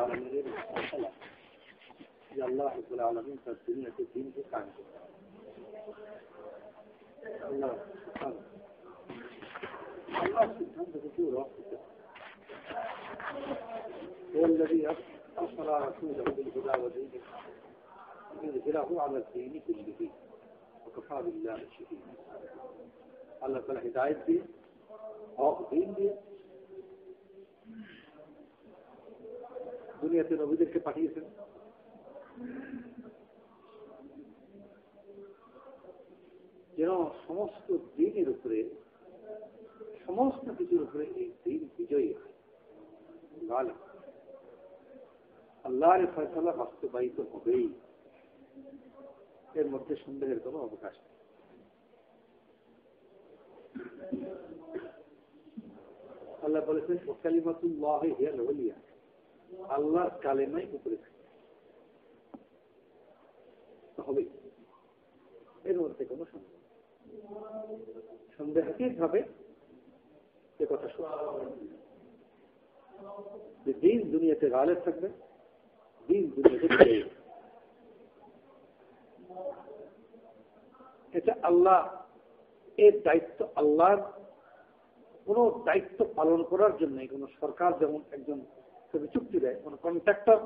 আলমীর মশলা যে আল্লাহ রাব্বুল আলামিন তার দুনিয়াতে দিনকে কায়েম করেন। আল্লাহ সিদ্ধান্ত থেকে রক্ষিত هو الذي أرسل رسوله بالهدى ودين ليظهره على الدين كله وكفى بالله شهيدا। আল্লাহ তাআলা হিদায়াত দিয়ে হক দিন দিয়ে দুনিয়াতে নবীদেরকে পাঠিয়েছেন। যেন সমস্ত দিনের উপরে সমস্ত কিছুর উপরে এই দিন বিজয়ী হয়। আল্লাহর ফয়সালা বাস্তবায়িত হবেই, এর মধ্যে সন্দেহের কোনো অবকাশ নেই। আল্লাহ বলেছেন কালিমাতুল্লাহ হিয়াল উলিয়া, আল্লাহর কালেমাই উপরে হবে, এর মধ্যে কোনো সন্দেহাতীত ভাবে এ কথা যে দিন দুনিয়াতে গালেব থাকবে, দিন দুনিয়াতে এটা আল্লাহ এর দায়িত্ব। আল্লাহর কোন দায়িত্ব পালন করার জন্য কোন সরকার যেমন একজন চুক্তি দেয়, কোন কন্ট্রাক্টর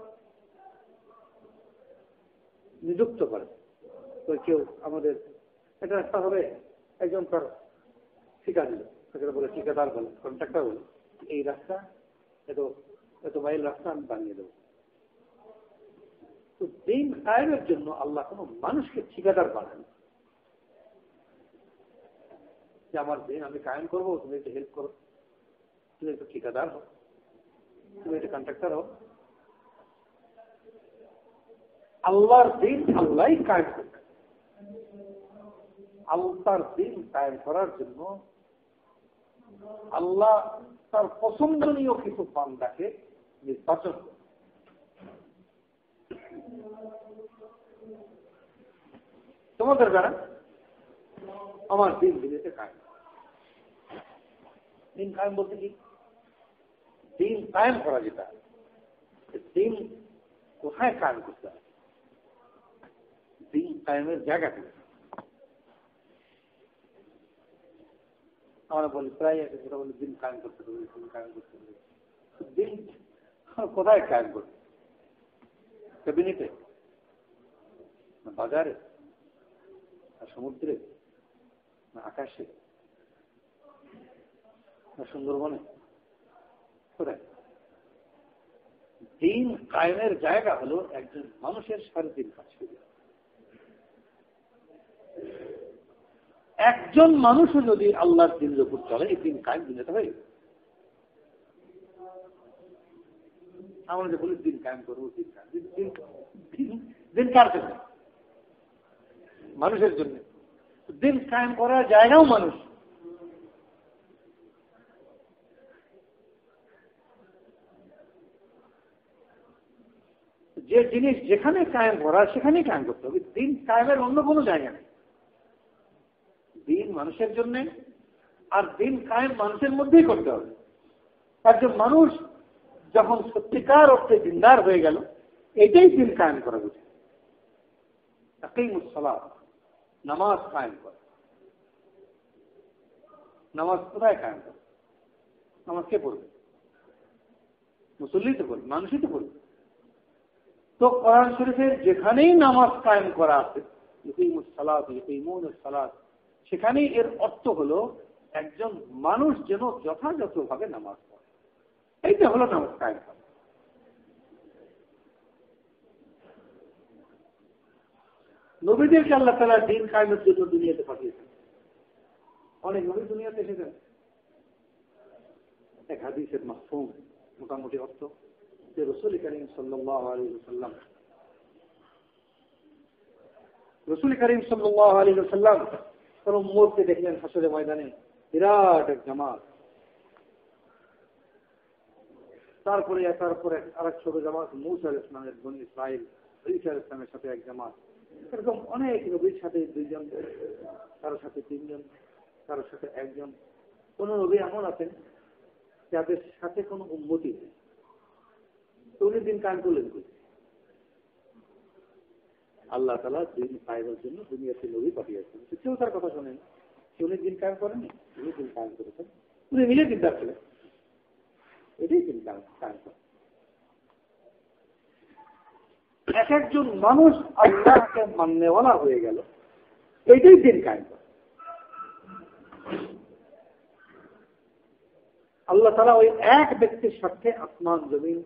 নিযুক্ত করে, তো কেউ আমাদের এটা একটা হবে, একজন তার ঠিকা দিল, সেটা বলে ঠিকাদার বলে, কন্ট্রাক্টর বলে, এই রাস্তা এত মাইল রাস্তা আমি বানিয়ে দেবো। তো দিন কায়েমের জন্য আল্লাহ কোন মানুষকে ঠিকাদার বানান যে আমার দিন আমি কায়েম করবো, তুমি একটু হেল্প করো, তুমি একটু ঠিকাদার হো, তুমি একটু কন্ট্রাক্টর হো। আল্লাহর দিন আল্লাহ কায়েম করবে। আল্লাহর দিন কায়েম করার জন্য আল্লাহ তার পছন্দনীয় কিছু বান্দাকে নির্বাচন করে। তোমাদের দ্বারা আমার দিন দুনিয়াতে কায়েম। দিন কায়েম বলতে কি? দিন কায়েম করা যেটা, দিন কোথায় কায়েম করতে হবে, দিন কায়েমের জায়গাটা আমরা বলি প্রায় সেটা বলি দিন কায়েম করতে হবে, দিন কায়েম করতে হবে। দিন কোথায় কায়েম করবে? ক্যাবিনেটে, না বাজারে, না সমুদ্রে, না আকাশে, না সুন্দরবনে? কোথায়? দিন কায়েমের জায়গা হলো একজন মানুষের শারীরিক কাজ করে। একজন মানুষও যদি আল্লাহর দিনের উপর চলে, এই দিন কায়েম দিনে হবে। আমরা যে বলি দিন কায়েম করবো, দিন কার জন্য? মানুষের জন্য। দিন কায়েম করার জায়গাও মানুষ। যে জিনিস যেখানে কায়েম করা সেখানেই কায়েম করতে হবে, দিন কায়েমের অন্য কোনো জায়গা নেই। দিন মানুষের জন্য, আর দিন কায়েম মানুষের মধ্যেই করতে হবে। একজন মানুষ যখন সত্যিকার অর্থে দিনদার হয়ে গেল, এটাই দিন কায়েম করা বুঝে। আকিমুস সালাত, নামাজ কায়েম করা। নামাজ কোথায় কায়েম করে? নামাজ কে পড়বে? মুসল্লি তো পড়বে, মানুষই তো পড়বে। তো কোরআন শরীফের যেখানেই নামাজ কায়েম করা আছে, ইকিমুস সালাত, ইকিমুনাস সালাত, সেখানেই এর অর্থ হলো একজন মানুষ যেন যথাযথভাবে নামাজ পড়ে। এইটা হলো নামাজ কায়েম করা। নবীদেরকে আল্লাহ তাআলা দিন কায়েমের জন্য দুনিয়াতে পাঠিয়েছেন। অনেক নবী দুনিয়াতে এসেছেন। এক হাদিসের মাফহুম মোটামুটি অর্থ যে রাসূল করিম সাল্লাল্লাহু আলাইহি ওয়াসাল্লাম কোন উম্মতকে দেখলেন হাসরের ময়দানে বিরাট এক জামাত, তারপরে আরেক ছোট জামাত, মূসা আলাইহিস সালামের বনী ইসরাইল, ঈসা আলাইহিস সালামের সাথে এক জামাত, এরকম অনেক নবীর সাথে দুইজন, কারোর সাথে তিনজন, কারোর সাথে একজন। কোন নবী এমন আছেন যাদের সাথে কোনো উম্মতি নেই, তো উনি দিন কায়েম করলেন কই? আল্লাহ তাআলা দিন কায়েমের জন্য দুনিয়াতে নবী পাঠিয়েছেন। কেউ তার কথা শোনেন, উনি দিন কায়েম করেননি, উনি দিন কায়েম করেছেন, উনি নিজে দিনদার ছিলেন, এটাই দিন কায়েম করেন। এক একজন মানুষ আল্লাহকে মাননেওয়ালা হয়ে গেল, এইটাই দিন কায়েম করে। আল্লাহ তাআলা ওই এক ব্যক্তির সাথে আসমান জমিন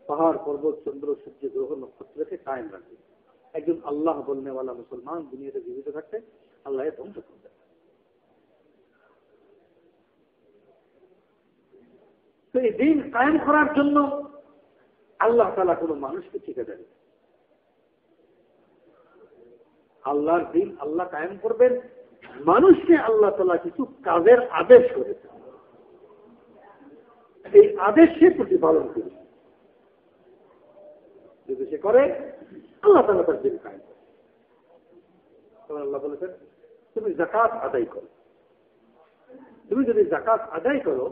পাহাড় পর্বত চন্দ্র সূর্য গ্রহ নক্ষত্রকে কায়েম রাখবে। একজন আল্লাহ বলনেওয়ালা মুসলমান দুনিয়াতে জীবিত থাকতে আল্লাহ ধ্বংস করবে। তো এই দিন কায়েম করার জন্য আল্লাহ তাআলা কোন মানুষকে ঠিকা দেন। আল্লাহর দিন আল্লাহ কায়েম করবেন, মানুষকে আল্লাহ তাআলা কিছু কাজের আদেশ করেছেন, এই আদেশ সে প্রতিপালন করবে। যদি সে করে আল্লাহ তাআলা তার দিন কায়েম করে। আল্লাহ বলেছেন তুমি যাকাত আদায় করো, তুমি যদি যাকাত আদায় করো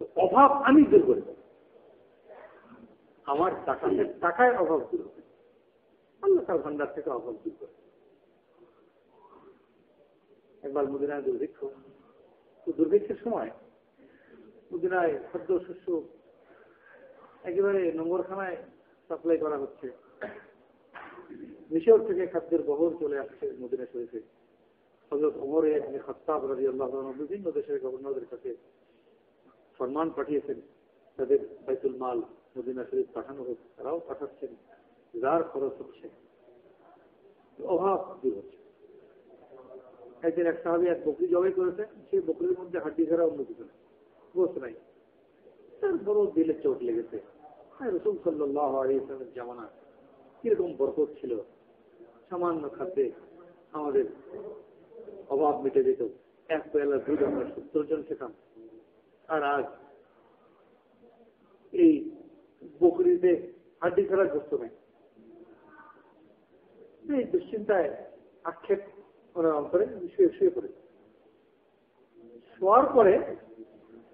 তো অভাব আমি দূর করে দেব, আমার যাকাতের টাকায় অভাব দূর হবে, আল্লাহ তার ভান্ডার থেকে অভাব দূর করে। একবার মদিনায় দুর্ভিক্ষ, তো দুর্ভিক্ষের সময় মদিনায় খাদ্য শস্য একেবারে নম্বরখানায় সাপ্লাই করা হচ্ছে, মিশর থেকে খাদ্যের বহর চলে আসছে মদিনা শরীফে। হযরত ওমর ইবনে খাত্তাব রাদিয়াল্লাহু আনহু বিভিন্ন দেশের গভর্নরদের কাছে ফরমান পাঠিয়েছেন তাদের বাইতুল মাল মদিনা শরীফ পাঠানো হোক, তারাও পাঠাচ্ছেন, যার খরচ হচ্ছে, অভাব দূর হচ্ছে। একদিন এক সাহাবী এক বকরি জবাই করেছেন, সেই বকরির মধ্যে হাড্ডি ছাড়া অন্য কিছু নেই, গোশত নাই, তার বড় দিলে চোট লেগেছে। রাসূল সাল্লাল্লাহু আলাইহি ওয়াসাল্লামের জামানা কিরকম বরকত ছিল, সামান্য খাদ্যে আমাদের অভাব মিটে যেত, এক পেয়ালা দুধ আমরা 70 জন খেতাম। আর আজ এই বকরিতে হাড্ডি ছাড়া গোশত নেই। এই দুশ্চিন্তায় আক্ষেপ ওনার অন্তরে শুয়ে পড়ে। শোয়ার পরে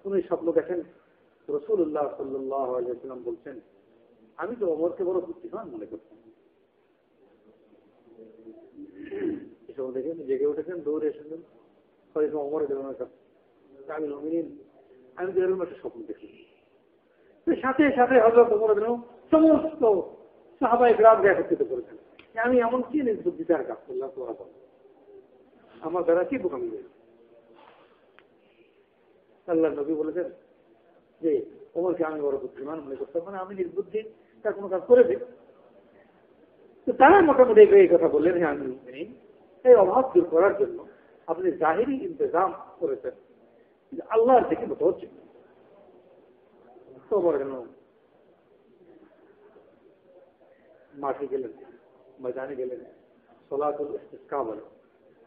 উনি স্বপ্ন দেখেন রাসূলুল্লাহ সাল্লাল্লাহু আলাইহি ওয়াসাল্লাম বলছেন, আমি তো ওমরকে বড় বুদ্ধিমান মনে করতাম। এসব দেখে জেগে উঠেছেন, দৌড়ে এসেছেন ওমরের কাছে, আমি তো এরকম একটা স্বপ্ন দেখি। সাথে সাথে হযরত ওমর সমস্ত সাহাবায়ে কেরামকে একত্রিত করেছেন, আমি এমন কি বুদ্ধিতার কাজ করলাম, তোমরা বলো আমার দ্বারা কি বোকামি হয়েছে। আল্লাহ নবী বলেছেন যে ওমরকে আমি বড় বুদ্ধিমান মনে করতাম, মানে আমি নির্বুদ্ধি, তার কোনো কাজ করে দিই। তো তারা মোটামুটি এই কথা বললেন, হ্যাঁ আমি এই অভাব দূর করার জন্য আপনি জাহিরি ইন্তজাম করেছেন, আল্লাহর থেকে মতো হচ্ছে। তো কেন মাঠে গেলেন, ময়দানে গেলেন, সলাতুল ইস্তিসকা বলে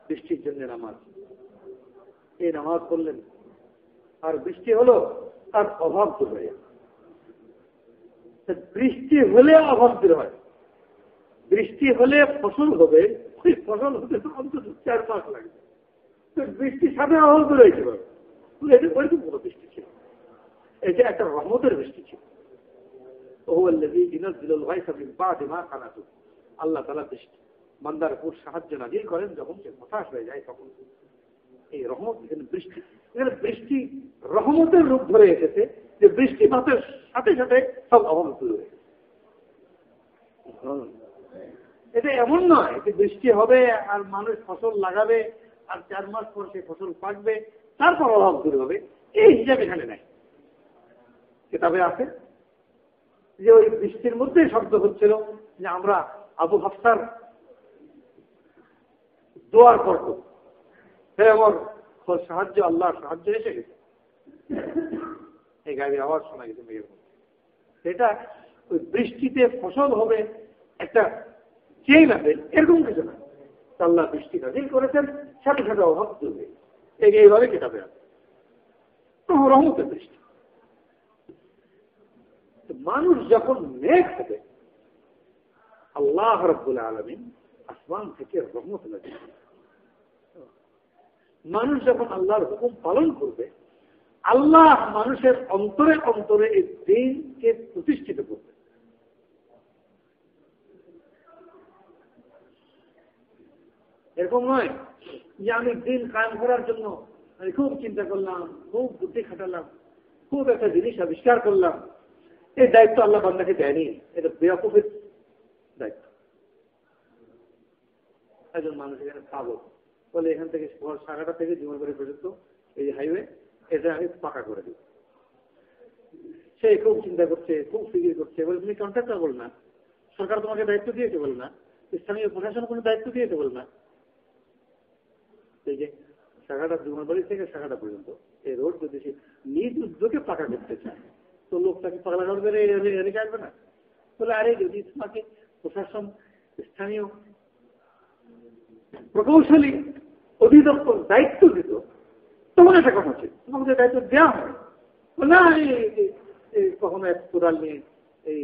বৃষ্টির জন্য নামাজ, এই নামাজ পড়লেন, আর বৃষ্টি হলো, তার অভাব দূর হয়ে গেল। বৃষ্টি হলে অভাব দূর হয়, বৃষ্টি হলে ফসল হবে, ওই ফসল হতে তো অন্তত 4 মাস লাগবে। তো বৃষ্টির সাথে অভাব দূর হয়েছে, ওইরকম কোনো বৃষ্টি ছিল, এটা একটা রহমতের বৃষ্টি ছিল। আল্লাহ তাআলা বৃষ্টি বান্দার উপর সাহায্য নাযিল করেন যখন সে হতাশ হয়ে যায়, তখন এই রহমত, এখানে বৃষ্টি, এখানে বৃষ্টি রহমতের রূপ ধরে এসেছে, যে বৃষ্টিপাতের সাথে সাথে সব অভাব দূর হয়ে গেছে। এটা এমন নয় যে বৃষ্টি হবে আর মানুষ ফসল লাগাবে আর 4 মাস পর সে ফসল পাকবে, তারপর অভাব দূর হবে, এই হিসাব এখানে নাই। কিতাবে আছে যে ওই বৃষ্টির মধ্যে শব্দ হচ্ছিল যে আমরা আবু হাফসার দোয়ার করত, সে আমার সাহায্য, আল্লাহর সাহায্য এসে গেছে, এই গাড়ির আওয়াজ শোনা গেছে মেঘের মধ্যে। সেটা ওই বৃষ্টিতে ফসল হবে, একটা চেইন আছে, এরকম কিছু না। আল্লাহ বৃষ্টি নাযিল করেছেন, সাথে সাথে অভাব দূর হয়ে গেছে, এইভাবে কিতাবে আছে রহমতের বৃষ্টি। মানুষ যখন নেক হবে, আল্লাহ রাব্বুল আলামিন আসমান থেকে রহমত নাযিল করেন। মানুষ যখন আল্লাহর হুকুম পালন করবে, আল্লাহ মানুষের অন্তরে অন্তরে এই দ্বীনকে প্রতিষ্ঠিত করবে, এরকম নয় যে আমি দিন কায়েম করার জন্য আমি খুব চিন্তা করলাম, খুব বুদ্ধি খাটালাম, খুব একটা জিনিস আবিষ্কার করলাম। এই দায়িত্ব আল্লাহ বান্দাকে দেয়নি, এটা বেয়াকুফের দায়িত্ব। একজন মানুষ এখানে পাবো বলে এখান থেকে শহর শাখাটা থেকে জীবনবাড়ি পর্যন্ত এই হাইওয়ে, এটা আমি পাকা করে দিই। সে খুব চিন্তা করছে, খুব ফিকির করছে, বলে তুমি কন্ট্রাক্টর বল না, সরকার তোমাকে দায়িত্ব দিয়েছে বল না, স্থানীয় প্রশাসন কোনো দায়িত্ব দিয়েছে বল না। এই যে শাখাটা জীবনবাড়ি থেকে শাখাটা পর্যন্ত এই রোড যদি সে নিজ উদ্যোগে পাকা করতে চায় তো লোকটাকে পাগলা করবে, রেখে আসবে না। বলে আরে যদি তোমাকে প্রশাসন, স্থানীয় প্রকৌশলী অধিদপ্তর দায়িত্ব দিত তখন এটা কথা হচ্ছে, তোমাকে দায়িত্ব দেওয়া হয় না। কখনো এক কোদাল নিয়ে এই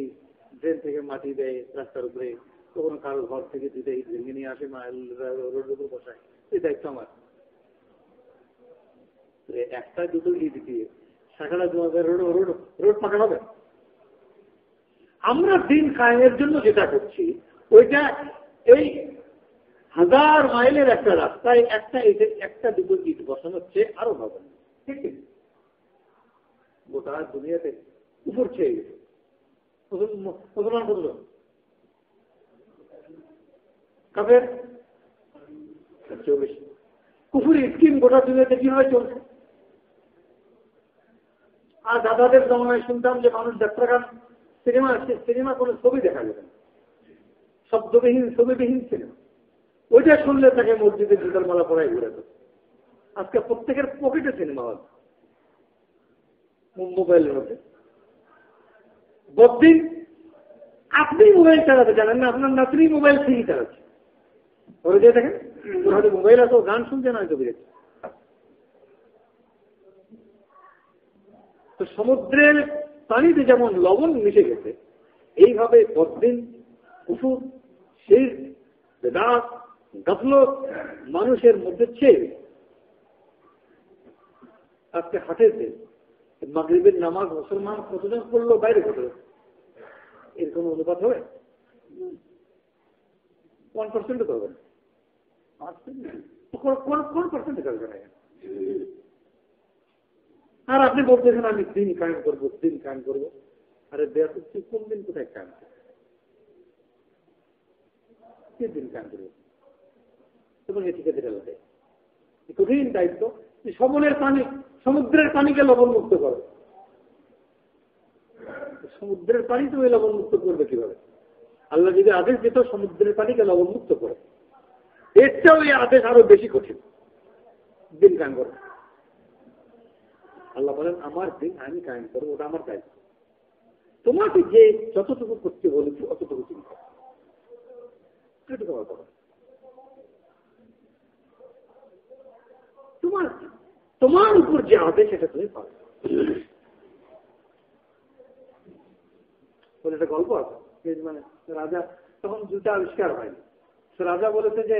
ড্রেন থেকে মাটি দেয় রাস্তার উপরে, কখনো কারো ঘর থেকে দিতে ভেঙে নিয়ে আসে, রোডের উপর বসায়, এই দায়িত্ব আমার। একটা দুটো ইট দিয়ে শাখাটা রোড পাকা হবে। আমরা দিন কায়েমের জন্য যেটা করছি ওইটা এই 1000 মাইলের একটা রাস্তায় একটা দুটো ইট বসানো হচ্ছে, আরো হবে না। ঠিক আছে, গোটা দুনিয়াতে উপর চেয়ে গেছে। মুসলমান বলল কাফের 24 কুফুরি স্কিম গোটা দুনিয়াতে কিভাবে চলছে। আর দাদাদের জমানায় শুনতাম যে মানুষ যাত্রাগান সিনেমা কোনো ছবি দেখা যাবে না, শব্দবিহীন ছবিবিহীন সিনেমা। ওইটা শুনলে তাকে মসজিদে জুতার মালা পড়ায় ঘুরে তো। আজকে প্রত্যেকের পকেটে সিনেমা হল, মোবাইলের মধ্যে। বদিন আপনি মোবাইল চালাতে জানেন না, আপনার নাতনি মোবাইল ঠিকই চালাচ্ছে। ওরা যে দেখেন হয়তো মোবাইল আছে, গান শুনছে না হয়তো বিরেছে। তো সমুদ্রের পানিতে যেমন লবণ মিশে গেছে, এইভাবে বদিন কুফুর শিরক বিদআত গাফলত মানুষের মধ্যে ছেয়ে আজকে হাটেতে মাগরিবের নামাজ মুসলমান কতজন পড়লো, বাইরে কত, এর কোন অনুপাত হবে? 1% তো হবে না, কোন পার্সেন্ট করবে না। আর আপনি বলতেছেন আমি দিন কায়েম করবো, দিন কায়েম করবো। আরে বেয়াকুব, তুই কোন দিন কোথায় কায়েম করবো? কে দিন কায়েম করবো? তোমার ঠিকাতে লাগে কঠিন দায়িত্ব। সমুদ্রের পানি, সমুদ্রের পানিকে লবণমুক্ত করো। সমুদ্রের পানি তুমি লবণমুক্ত করবে কিভাবে? আল্লাহ যদি আদেশ দিত সমুদ্রের পানিকে লবণমুক্ত করে, এর চেয়েও এই আদেশ আরো বেশি কঠিন, দিন কায়েম করো। আল্লাহ বলেন আমার দিন আমি কায়েম করবো, ওটা আমার দায়িত্ব। তোমাকে যে যতটুকু করতে বলেছি অতটুকু তুমি করো, সেটুকু আমার করো। তোমার উপর যে আদেশ সেটা তুমি পাবে। বলে একটা গল্প আছে, মানে রাজা তখন জুতা আবিষ্কার হয়নি। রাজা বলেছে যে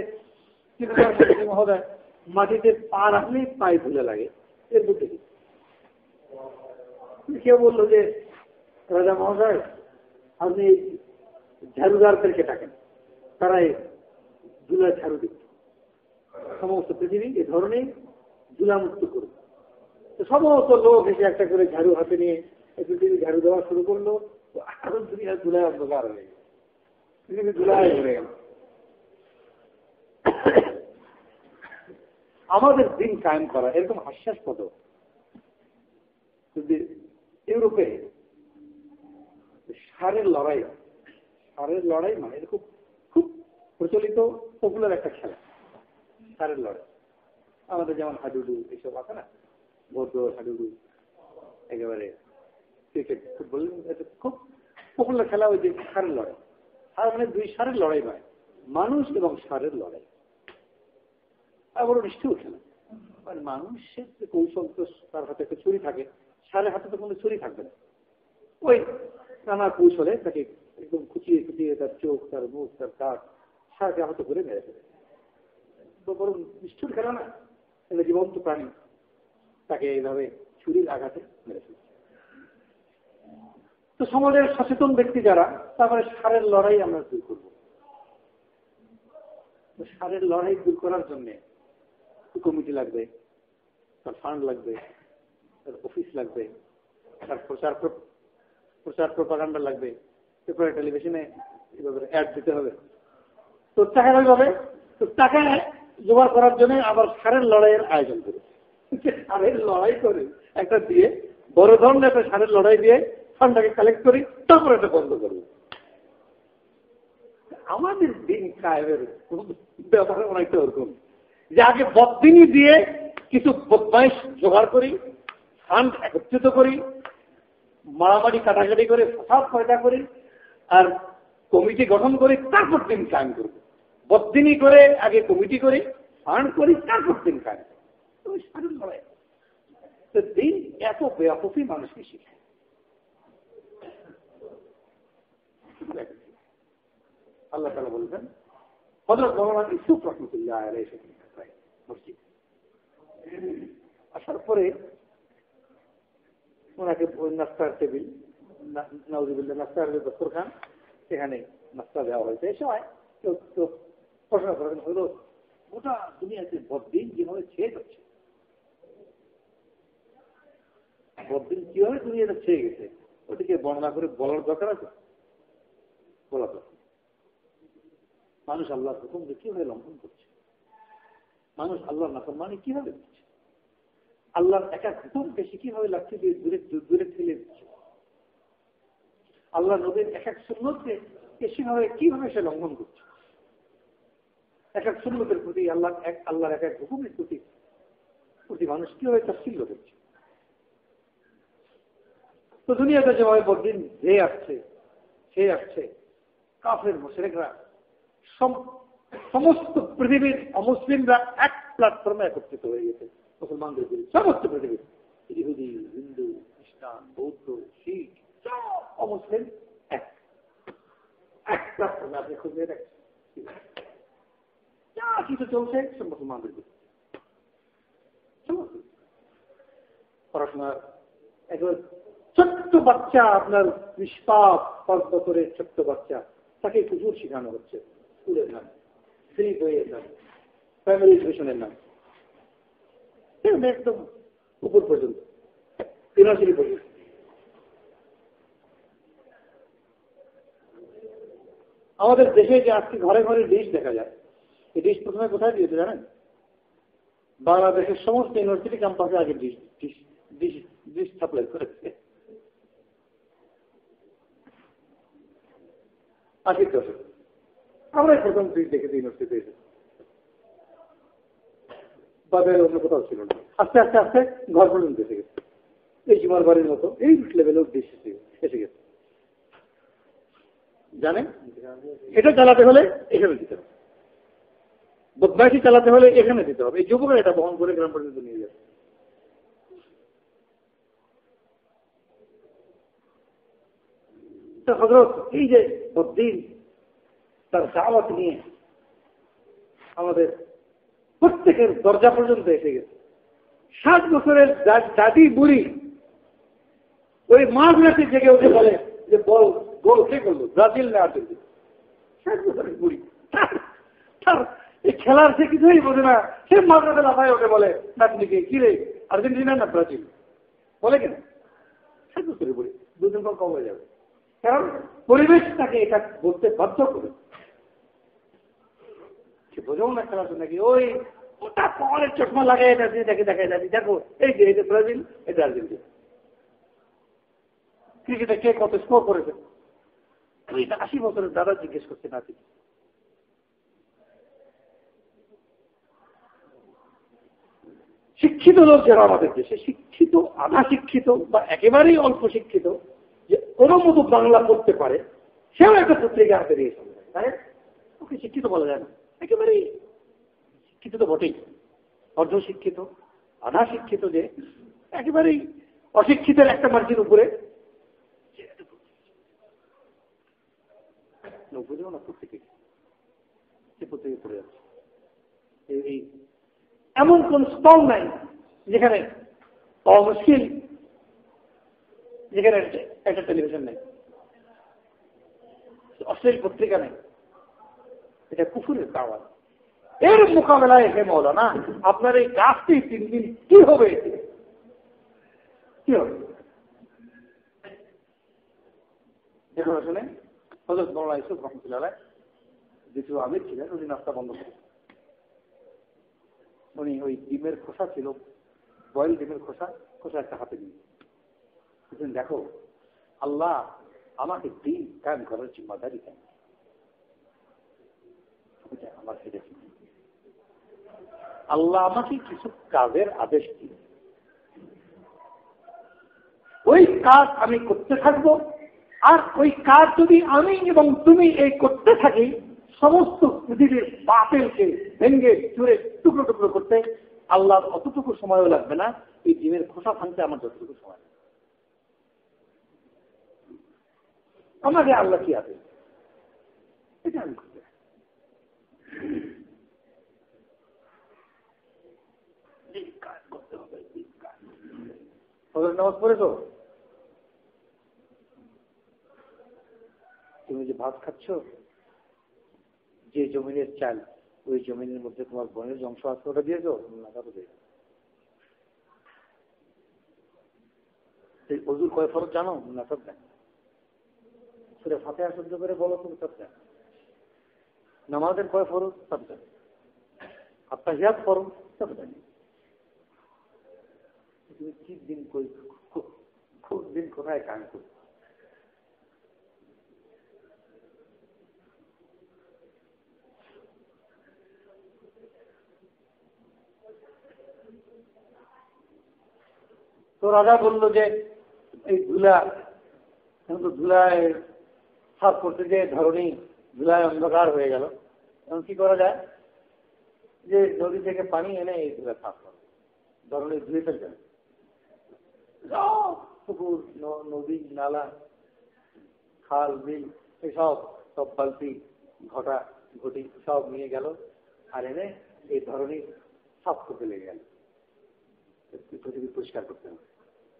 মহোদয় মাটিতে পা রাখলেই পায়ে ধুলে লাগে, এর বুদ্ধি কি? কেউ বললো যে রাজা মহোদয় আপনি ঝাড়ুদারদেরকে ডাকেন, তারাই ধুলা ঝাড়ু দিত, সমস্ত পৃথিবী এ ধরনের ধুলামুক্ত করবে। সমস্ত লোক এসে একটা করে ঝাড়ু হাতে নিয়ে পৃথিবী ঝাড়ু দেওয়া শুরু করলো, আরো দুনিয়া ধুলায় অন্ধকার হয়ে গেল, পৃথিবী ধুলায় ভরে গেল। আমাদের দিন কায়েম করা এরকম হাস্যাস্পদ। ইউরোপে ষাঁড়ের লড়াই মানে এটা খুব খুব প্রচলিত পপুলার একটা খেলা, ষাঁড়ের লড়াই। আমাদের যেমন হাডুডু এসব আছে না, ভদ্র হাডুডু, একেবারে ক্রিকেট ফুটবল, এটা খুব পপুলার খেলা। ওই যে ষাঁড়ের লড়াই, আর মানে দুই ষাঁড়ের লড়াই নয়, মানুষ এবং ষাঁড়ের লড়াই। আর বড় নিষ্ঠুর খেলা, মানে মানুষের যে কৌশল, তো তার হাতে একটা ছুরি থাকে, ষাঁড়ের হাতে তো কোনো ছুরি থাকবে না। ওই নানা কৌশলে তাকে একদম খুচিয়ে খুচিয়ে তার চোখ, তার মুখ, তার কাঠ ষাঁড়কে আহত করে মেরে ফেলে। তো বড় নিষ্ঠুর খেলা না, এটা জীবন্ত প্রাণী, তাকে এইভাবে ছুরির আঘাতে মেরে ফেলে। তো সমাজের সচেতন ব্যক্তি যারা, তারপরে ষাঁড়ের লড়াই আমরা দূর করবো। সারের লড়াই দূর করার জন্য কমিটি লাগবে, তার ফান্ড লাগবে, তার অফিস লাগবে, তার প্রচার প্রপাগান্ডা লাগবে, পেপারে টেলিভিশনে এভাবে অ্যাড দিতে হবে। তো টাকা ওইভাবে তো টাকা জোগাড় করার জন্য আবার সারের লড়াইয়ের আয়োজন করে, সারের লড়াই করে একটা দিয়ে বড় ধরনের একটা সারের লড়াই দিয়ে ফান্ডটাকে কালেক্ট করি, তারপর এটা বন্ধ করবো। আমাদের দিন কায়েমের ব্যাপারে অনেকটা ওরকম যে আগে বদিনই দিয়ে কিছু বদমাইশ জোগাড় করি, ফান্ড একত্রিত করি, মারামারি কাটাকাটি করে ফাসাদ পয়দা করি, আর কমিটি গঠন করি, তারপর দিন কায়েম করব। বদিনই করে আগে কমিটি করি, ফান্ড করি, তারপর দিন কায়েম। তো দিন এত ব্যাপকই মানুষকে শিখে। আল্লাহ তাআলা বলছেন, হযরত মাওলানা ইউসুফ রাহমাতুল্লাহ আলাইহি মসজিদ আসার পরে ওনাকে নাস্তার টেবিল, নাউজুবিল্লাহ, নাস্তার দস্তরখান, সেখানে নাস্তা দেওয়া হয়েছে। এই সময় কেউ প্রশ্ন করেন, হলো গোটা দুনিয়াতে বদ্দিন যেভাবে ছেয়ে যাচ্ছে, বদ্দিন কিভাবে দুনিয়াতে ছেয়ে গেছে, ওটিকে বর্ণনা করে বলার দরকার আছে? বলা দরকার। মানুষ আল্লাহর হুকুমকে কিভাবে লঙ্ঘন করছে, মানুষ আল্লাহর নাফরমানি কিভাবে করছে, আল্লাহর এক এক হুকুমকে সে কিভাবে লাগছে দিয়ে দূরে দূরে ঠেলে দিচ্ছে, আল্লাহ নবীর এক এক সুন্নতকে সেভাবে কিভাবে সে লঙ্ঘন করছে, এক এক সুন্নতের প্রতি আল্লাহর এক এক হুকুমের প্রতি মানুষ কিভাবে তাচ্ছিল্য করছে। তো দুনিয়াতে যেভাবে বদিন ধেয়ে আসছে, খেয়ে আসছে, কাফের মুশরিকরা সমস্ত পৃথিবীর অমুসলিমরা এক প্ল্যাটফর্মে একত্রিত হয়ে গেছে মুসলমানদের বিরুদ্ধে। সমস্ত পৃথিবীর ইহুদি, হিন্দু, খ্রিস্টান, বৌদ্ধ, শিখ, সব অমুসলিম এক প্ল্যাটফর্মে। আপনি খুঁজে দেখছেন যা কিছু চলছে সব মুসলমানদের বিরুদ্ধে। পড়াশোনা একবার ছোট্ট বাচ্চা, আপনার নিষ্পাপ 5 বছরের ছোট্ট বাচ্চা, তাকে হুজুর শেখানো হচ্ছে স্কুলের নাম, ফ্রি বইয়ের নাম, প্রাইমারি এডুকেশনের নাম, একদম উপর পর্যন্ত, ইউনিভার্সিটি পর্যন্ত। আমাদের দেশে যে আজকে ঘরে ঘরে ডিশ দেখা যায়, এই ডিশ প্রথমে কোথায় দিয়েছে জানেন? বাংলাদেশের সমস্ত ইউনিভার্সিটি ক্যাম্পাসে আগে ডিশ সাপ্লাই করেছে। 80 দশক আমরাই প্রথম ডিশ দেখেছি ইউনিভার্সিটিতে এসে, বাজারে অন্য কোথাও ছিল না। আস্তে আস্তে আস্তে ঘর পর্যন্ত এসে গেছে, এই সীমার বাড়ির মতো এই লেভেলের ডিশ এসে গেছে। জানেন, এটা চালাতে হলে এখানে দিতে হবে, বদমাইশি চালাতে হলে এখানে দিতে হবে। এই যুবকরা এটা বহন করে গ্রাম পর্যন্ত নিয়ে যাবে। হযরত এই যে বদ্দিন তার দাওয়াত নিয়ে আমাদের প্রত্যেকের দরজা পর্যন্ত এসে গেছে। 60 বছরের দাদি বুড়ি ওই মাঝ রাতে জেগে উঠে বলে যে গোল কে করলো, ব্রাজিল না আর্জেন্টিনা। 60 বছরের বুড়ি, তার এই খেলার সে কিছুই বোঝে না, সে মাঝ রাতে লাফায় ওঠে বলে নাতনিকে, কি রে আর্জেন্টিনা না ব্রাজিল, বলে কেন? 60 বছরের বুড়ি, 2 দিন পর কম হয়ে যাবে, কারণ পরিবেশ তাকে এটা বলতে বাধ্য করে। সে বোঝাও না খেলার জন্য নাকি ওই ওটা পাওয়ারের চশমা লাগাই দেখে দেখাই যাচ্ছি, দেখো এই যে এটা ব্রাজিল, এটা আর্জেন্টিনা। ক্রিকেটে কে কত স্কোর করেছে, 80 বছরের দাদা জিজ্ঞেস করছে নাতি। শিক্ষিত লোক যারা আমাদের দেশে, শিক্ষিত, আধা শিক্ষিত বা একেবারেই অল্প শিক্ষিত, যে ওরম মতো বাংলা করতে পারে, সেও একটা পত্রিকা হাতে দিয়ে সামনে, তাই ওকে শিক্ষিত বলা যায় না। একেবারেই শিক্ষিত তো বটেই, অর্ধ শিক্ষিত, আধা শিক্ষিত, যে একেবারেই অশিক্ষিতের একটা মার্জিন উপরে, বুঝেও না প্রত্যেকে সে প্রত্যেকে পড়ে যাচ্ছে। এই এমন কোন স্টল নাই যেখানে পাওয়া মুশকিল, যেখানে একটা টেলিভিশন নেই, অশ্লীল পত্রিকা নেই। এটা কুফুরের দাওয়াত, এর মোকাবেলায় হে মৌলানা আপনার এই গাছটি 3 দিন কি হবে, কি হবে? দেখুন আসলে হযরত মাওলানা ইউসুফ রহমতুল্লাহ আলাইহি দ্বিতীয় আমির ছিলেন, উনি নাস্তা বন্ধ করেন। উনি ওই ডিমের খোসা ছিল, বয়েল ডিমের খোসা একটা হাতে নিয়ে দেখো আল্লাহ আমাকে দিন কায়েম করার জিম্মাদারি দেন, আমার হেডে আল্লাহ আমাকে কিছু কাজের আদেশ দিন, ওই কাজ আমি করতে থাকবো। আর ওই কাজ যদি আমি এবং তুমি এই করতে থাকি, সমস্ত পৃথিবীর বাতিলকে ভেঙ্গে চুরে টুকরো টুকরো করতে আল্লাহর অতটুকু সময়ও লাগবে না, এই ডিমের খোসা ভাঙতে আমার যতটুকু সময় লাগবে। আমাকে আল্লাহ কি আদেশ এটা আমি করতে করতে হবে। নামাজ পড়েছো? তুমি যে ভাত খাচ্ছ, যে জমিনের চাল, ওই জমিনের মধ্যে তোমার বোনের অংশ আছে, ওটা দিয়েছো না? অজুর কয় ফরজ জানো না? সব জানো। সেটা ফাতিহা শুদ্ধ করে বলো, তুমি সব জানো। নামাজের কয় ফরজ সব জানো, আত্তাহিয়াত ফরজ সব জানি। তুমি কি দিন খুব দিন কোথায় কাম করছো? তো রাজা বললো যে এই ধুলায় সাফ করতে যে ধরনী ধুলায় অন্ধকার হয়ে গেল, এখন কি করা যায়? যে নদী থেকে পানি এনে এই ধুলা সাফ করো, ধরনী ধুয়ে ফেলতে হবে। পুকুর, নদী, নালা, খাল, বিল এসব সব বালতি, ঘটা ঘটি সব নিয়ে গেল, আর এনে এই ধরনী সাফ করতে লেগে গেল। পৃথিবী পরিষ্কার করতে হবে,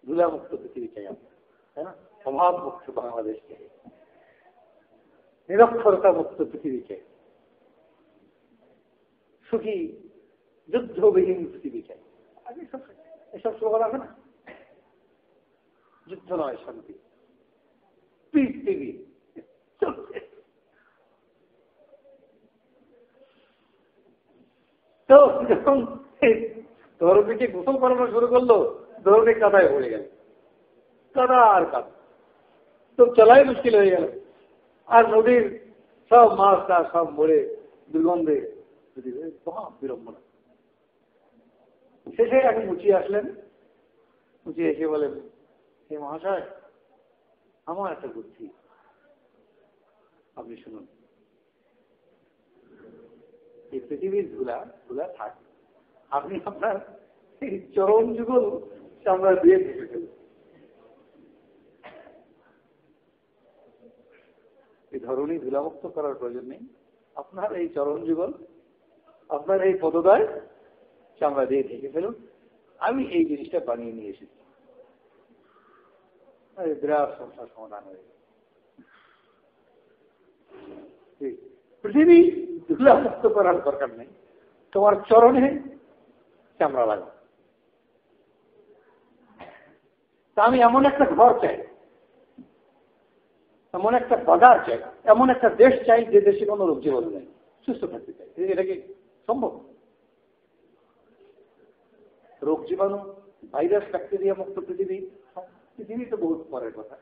ধুলা মুক্ত পৃথিবী চাই আমরা, তাই না? অভাব মুক্ত বাংলাদেশ চাই, নিরক্ষরতা মুক্ত পৃথিবী চাই, সুখী যুদ্ধবিহীন পৃথিবী চাই। এসব স্লোগান আছে না? যুদ্ধ নয় শান্তি, পৃথিবী তো যখন ধরনীকে গোসল করানো শুরু করলো, ধরনী কাদায় পড়ে গেল, কাদা আর কাদা, তো চলাই মুশকিল হয়ে গেল। আর নদীর সব মাছটা সব মরে দুর্গন্ধে বিড়ম্বনা। শেষে এখন মুচিয়ে আসলেন, মুচিয়ে এসে বলেন, হে মহাশয়, আমার একটা বুদ্ধি, আপনি শুনুন। এই পৃথিবীর ধুলা থাক, আপনি আপনার এই চরণ যুগল চামড়া দিয়ে ধুয়ে ফেলুন। এই ধরনের ধুলামুক্ত করার প্রয়োজন নেই, আপনার এই চরণ যুগল, আপনার এই পদদয় চামড়া দিয়ে ঢেকে ফেলুন, আমি এই জিনিসটা বানিয়ে নিয়ে এসেছি। বিরাট সমস্যার সমাধান হয়ে গেল। পৃথিবী ধুলামুক্ত করার দরকার নেই, তোমার চরণে চামড়া লাগবে। তা আমি এমন একটা ঘর চাই, এমন একটা বাজার চাই, এমন একটা দেশ চাই যে দেশে কোনো রোগ জীবন নেই, সুস্থ থাকতে চাই। এটা কি সম্ভব? রোগ জীবাণু, ভাইরাস, ব্যাকটেরিয়া মুক্ত পৃথিবী তো বহুত পরের কথা,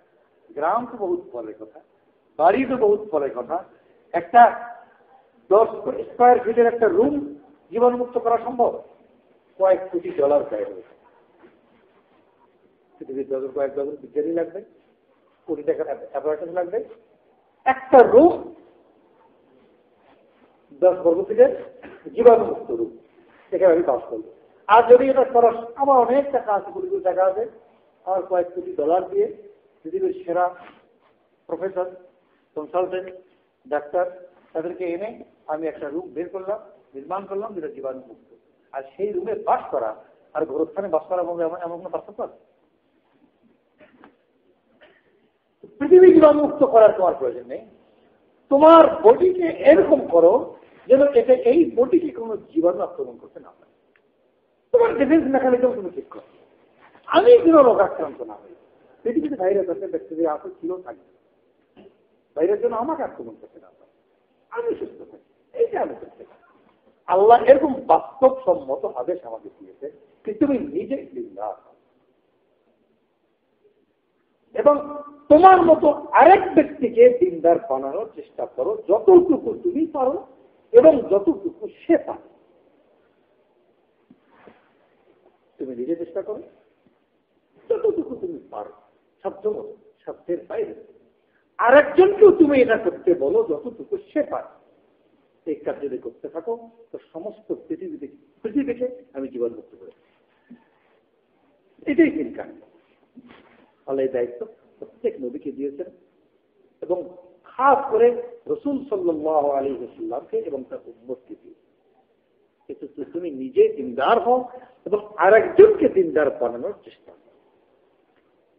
গ্রাম তো বহুত পরের কথা, বাড়ি তো বহুত পরের কথা। একটা 10 স্কোয়ার ফিটের একটা রুম জীবাণুমুক্ত করা সম্ভব? কয়েক কোটি ডলার ব্যয় হয়েছে। পৃথিবীর কয়েক ডজন বিজ্ঞানী লাগবে, কোটি টাকার অ্যাপারেটস লাগবে। একটা রুম 10 বর্গ ফিটের জীবাণুমুক্ত রুম, সেখানে আমি বাস করবো। আর যদি এটা করার আমার অনেক টাকা আছে, কোটি কোটি টাকা আছে, আর কয়েক কোটি ডলার দিয়ে পৃথিবীর সেরা প্রফেসর, কনসালটেন্ট, ডাক্তার তাদেরকে এনে আমি একটা রুম বের করলাম, নির্মাণ করলাম, যেটা জীবাণুমুক্ত। আর সেই রুমে বাস করা আর গোরস্থানে বাস করার মধ্যে এমন কোনো পার্থক্য আছে? পৃথিবী জীবাণুমুক্ত করার তোমার প্রয়োজন নেই, তোমার বডিকে এরকম করো যেন এটা এই বডিকে কোনো জীবাণু আক্রমণ করতে না পারে। তোমার ডিফেন্স মেকানিজম তুমি ঠিক করো, আমি কোনো রোগ আক্রান্ত না হই। পৃথিবীতে ভাইরাস আছে, ব্যাকটেরিয়া আছে, ছিল, থাকবে। ভাইরাস যেন আমাকে আক্রমণ করতে না পারে, আমি সুস্থ থাকি, এইটা আমি করতে পারি। আল্লাহ এরকম বাস্তবসম্মত আদেশ আমাকে দিয়েছে যে তুমি নিজে দিনদার এবং তোমার মতো আরেক ব্যক্তিকে দিনদার বানানোর চেষ্টা করো, যতটুকু তুমি পারো এবং যতটুকু সে পারে। তুমি নিজে চেষ্টা করো, যতটুকু তুমি পারো, সাধ্যমতো, সাধ্যের বাইরে। আরেকজনকেও তুমি এটা করতে বলো যতটুকু সে পারে। এই কাজ যদি করতে থাকো তো সমস্ত পৃথিবীকে আমি জীবন মুক্ত করে, এটাই চিন্তা। আল্লাহ এই দায়িত্ব প্রত্যেক নবীকে দিয়েছেন এবং খাস করে রাসূল সাল্লাল্লাহু আলাইহি ওয়াসাল্লামকে এবং তার উম্মতকে দিয়েছেন। কিন্তু তুমি নিজে দিনদার হও এবং আরেকজনকে দিনদার বানানোর চেষ্টা করো।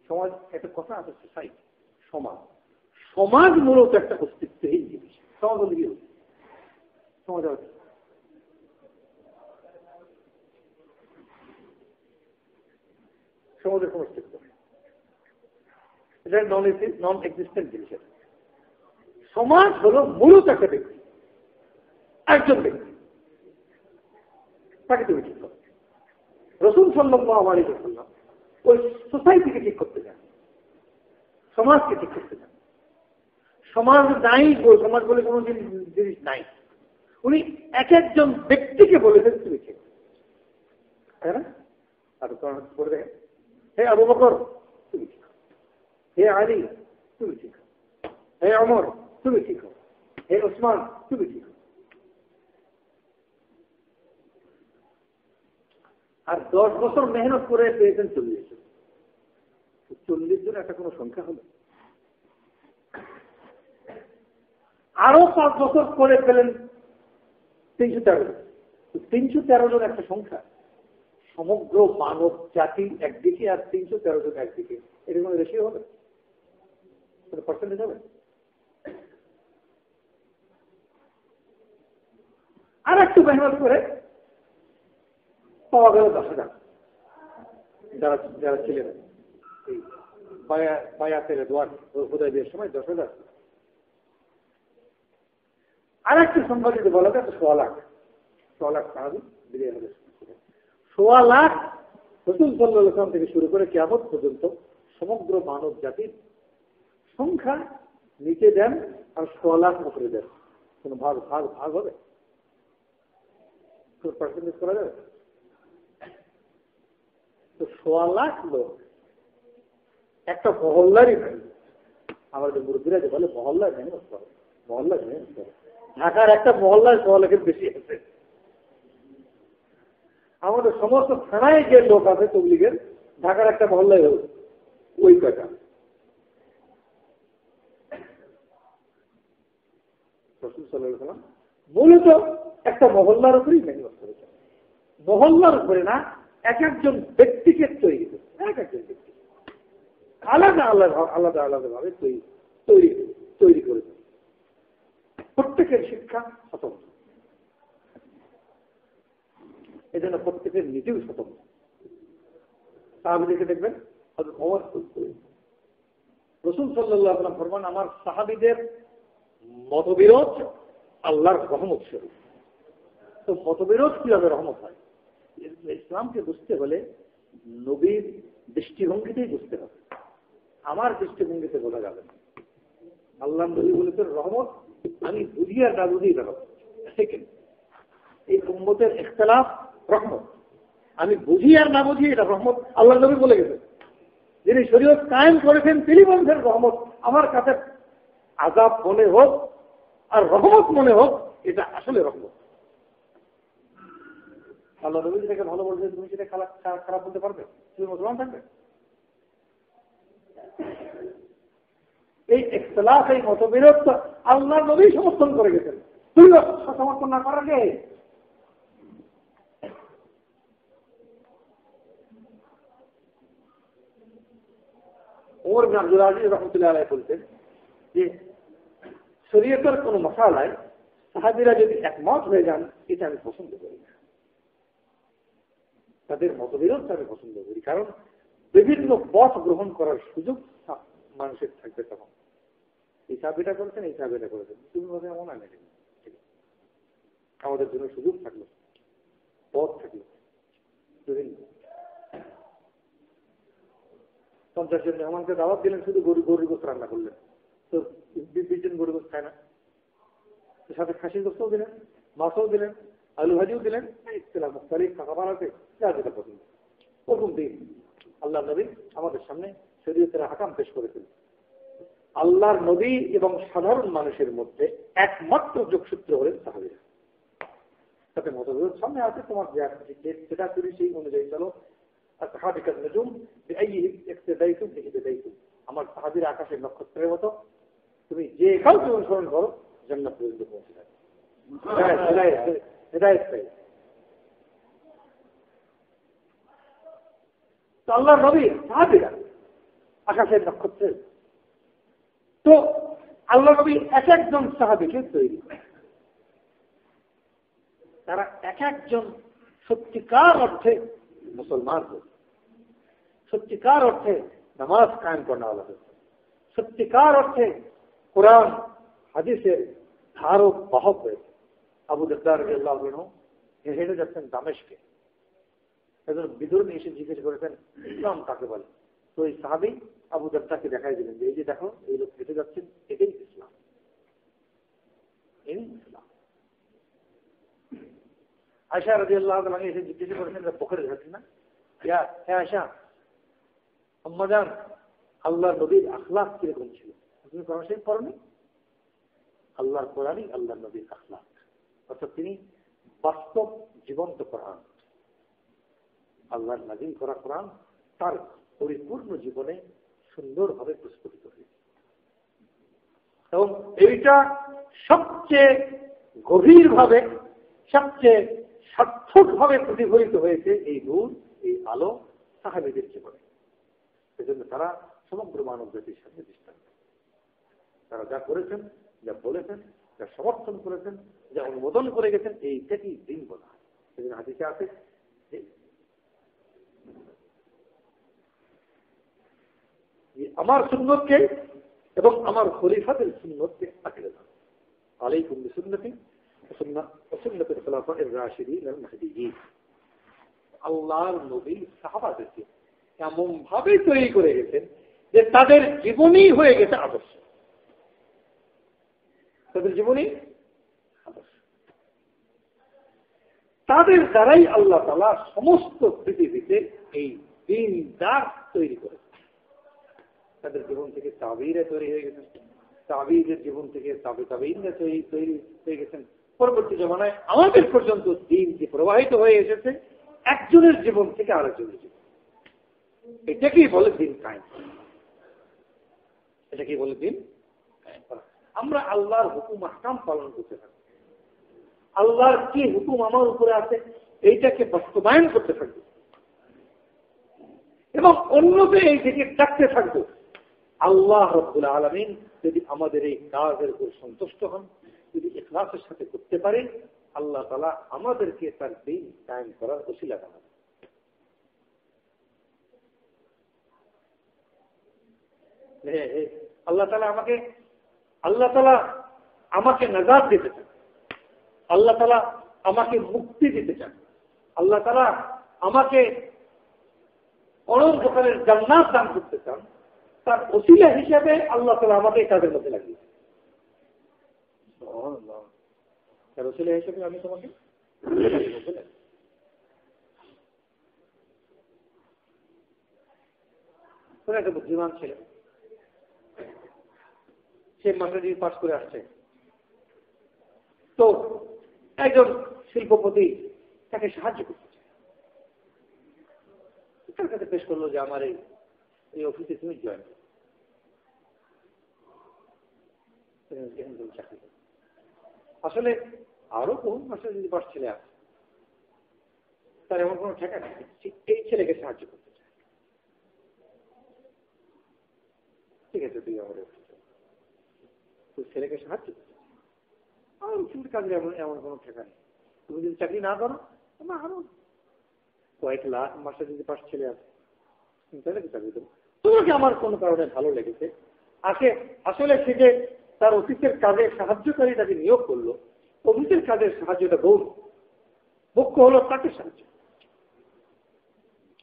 সমাজ একটা কথা আছে, সোসাইটি, সমাজ। সমাজ মূলত একটা অস্তিত্বহীন জিনিস। সমাজ হল কি? সমাজ সমাজের কোন অস্তিত্ব নেই, এটা নন এক্সিস্টেন্ট জিনিস। সমাজ হল মূলত একটা ব্যক্তি, একজন ব্যক্তি, তাকে তুমি ঠিক করো। রাসূল সাল্লাল্লাহু আলাইহি ওয়াসাল্লাম ওই সোসাইটিকে ঠিক করতে চান, সমাজকে ঠিক করতে চান। সমাজ নাই, সমাজ বলে কোনো জিনিস নাই। উনি এক একজন ব্যক্তিকে বলেছেন তুমি ঠিক, তাই না? আর বলে দেখেন, হে আবু বকর তুমি ঠিক, হে আলী তুমি ঠিক, হে ওমর তুমি ঠিক, হে ওসমান তুমি ঠিক। আর 10 বছর মেহনত করে পেয়েছেন 40 জন। 40 জন একটা কোনো সংখ্যা হলো? আরো 5 বছর করে পেলেন 313 জন। 313 জন একটা সংখ্যা। সমগ্র মানব জাতি একদিকে আর 313 জন একদিকে, এটা কোনো রেশিও হবে? পার্সেন্টেজ হবে? আর একটু মেহনত করে পাওয়া গেল 10,000, যারা যারা ছিলেন এই বায়াতের দোয়ার হুদায়বিয়ার সময় 10,000। আর একটা সংখ্যা যদি বলা যায় 1.5 লাখ, 1.5 লাখ সাহাবী বেরিয়ে হবে। 1.5 লাখ রাসূল সাল্লাল্লাহু আলাইহি ওয়াসাল্লাম থেকে শুরু করে কিয়ামত পর্যন্ত সমগ্র মানব জাতির সংখ্যা নিচে দেন আর 1.5 লাখ উপরে দেন, কোন ভাগ ভাগ ভাগ হবে? পার্সেন্টেজ করা যাবে? তো 1.5 লাখ লোক একটা মহল্লারই নাই। আমাদের মুরব্বীরা যে বলে মহল্লায় মেহনত করে, মহল্লায় মেহনত করে। ঢাকার একটা মহল্লায় 1.5 লাখের বেশি আছে। আমাদের সমস্ত থানায় যে লোক আছে তবলিগের, ঢাকার একটা মহল্লায় হল ওই কয়টা। রাসূল সাল্লাল্লাহু আলাইহি ওয়াসাল্লাম মূলত একটা মহল্লার উপরেই মেহনত করেছেন। মহল্লার উপরে না, এক একজন ব্যক্তিকে তৈরি করেছে, এক একজন ব্যক্তি আলাদা আলাদা আলাদা আলাদা ভাবে তৈরি করেছে। প্রত্যেকের শিক্ষা স্বতন্ত্র, এজন্য প্রত্যেকের নিজেও স্বতন্ত্র। সাহাবীদেরকে দেখবেন, রাসূল সাল্লাল্লাহু আলাইহি ওয়াসাল্লাম ফরমান, আমার সাহাবীদের মতবিরোধ আল্লাহর রহমত স্বরূপ। তো মতবিরোধ কিভাবে রহমত হয়? ইসলামকে বুঝতে হলে নবীর দৃষ্টিভঙ্গিতেই বুঝতে হবে, আমার দৃষ্টিভঙ্গিতে বোঝা যাবে না। আল্লাহ নবী বলেছেন রহমত, আমি বুঝি আর না বুঝি রহমত। এই উম্মতের ইখতিলাফ রহমত, আমি বুঝি আর না বুঝি এটা রহমত। আল্লাহ নবী বলে গেছেন, যিনি শরীয়ত কায়েম করেছেন তিনি বলছেন রহমত। আমার কাছে আযাব মনে হোক আর রহমত মনে হোক, এটা আসলে রহমত। আল্লাহ নবী যেটাকে ভালো বলছেন, তুমি সেটা খারাপ বলতে পারবে? তুমি মুসলমান থাকবে? এই ইখতিলাফ, এই মতবিরোধ তো আল্লাহ নবী সমর্থন করে গেছেন, তুমি সমর্থন না করার কে? ওমর বিন আব্দুল আজিজ রাহমাতুল্লাহি আলাইহি বলতেন যে শরীয়তের কোন মাসালায় সাহাবীরা যদি একমত হয়ে যান, এটা আমি পছন্দ করি না। তাদের মতবিরোধ আমি পছন্দ করি, কারণ বিভিন্ন পথ গ্রহণ করার সুযোগ মানুষের থাকবে তখন। এই সাহাবীটা করেছেন, এই সাহাবীটা করেছেন, তুমি বলতে এমন আনে আমাদের জন্য সুযোগ থাকলো, পথ থাকলো বিভিন্ন। 50 জন মেহমানকে দাওয়াত দিলেন, শুধু গরুর গোস্ত রান্না করলেন, তো 20 জন গরুর গোস্ত খায় না, সাথে খাসির গোস্তও দিলেন, মাছও দিলেন, আলু ভাজিও দিলেন, মুখতালিফ টাকা বানাতে যা যেটা পছন্দ। ওরকম দিন আল্লাহ নবী আমাদের সামনে শরীয়তের হাকাম পেশ করেছেন। আল্লাহর নবী এবং সাধারণ মানুষের মধ্যে একমাত্র যোগসূত্র হলেন সাহাবীরা। তাতে মতবিরোধ সামনে আছে, তোমার যেটা করি সেই অনুযায়ী চলো। আর সাহাবিকার নজুম আমার সাহাবীরা আকাশের নক্ষত্রের মতো, তুমি যে কাউকে অনুসরণ করো জান্নাত পর্যন্ত পৌঁছে যাবে। তো আল্লাহ নবী সাহাবীরা আকাশের নক্ষত্রের, তো আল্লাহ নবী এক একজন সাহাবীকে তৈরি করে, তারা এক একজন সত্যিকার অর্থে মুসলমান হয়েছে, সত্যিকার অর্থে নামাজ কায়েম করানো হয়েছে, সত্যিকার অর্থে কোরআন হাদিসের ধারক বাহক হয়েছে। আবু দারদা রাদিয়াল্লাহু আনহু হেঁটে যাচ্ছেন দামেশকে, একজন বিদুরনী এসে জিজ্ঞেস করেছেন ইসলাম কাকে বলে। তো এই সাহাবী আবু দারদাকে দেখাই দিলেন যে এই যে দেখো এই লোক হেঁটে যাচ্ছেন, এটাই ইসলাম, এই ইসলাম। আয়েশা রাদিয়াল্লাহু আনহা এসে জিজ্ঞেস করেছেন বুখারীর হাদিস না, হ্যাঁ আয়েশা আম্মা জান, আল্লাহর নবীর আখলাক কিরকম ছিল? তুমি কোরআন শরীফ পড়নি? আল্লাহর কোরআনই আল্লাহর নবীর আখলাক, অর্থাৎ তিনি বাস্তব জীবন্ত কোরআন, আল্লাহর নাযিল করা কোরআন তার পরিপূর্ণ জীবনে সুন্দরভাবে প্রস্ফুটিত হয়েছে। এবং এইটা সবচেয়ে গভীরভাবে, সবচেয়ে সার্থকভাবে প্রতিফলিত হয়েছে এই নূর, এই আলো সাহাবীদের জীবনে। সেজন্য তারা সমগ্র মানব জাতির সামনে দৃষ্টান্ত। তারা যা করেছেন, যা বলেছেন, যা সমর্থন করেছেন, যা অনুমোদন করে গেছেন, এইটাকেই দিন বলা হয়। সেজন্য হাদিসে আছে যে আমার সুন্নতকে এবং আমার খলিফাদের সুন্নতকে আঁকড়ে ধরো। আলাইকুম বিসুন্নতি ওয়া সুন্নাতিল খুলাফায়ে রাশিদিন আল মাহদিয়্যিন। আল্লাহর নবী সাহাবাদেরকে এমন ভাবে তৈরি করে গেছেন যে তাদের জীবনই হয়ে গেছে আদর্শ, তাদের জীবনই আদর্শ। তাদের দ্বারাই আল্লাহ তাআলা সমস্ত পৃথিবীতে এই দ্বীনদার তৈরি করেছে। তাদের জীবন থেকে তাবিরা তৈরি হয়ে গেছেন, তাবিদের জীবন থেকে তাবিঈনরা তৈরি হয়ে গেছেন। পরবর্তী জমানায় আমাদের পর্যন্ত দ্বীন যে প্রবাহিত হয়ে এসেছে একজনের জীবন থেকে আরেকজনের জীবন। এটাকেই বলে দ্বীন কায়েম, এটাকেই বলে দ্বীন কায়েম করা। আমরা আল্লাহর হুকুম আহকাম পালন করতে থাকি, আল্লাহর কি হুকুম আমার উপরে আছে এইটাকে বাস্তবায়ন করতে থাকবো এবং অন্যকে এই থেকে ডাকতে থাকবো। আল্লাহ রাব্বুল আলামিন যদি আমাদের এই কাজের উপর সন্তুষ্ট হন, যদি ইখলাসের সাথে করতে পারে, আল্লাহ তাআলা আমাদেরকে তার দ্বীন কায়েম করার ওসিলা বানাবেন। আল্লাহ তাআলা আমাকে নাজাত দিতে চান, আল্লাহ তাআলা আমাকে মুক্তি দিতে চান, আল্লাহ তাআলা আমাকে অনন্ত প্রকারের জান্নাত দান করতে চান। তার ওসিলা হিসেবে আল্লাহ তাআলা আমাকে এই কাজের মধ্যে লাগিয়েছেন। তার ওসিলা হিসেবে আমি তোমাকে একটা বুদ্ধিমান ছিলেন, সে মাস্টার পাস করে আসছে, তো একজন শিল্পপতি তাকে সাহায্য করতে চায়, তার কাছে পেশ করলো যে আমার এই অফিসে তুমি জয়েন করো। আসলে আরো বহু মাস্টার পাস ছেলে আছে, তার এমন কোনো ঠেকা নেই, এই ছেলেকে সাহায্য করতে চায়। ঠিক আছে, তুই আমার অফিসে, তুই ছেলেকে সাহায্য করতে, আমার উকিলের কাজের এমন এমন কোনো ঠেকা নেই। তুমি যদি চাকরি না করো, তোমার আরো কয়েক লাখ মাসে যদি পাশ ছেলে আছে, তাহলে কি চাকরি দেবো? তোমাকে আমার কোনো কারণে ভালো লেগেছে, আসলে সে যে তার অফিসের কাজে সাহায্যকারী তাকে নিয়োগ করলো, অফিসের কাজের সাহায্যটা গৌর মুখ্য হলো তাকে সাহায্য।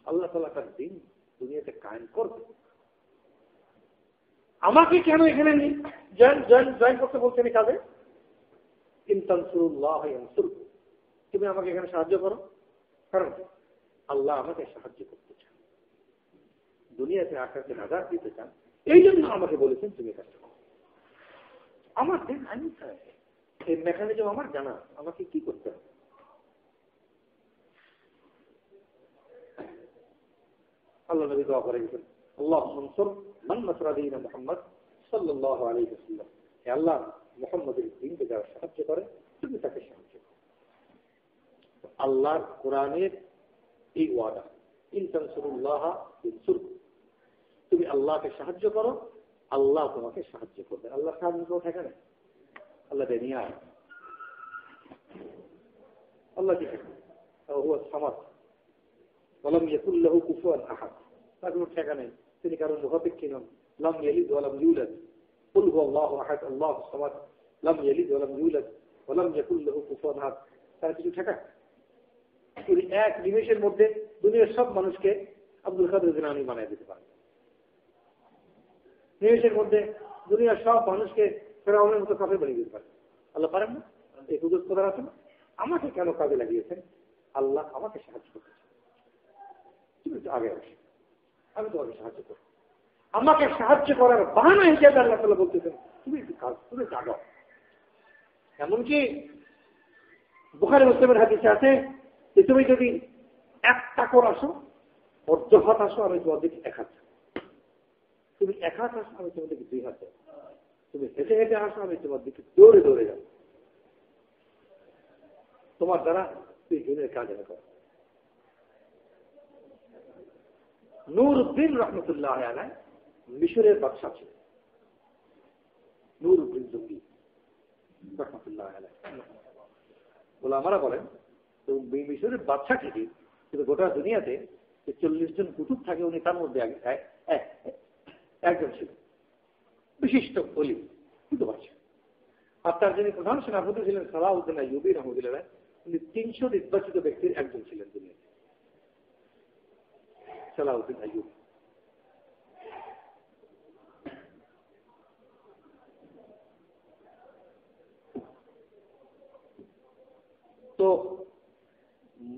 আল্লাহ তাআলা তার দিন দুনিয়াতে কায়েম করবে। আমাকে কেন এখানে জয়েন করতে বলছেন এই কাজে? ইন তানসুরুল্লাহ ইয়ানসুরকুম, তুমি আমাকে এখানে সাহায্য করো, কারণ আল্লাহ আমাকে সাহায্য করতে চান, দুনিয়াতে আখিরাতে নাজাত দিতে চান, এই জন্য আমাকে বলেছেন তুমি কাজটা করো। আমার দিন আমি চাই, এই মেকানিজম আমার জানা, আমাকে কি করতে হবে। আল্লাহ নবী দোয়া করে গেছেন, আল্লাহুম্মা আনসুর মান নাসরা দীন মুহাম্মদ সাল্লাল্লাহু আলাইহি ওয়াসাল্লাম, হে আল্লাহ মুহাম্মদের দ্বীনকে যারা সাহায্য করে তুমি তাকে সাহায্য করো। আল্লাহর কোরআনের এই ওয়াদা, ইন তানসুরুল্লাহ ইয়ানসুরকুম, তুমি আল্লাহকে সাহায্য করো, আল্লাহ তোমাকে সাহায্য করবে। আল্লাহ সাহায্য করো থাকে না, আল্লাহ দেনিয়া, আল্লাহ কি হুয়া সামাদ ওয়ালাম ইয়াকুল লাহু কুফুয়ান আহাদ, তার কোনো ঠেকা নেই, তিনি কারণ মুখাপেক্ষী নন। লাম ইয়ালিদ ওয়ালাম ইউলাদ, কুল হুয়াল্লাহু আহাদ আল্লাহুস সামাদ লাম ইয়ালিদ ওয়ালাম ইউলাদ ওয়ালাম ইয়াকুল লাহু কুফুয়ান আহাদ, তার কিছু ঠেকা? তিনি এক নিমেষের মধ্যে দুনিয়ার সব মানুষকে আব্দুল কাদের জিলানী বানিয়ে দিতে পারেন। নিমেষের মধ্যে দুনিয়ার সব মানুষকে ফেরাউনের মতো কাফের বানিয়ে দিতে পারেন। আল্লাহ পারেন না? এই সুযোগ কোথায় আছে না? আমাকে কেন কাজে লাগিয়েছেন? আল্লাহ আমাকে সাহায্য করতেছে, তুমি একটু আগে আসো, আমি তোমাকে সাহায্য করব। আমাকে সাহায্য করার বাহানা হিসেবে আল্লাহ তাআলা বলতেছেন তুমি একটু কাজ, তুমি একটু আগাও। এমনকি বুখারী মুসলিমের হাদিসে আছে যে তুমি যদি 1 টাকর আসো, অর্ধহাত আসো, আমি তোমার দিকে 1 হাত, তুমি 1 হাত আসো, আমি তোমার দিকে 2 হাত যাবো, তুমি হেঁটে হেঁটে আসো, আমি তোমার দিকে দৌড়ে দৌড়ে যাবো, তোমার দ্বারা তুই দিনের কাজ এনে কর। নূরউদ্দিন রহমতুল্লাহ আলাইহি মিশরের বাদশা ছিলেন, নূরউদ্দিন জঙ্গি রহমতুল্লাহ আলাইহি। ওলামারা বলেন মিশরের বাদশা ঠিকই, কিন্তু গোটা দুনিয়াতে 40 জন কুতুব থাকে, উনি তার মধ্যে একজন ছিলেন, বিশিষ্ট ওলি কিন্তু বাদশা। আর তার যিনি প্রধান সেনাপতি ছিলেন সালাউদ্দিন আইয়ুবী রহমতুল্লাহ, উনি 300 নির্বাচিত ব্যক্তির একজন ছিলেন দুনিয়াতে, সালাউদ্দিন আইয়ুবী। তো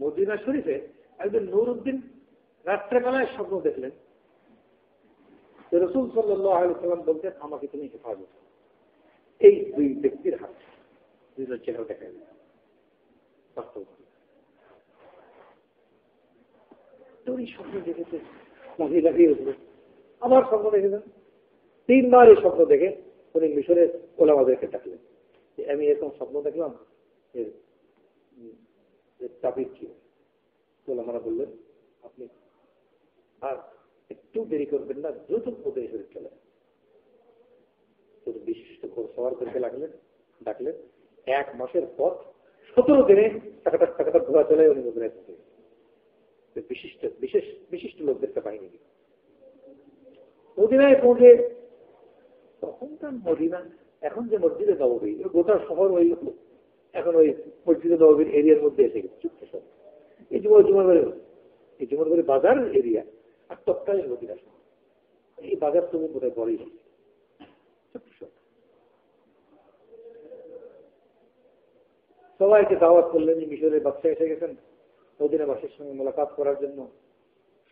মদিনা শরীফে একজন নূরউদ্দিন রাত্রেবেলায় স্বপ্ন দেখলেন, রাসূল সাল্লাল্লাহু আলাইহি ওয়াসাল্লাম বলতেন আমাকে তুমি হেফাজত করো। এই 2 ব্যক্তির হাত, 2 চেহারা দেখা গেল বাস্তব। তো এই স্বপ্ন দেখেছে, মহিলা হয়ে উঠল, আবার স্বপ্ন দেখেছেন। 3 বার এই স্বপ্ন দেখে উনি মিশরের ওলামাদেরকে ডাকলেন, আমি এরকম স্বপ্ন দেখলাম, এর তাবিদ কি? ওলামারা বললেন আপনি আর একটু দেরি করবেন না, দ্রুত প্রদেশ শরীফ চলে। বিশিষ্ট সওয়ারদেরকে ডাকলেন, 1 মাসের পথ 17 দিনে টাকাটা ঘোরা চলে উনি মদিনায় পৌঁছে। বিশিষ্ট লোকদেরকে বাহিনী দিল। মদিনায় পৌঁছে তখনকার মদিনা, এখন যে মসজিদে নববী, গোটা শহর ওই এখন ওই মসজিদে নববীর এরিয়ার মধ্যে এসে গেছে, ছোট্ট শহর। এই জুমার বাড়ি বাজার এরিয়া, আর তৎকালীন মদিনা শহর। এই বাজার তুমি বোধহয় বড়ই ছোট্ট শহর। সবাইকে দাওয়াত করলেন, মিশরের বাদশা এসে গেছেন মদিনাবাসীর সঙ্গে মোলাকাত করার জন্য,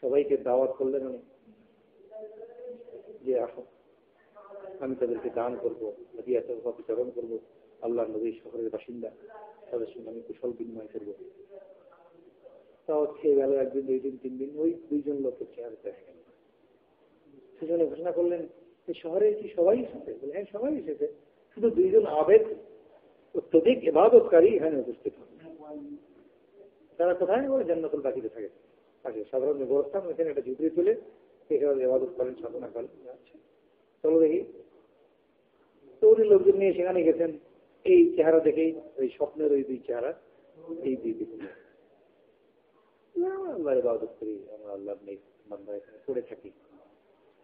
সবাইকে দাওয়াত করলেন উনি যে আসো, আমি তাদেরকে দান করবো, বিতরণ করবো, আল্লাহ নবী শহরের বাসিন্দা, তাদের সঙ্গে আমি কুশল বিনিময় করবো। তাও খেয়ে গেল 1 দিন 2 দিন 3 দিন, ওই 2 জন লোকের চেহারা দেখা গেল। সেজন্য ঘোষণা করলেন যে শহরে কি সবাই এসেছে? বলে হ্যাঁ সবাই এসেছে, শুধু 2 জন আবেদ অত্যধিক ইবাদতকারী এখানে উপস্থিত হবে। তারা কোথায়? বলে জান্নাতুল বাকিতে থাকে, সাধারণ গোরস্থান, এখানে একটা ঝুপড়ি তুলে এখানে ইবাদত করেন, সাধনা করেন। আচ্ছা চলো দেখি। তো উনি লোকজন নিয়ে সেখানে গেছেন, এই চেহারা দেখেই ওই স্বপ্নের ওই দুই চেহারা এই দুই দিকে আল্লাহ ইবাদত করি, আমরা আল্লাহ নেই বান্দা এখানে পড়ে থাকি।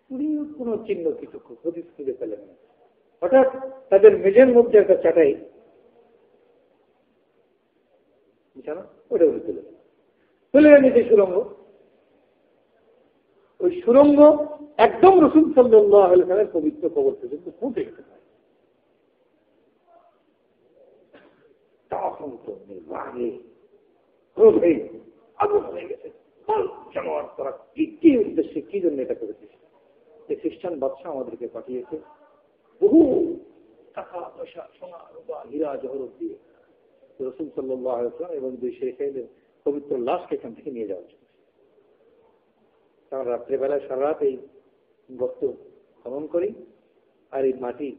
উনি কোনো চিহ্ন কিছু হদিস খুঁজে পেলেন না। হঠাৎ তাদের মেঝের মধ্যে একটা চাটাই বিছানা, ওটা উঠে তুলে নিতে সুরঙ্গ। ওই সুরঙ্গ একদম রাসূল সাল্লাল্লাহু আলাইহি ওয়াসাল্লামের পবিত্র কবর পর্যন্ত পৌঁছে গেছে। তখন তো রাগে ক্রোধে আগুন হয়ে গেছে। তোরা কি উদ্দেশ্যে কি জন্য এটা করেছিস? এই খ্রিস্টান বাদশাহ আমাদেরকে পাঠিয়েছে বহু টাকা পয়সা সোনা রূপা হীরা জহরত দিয়ে রাসূল সাল্লাল্লাহু আলাইহি ওয়াসাল্লাম এবং দুই শেখের পবিত্র লাশকে এখান থেকে নিয়ে যাওয়া হচ্ছে। কারণ রাত্রেবেলায় সারা রাত এই বস্তু খনন করি আর এই মাটি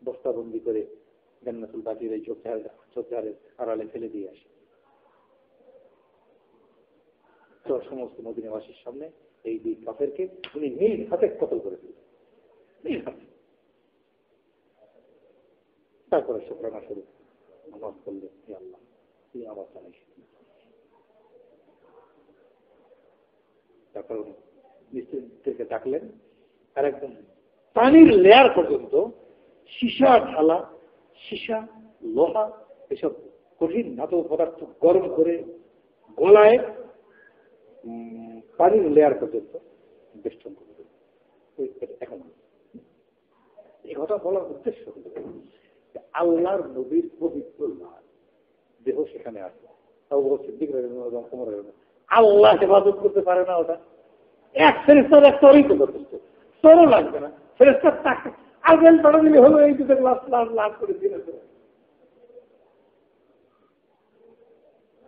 বস্তাবন্দি করে জান্নাতুল বাকির এই ঝোপঝাড়ের আড়ালে ফেলে দিয়ে আসি। তো সমস্ত মদিনাবাসীর সামনে এই দুই কাফেরকে উনি নিজ হাতে কতল করে দিলেন, নিজ হাতে। তারপরে শুকরানা স্বরূপ নামাজ পড়লেন, হে আল্লাহ তুই আমার জানিস। তারপর মিস্ত্রিদেরকে ডাকলেন আর একদম পানির লেয়ার পর্যন্ত সীসা ঢালা, সীসা লোহা এসব কঠিন ধাতব পদার্থ গরম করে গলায় পানির লেয়ার পর্যন্ত বেষ্টন করে দেবে। এখন এই কথা বলার উদ্দেশ্য হল আল্লাহর নবীর পবিত্র লাশ দেহ সেখানে আছে। আল্লাহ হেফাজত করতে পারে না ওটা। এক ফেরেস্তার এক স্তরই তো যথেষ্ট, স্তরও লাগবে না। ফেরেস্তার তাকে আগুন পাঠা দিলে হলো এই দুটো গ্লাস লাভ করে দিলে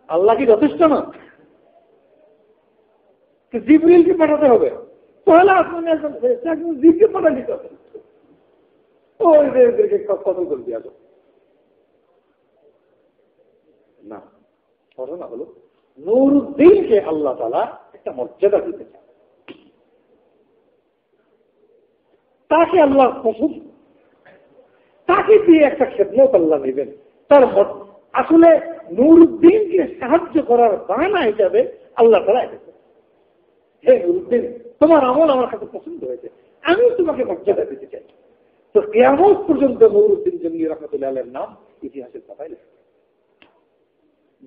আল্লাহ কি যথেষ্ট না? জিবরিলকে পাঠাতে হবে, তাহলে আসমানে একজন ফেরেশতা একজন জিবকে পাঠা দিতে হবে। ওদেরকে কত করে দেওয়া যাবে না। ঘটনা হলো নুরউদ্দিনকে আল্লাহ তাআলা একটা মর্যাদা দিতে চান। তাকে আল্লাহ পছন্দ, তাকে দিয়ে একটা খেদমত আল্লাহ নেবেন। তার আসলে নুরউদ্দিনকে সাহায্য করার বাহানা হিসাবে আল্লাহ তাআলা এসেছে। হে নুরউদ্দিন, তোমার আমল আমার কাছে পছন্দ হয়েছে, আমি তোমাকে মর্যাদা দিতে চাই। তো কিয়ামত পর্যন্ত নুরউদ্দিন জঙ্গি রাহমাতুল্লাহ আলাইহির নাম ইতিহাসের পাতায় লেখা হবে।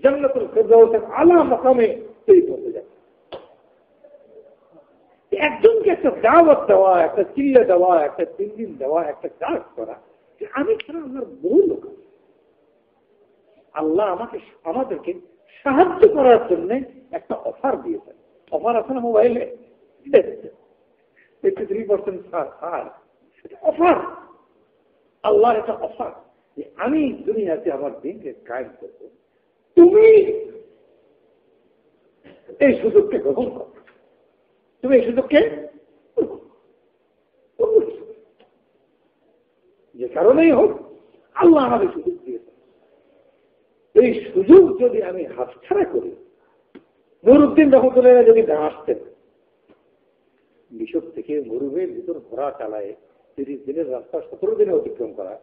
জান্নাতুল ফেরদাউসের আলা মাকামে তৈরি করতে যাবে। একজনকে একটা দাওয়াত দেওয়া, একটা চিল্লা দেওয়া, একটা 3 দিন দেওয়া, একটা কাজ করা, আমি ছাড়া আমার বহু লোক আছে। আল্লাহ আমাদেরকে সাহায্য করার জন্য একটা অফার দিয়েছেন। অফার আছে না মোবাইলে 83% ছাড়, অফার। আল্লাহর একটা অফার যে আমি দুনিয়াতে আমার দিনকে কায়েম করব, তুমি এই সুযোগকে গ্রহণ করো। তুমি এই সুযোগকে যে কারণেই হোক আল্লাহ আমাকে সুযোগ দিয়েছে। এই সুযোগ যদি আমি হাতছাড়া করি, নুরউদ্দিন রহমতুল্লাহ যদি না আসতেন, মিশর থেকে মরুভূমির ভিতর ঘোড়া চালায় 30 দিনের রাস্তা 17 দিনে অতিক্রম করা,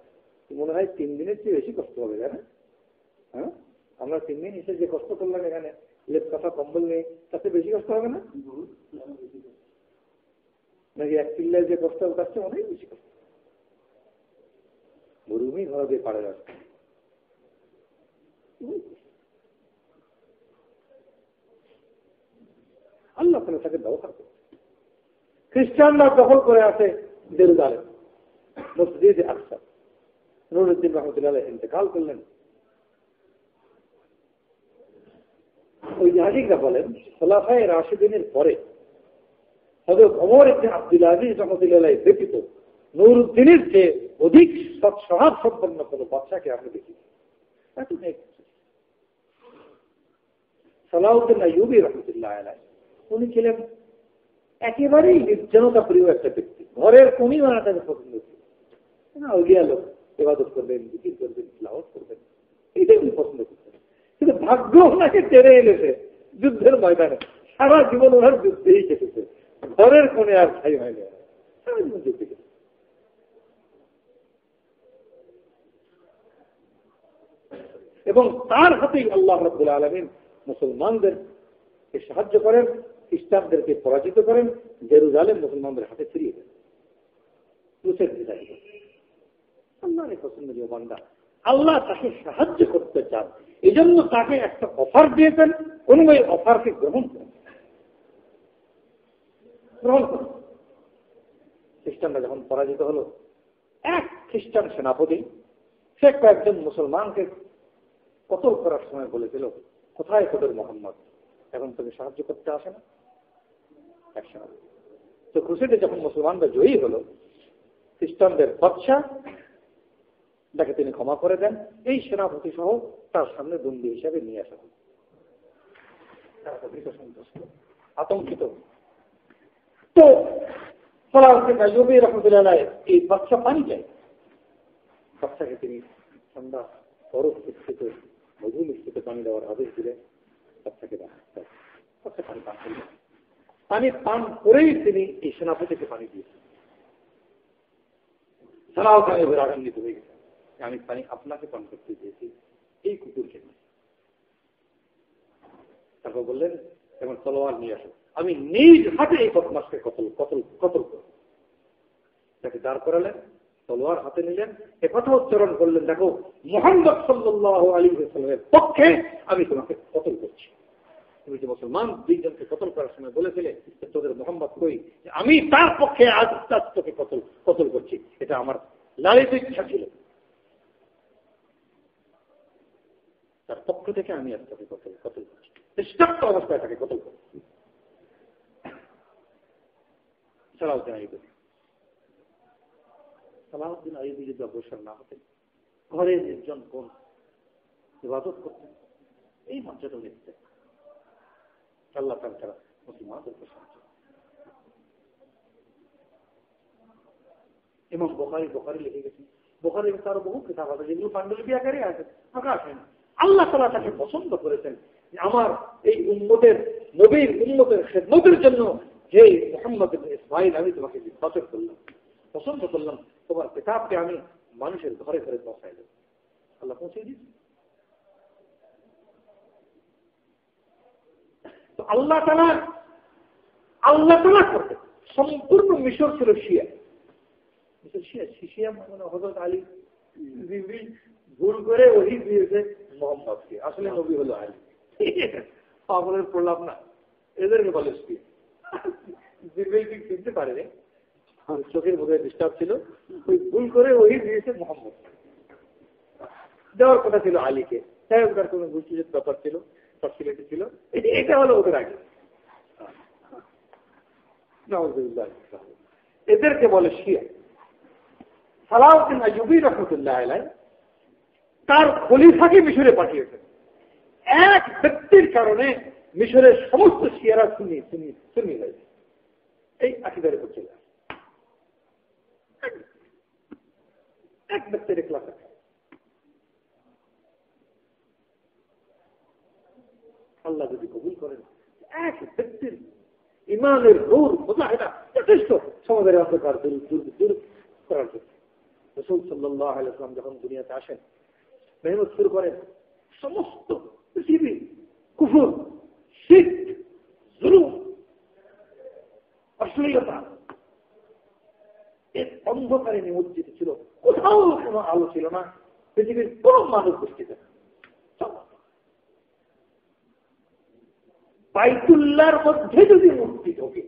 মনে হয় 3 দিনের চেয়ে বেশি কষ্ট হবে। জানেন, হ্যাঁ, আমরা 3 দিন এসে যে কষ্ট করলাম এখানে লেপ কাঁথা কম্বল নেই, তাতে বেশি কষ্ট হবে না? নাকি এক চিল্লায় যে কষ্ট হবে তার চেয়ে অনেক বেশি কষ্ট। মরুভূমি ঘোড়া দিয়ে পাড়ে রাস্তা, আল্লাহ তাআলা তাকে ব্যবহার করে। খ্রিস্টানরা দখল করে আছে জেরুজালেম, মসজিদে আকসা। নুরউদ্দিন রহমতুল্লাহ আলাইহি ইন্তেকাল করলেন। ঐতিহাসিকরা বলেন খোলাফায়ে রাশিদিনের পরে হযরত ওমর ইবনে আব্দুল আজিজ রহমতুল্লাহ আলাইহি ব্যতীত নুরউদ্দিনের চেয়ে অধিক সৎস্বভাব সম্পন্ন কোন বাদশাকে আমরা দেখি। সালাউদ্দিন আইয়ুবী রহমতুল্লাহ আলাইহি উনি ছিলেন একেবারেই নির্জনতা প্রিয় একটা ব্যক্তি। ঘরের কোণই ওনার কাছে পছন্দ ছিল না। ওলিয়া লোক ইবাদত করবেন, জিকির করবেন, তিলাওয়াত করবেন, এইটাই উনি পছন্দ করতেন। কিন্তু ভাগ্য ওনাকে টেনে এনেছে যুদ্ধের ময়দানে। সারা জীবন ওনার যুদ্ধেই কেটেছে, ঘরের কোণে আর ঠাই হয়নি। এবং তার হাতেই আল্লাহ রাব্বুল আলামিন মুসলমানদেরকে সাহায্য করেন, খ্রিস্টানদেরকে পরাজিত করেন, জেরুজালেম মুসলমানদের হাতে ফিরিয়ে দেন। আল্লাহর পছন্দনীয় বান্দা, আল্লাহ তাকে সাহায্য করতে চান, এই জন্য তাকে একটা অফার দিয়েছেন, কোন ওই অফারকে গ্রহণ করেন। খ্রিস্টানরা যখন পরাজিত হলো, এক খ্রিস্টান সেনাপতি সে কয়েকজন মুসলমানকে কতল করার সময় বলেছিল, কোথায় তোদের মোহাম্মদ, এখন তুমি সাহায্য করতে আসে না? একসাথে তো ক্রুসেডে যখন মুসলমানরা জয়ী হলো, খ্রিস্টানদের বাদশাহ তাকে তিনি ক্ষমা করে দেন, এই সেনাপতি সহ তার সামনে বন্দী হিসাবে নিয়ে আসা হল। সন্তুষ্ট, আতঙ্কিত। তো সালাউদ্দিন আইয়ুবী রাহমাতুল্লাহ এই বাদশাহ পানি চাই, বাদশাকে তিনি ঠান্ডা বরফ মিশ্রিত মধু মিশ্রিত পানি দেওয়ার আদেশ দিলেন। বাদশাকে বাদশা পানি পান করলেন। পানি পান করেই তিনি এই সেনাপতিকে পানি দিয়েছেন। সালাউদ্দিন আইয়ুবী রাগান্বিত হয়ে গেছেন, আমি পানি আপনাকে পান করতে দিয়েছি, এই কুকুরকে নয়। তারপর বললেন, এখন তলোয়ার নিয়ে আসো, আমি নিজ হাতে এই বদমাশকে কতল করব। তাকে দাঁড় করালেন, তলোয়ার হাতে নিলেন, একথা উচ্চারণ করলেন, দেখো মুহাম্মদ সাল্লাল্লাহু আলাইহি ওয়াসাল্লামের পক্ষে আমি তোমাকে কতল করছি। তুমি যে মুসলমান দুইজনকে কতল করার সময় বলেছিলে তোদের মোহাম্মদ কই, আমি তার পক্ষে আজ তোকে কতল করছি, এটা আমার লালিত ইচ্ছা ছিল, তার পক্ষ থেকে আমি আজ তাকে কতল করছি, নিষ্ঠপ্ত অবস্থায় তাকে কতল করছি। সালাউদ্দিন আইয়ুবী যদি অগ্রসর না হতেন, ঘরের একজন বোন ইবাদত করতেন, এই মর্যাদা লিখতেন, আল্লাহ তাআলা মুসলমানদের প্রশংসা। ইমাম বুখারী লিখে গেছেন, বুখারীর তার বহু কিতাব আছে যেগুলো পাণ্ডুলিপি আকারে আছে, প্রকাশ হয় না। আল্লাহ তাআলা তাকে পছন্দ করেছেন, আমার এই উম্মতের নবীর উম্মতের খেদমতের জন্য যে মুহাম্মদ ইবনে ইসমাঈল আমি তোমাকে নির্বাচন করলাম, পছন্দ করলাম, তোমার কিতাবকে আমি মানুষের ঘরে ঘরে পৌঁছাই দেব। আল্লাহ পৌঁছে দিয়েছে। তো আল্লাহ তাআলা করতে সম্পূর্ণ মিশর ছিল শিয়া। শিয়া মানে হযরত আলী ভুল করে ওহি দিয়েছে মোহাম্মদকে, আসলে নবী হলো আলী। পাগলের প্রলাপ না, এদেরকে বলে শিয়া। চিনতে পারেনি, চোখের বোধ হয় ডিস্টার্ব ছিল, ওই ভুল করে ওই দিয়েছে মোহাম্মদ, দেওয়ার কথা ছিল আলীকে। তাই ওটার কোন গুছিয়ে ব্যাপার ছিল, তফসিলিটি ছিল, এটা হলো ওদের আগে। এদেরকে বলে শিয়া। সালাউদ্দিন আইয়ুবী রাহমাতুল্লাহ আলাইহি তার খলিফাকে মিশরে পাঠিয়েছেন। এক ব্যক্তির কারণে মিশরের সমস্ত শিয়ারা সুন্নি হয়েছে, এই আকীদার উপর চলে আসে। এক ব্যক্তির ইখলাস আছে। আল্লাহ যদি কবুল করেন, এক ব্যক্তির ইমানের নূর মুজাহিদা যথেষ্ট সমাজের অন্ধকার দূর করার জন্য। রাসূল সাল্লাল্লাহু আলাইহি ওয়াসাল্লাম যখন দুনিয়াতে আসেন, মেহনত শুরু করেন, সমস্ত পৃথিবী কুফর, শিরক, জুলুম, অশ্লীলতা এর অন্ধকারে নিমজ্জিত ছিল। কোথাও কোনো আলো ছিল না, পৃথিবীর কোন মানুষ উপস্থিত না। বাইতুল্লাহর মধ্যে যদি মূর্তি ঢোকে,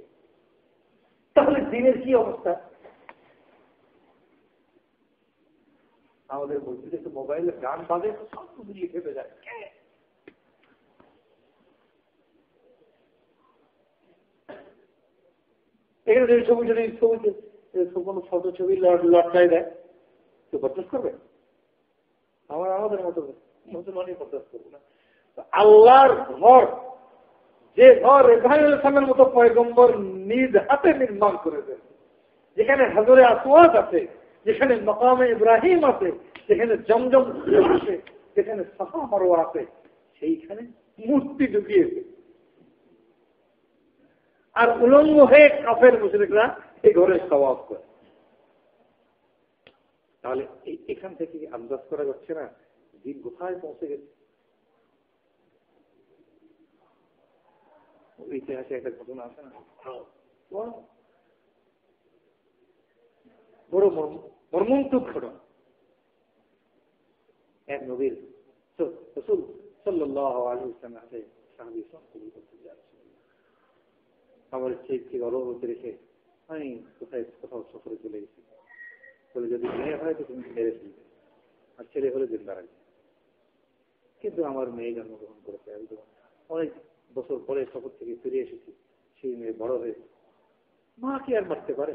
তাহলে দিনের কি অবস্থা? আমাদের মসজিদে তো মোবাইলে গান বাজে, সব কিছু লিখে যায়। এখানে যদি কোনো ফটো ছবি লটকায় দেয়, তো বরদাস্ত করবে? আমাদের মতো মুসলমানই বরদাস্ত করবে না। আল্লাহর ঘর, যে ঘর ইব্রাহিম আলাইহিস সালামের মতো পয়গম্বর নিজ হাতে নির্মাণ করেছেন, যেখানে হাজরে আসওয়াদ আছে, যেখানে মাকামে ইব্রাহিম আছে, যেখানে জমজম আছে, যেখানে সাফা মারওয়া আছে, সেইখানে মূর্তি ঢুকিয়েছে। আর উলঙ্গ হয়ে কাফের মুশরিকরা এই ঘরে তাওয়াফ করে। তাহলে এখান থেকে আন্দাজ করা যাচ্ছে না দিন কোথায় পৌঁছে গেছে। ইতিহাসে একটা ঘটনা আছে না, বড় মর্মন্তুক ঘটনা। এক নবীর রাসূল সাল্লাল্লাহু আলাইহি ওয়াসাল্লাম হাতে সাহাবী কবুল করতে যাচ্ছে। আমার ছেলেকে গর্ভবতী রেখে আমি কোথাও সফরে চলে গেছি, বলে যদি মেয়ে হয় তো তুমি মেরে ফেলবে, আর ছেলে হলে জিন্দা রাখবে। কিন্তু আমার মেয়ে জন্মগ্রহণ করেছে, একদম অনেক বছর পরে সফর থেকে ফিরে এসেছি, সেই মেয়ে বড় হয়েছে, মা কি আর মারতে পারে?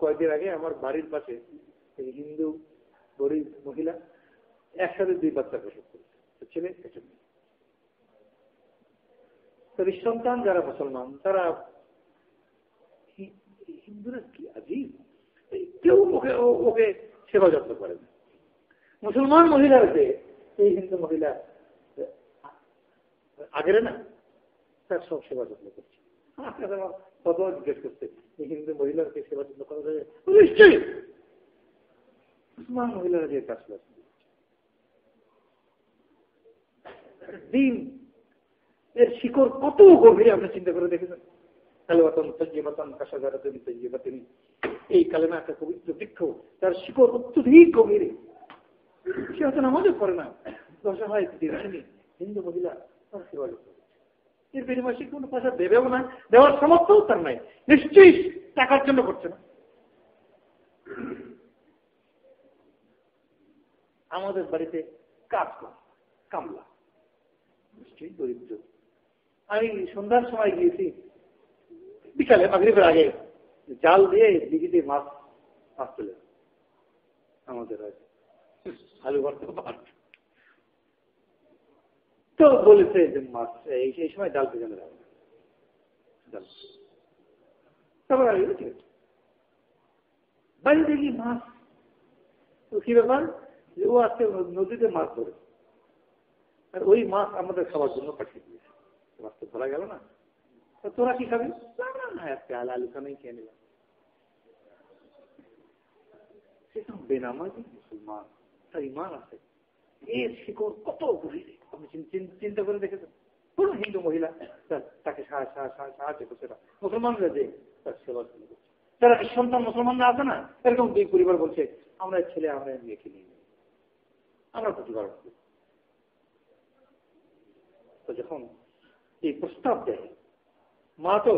কয়েকদিন আগে আমার বাড়ির পাশে হিন্দু গরিব মহিলা একসাথে 2 বাচ্চা প্রসব করেছে, ছেলে একটা মেয়ে। তো সন্তান যারা মুসলমান তারা, হিন্দুরা কি আজীব, কেউ ওকে সেবা যত্ন করে না। মুসলমান মহিলাকে এই হিন্দু মহিলা আগের না তার সব সেবা যত্ন করছে। কত জিজ্ঞেস করছে এই হিন্দু মহিলাকে সেবা যত্ন করা যাবে? নিশ্চয়ই মুসলমান মহিলারা যে কাজ করছে। দিন এর শিকড় কত গভীরে আপনি চিন্তা করে দেখেছেন। এই কালেমা একটা পবিত্র বৃক্ষ, তার শিকড় অত্যধিক গভীরে। সে হয়তো নামাজও করে না, অসহায় হিন্দু মহিলা তার সেবা যত্ন করছে। এর বিনিময়ে সে কোনো পয়সা দেবেও না, দেওয়ার সামর্থ্যও তার নাই, নিশ্চয়ই টাকার জন্য করছে না। আমাদের বাড়িতে কাজ করে কামলা, নিশ্চয়ই দরিদ্র। আমি সন্ধ্যার সময় গিয়েছি, বিকালে মাগরিবের আগে জাল দিয়ে দিঘিতে মাছ তুলে আমাদের আলু ভর্তা ভাত। তো বলেছে যে মাছ এই সময় জাল পেছনে যাবে, তারপর বাড়ি দেখি মাছ। তো কি ব্যাপার, যে ও আজকে নদীতে মাছ ধরে, আর ওই মাছ আমাদের খাওয়ার জন্য পাঠিয়ে দিয়েছে। মাছ তো ধরা গেল না, তোরা কি খাবি? না, আজকে আলু খানেই খেয়ে নিলাম। সেসব বেনামাজি মুসলমান, তার ইমান আছে, এর শিকড় কত গভীরে আপনি চিন্তা করে দেখেছেন। কোন হিন্দু মহিলা তাকে সাহায্য করছে না, মুসলমানরা যে তার সেবা করছে। তারা সন্তান মুসলমানরা আছে না, এরকম 2 পরিবার বলছে আমরা ছেলে আমরা মেয়েকে নিয়ে নেই, আমরা প্রতিবার। তো যখন এই প্রস্তাব দেয় মা, তো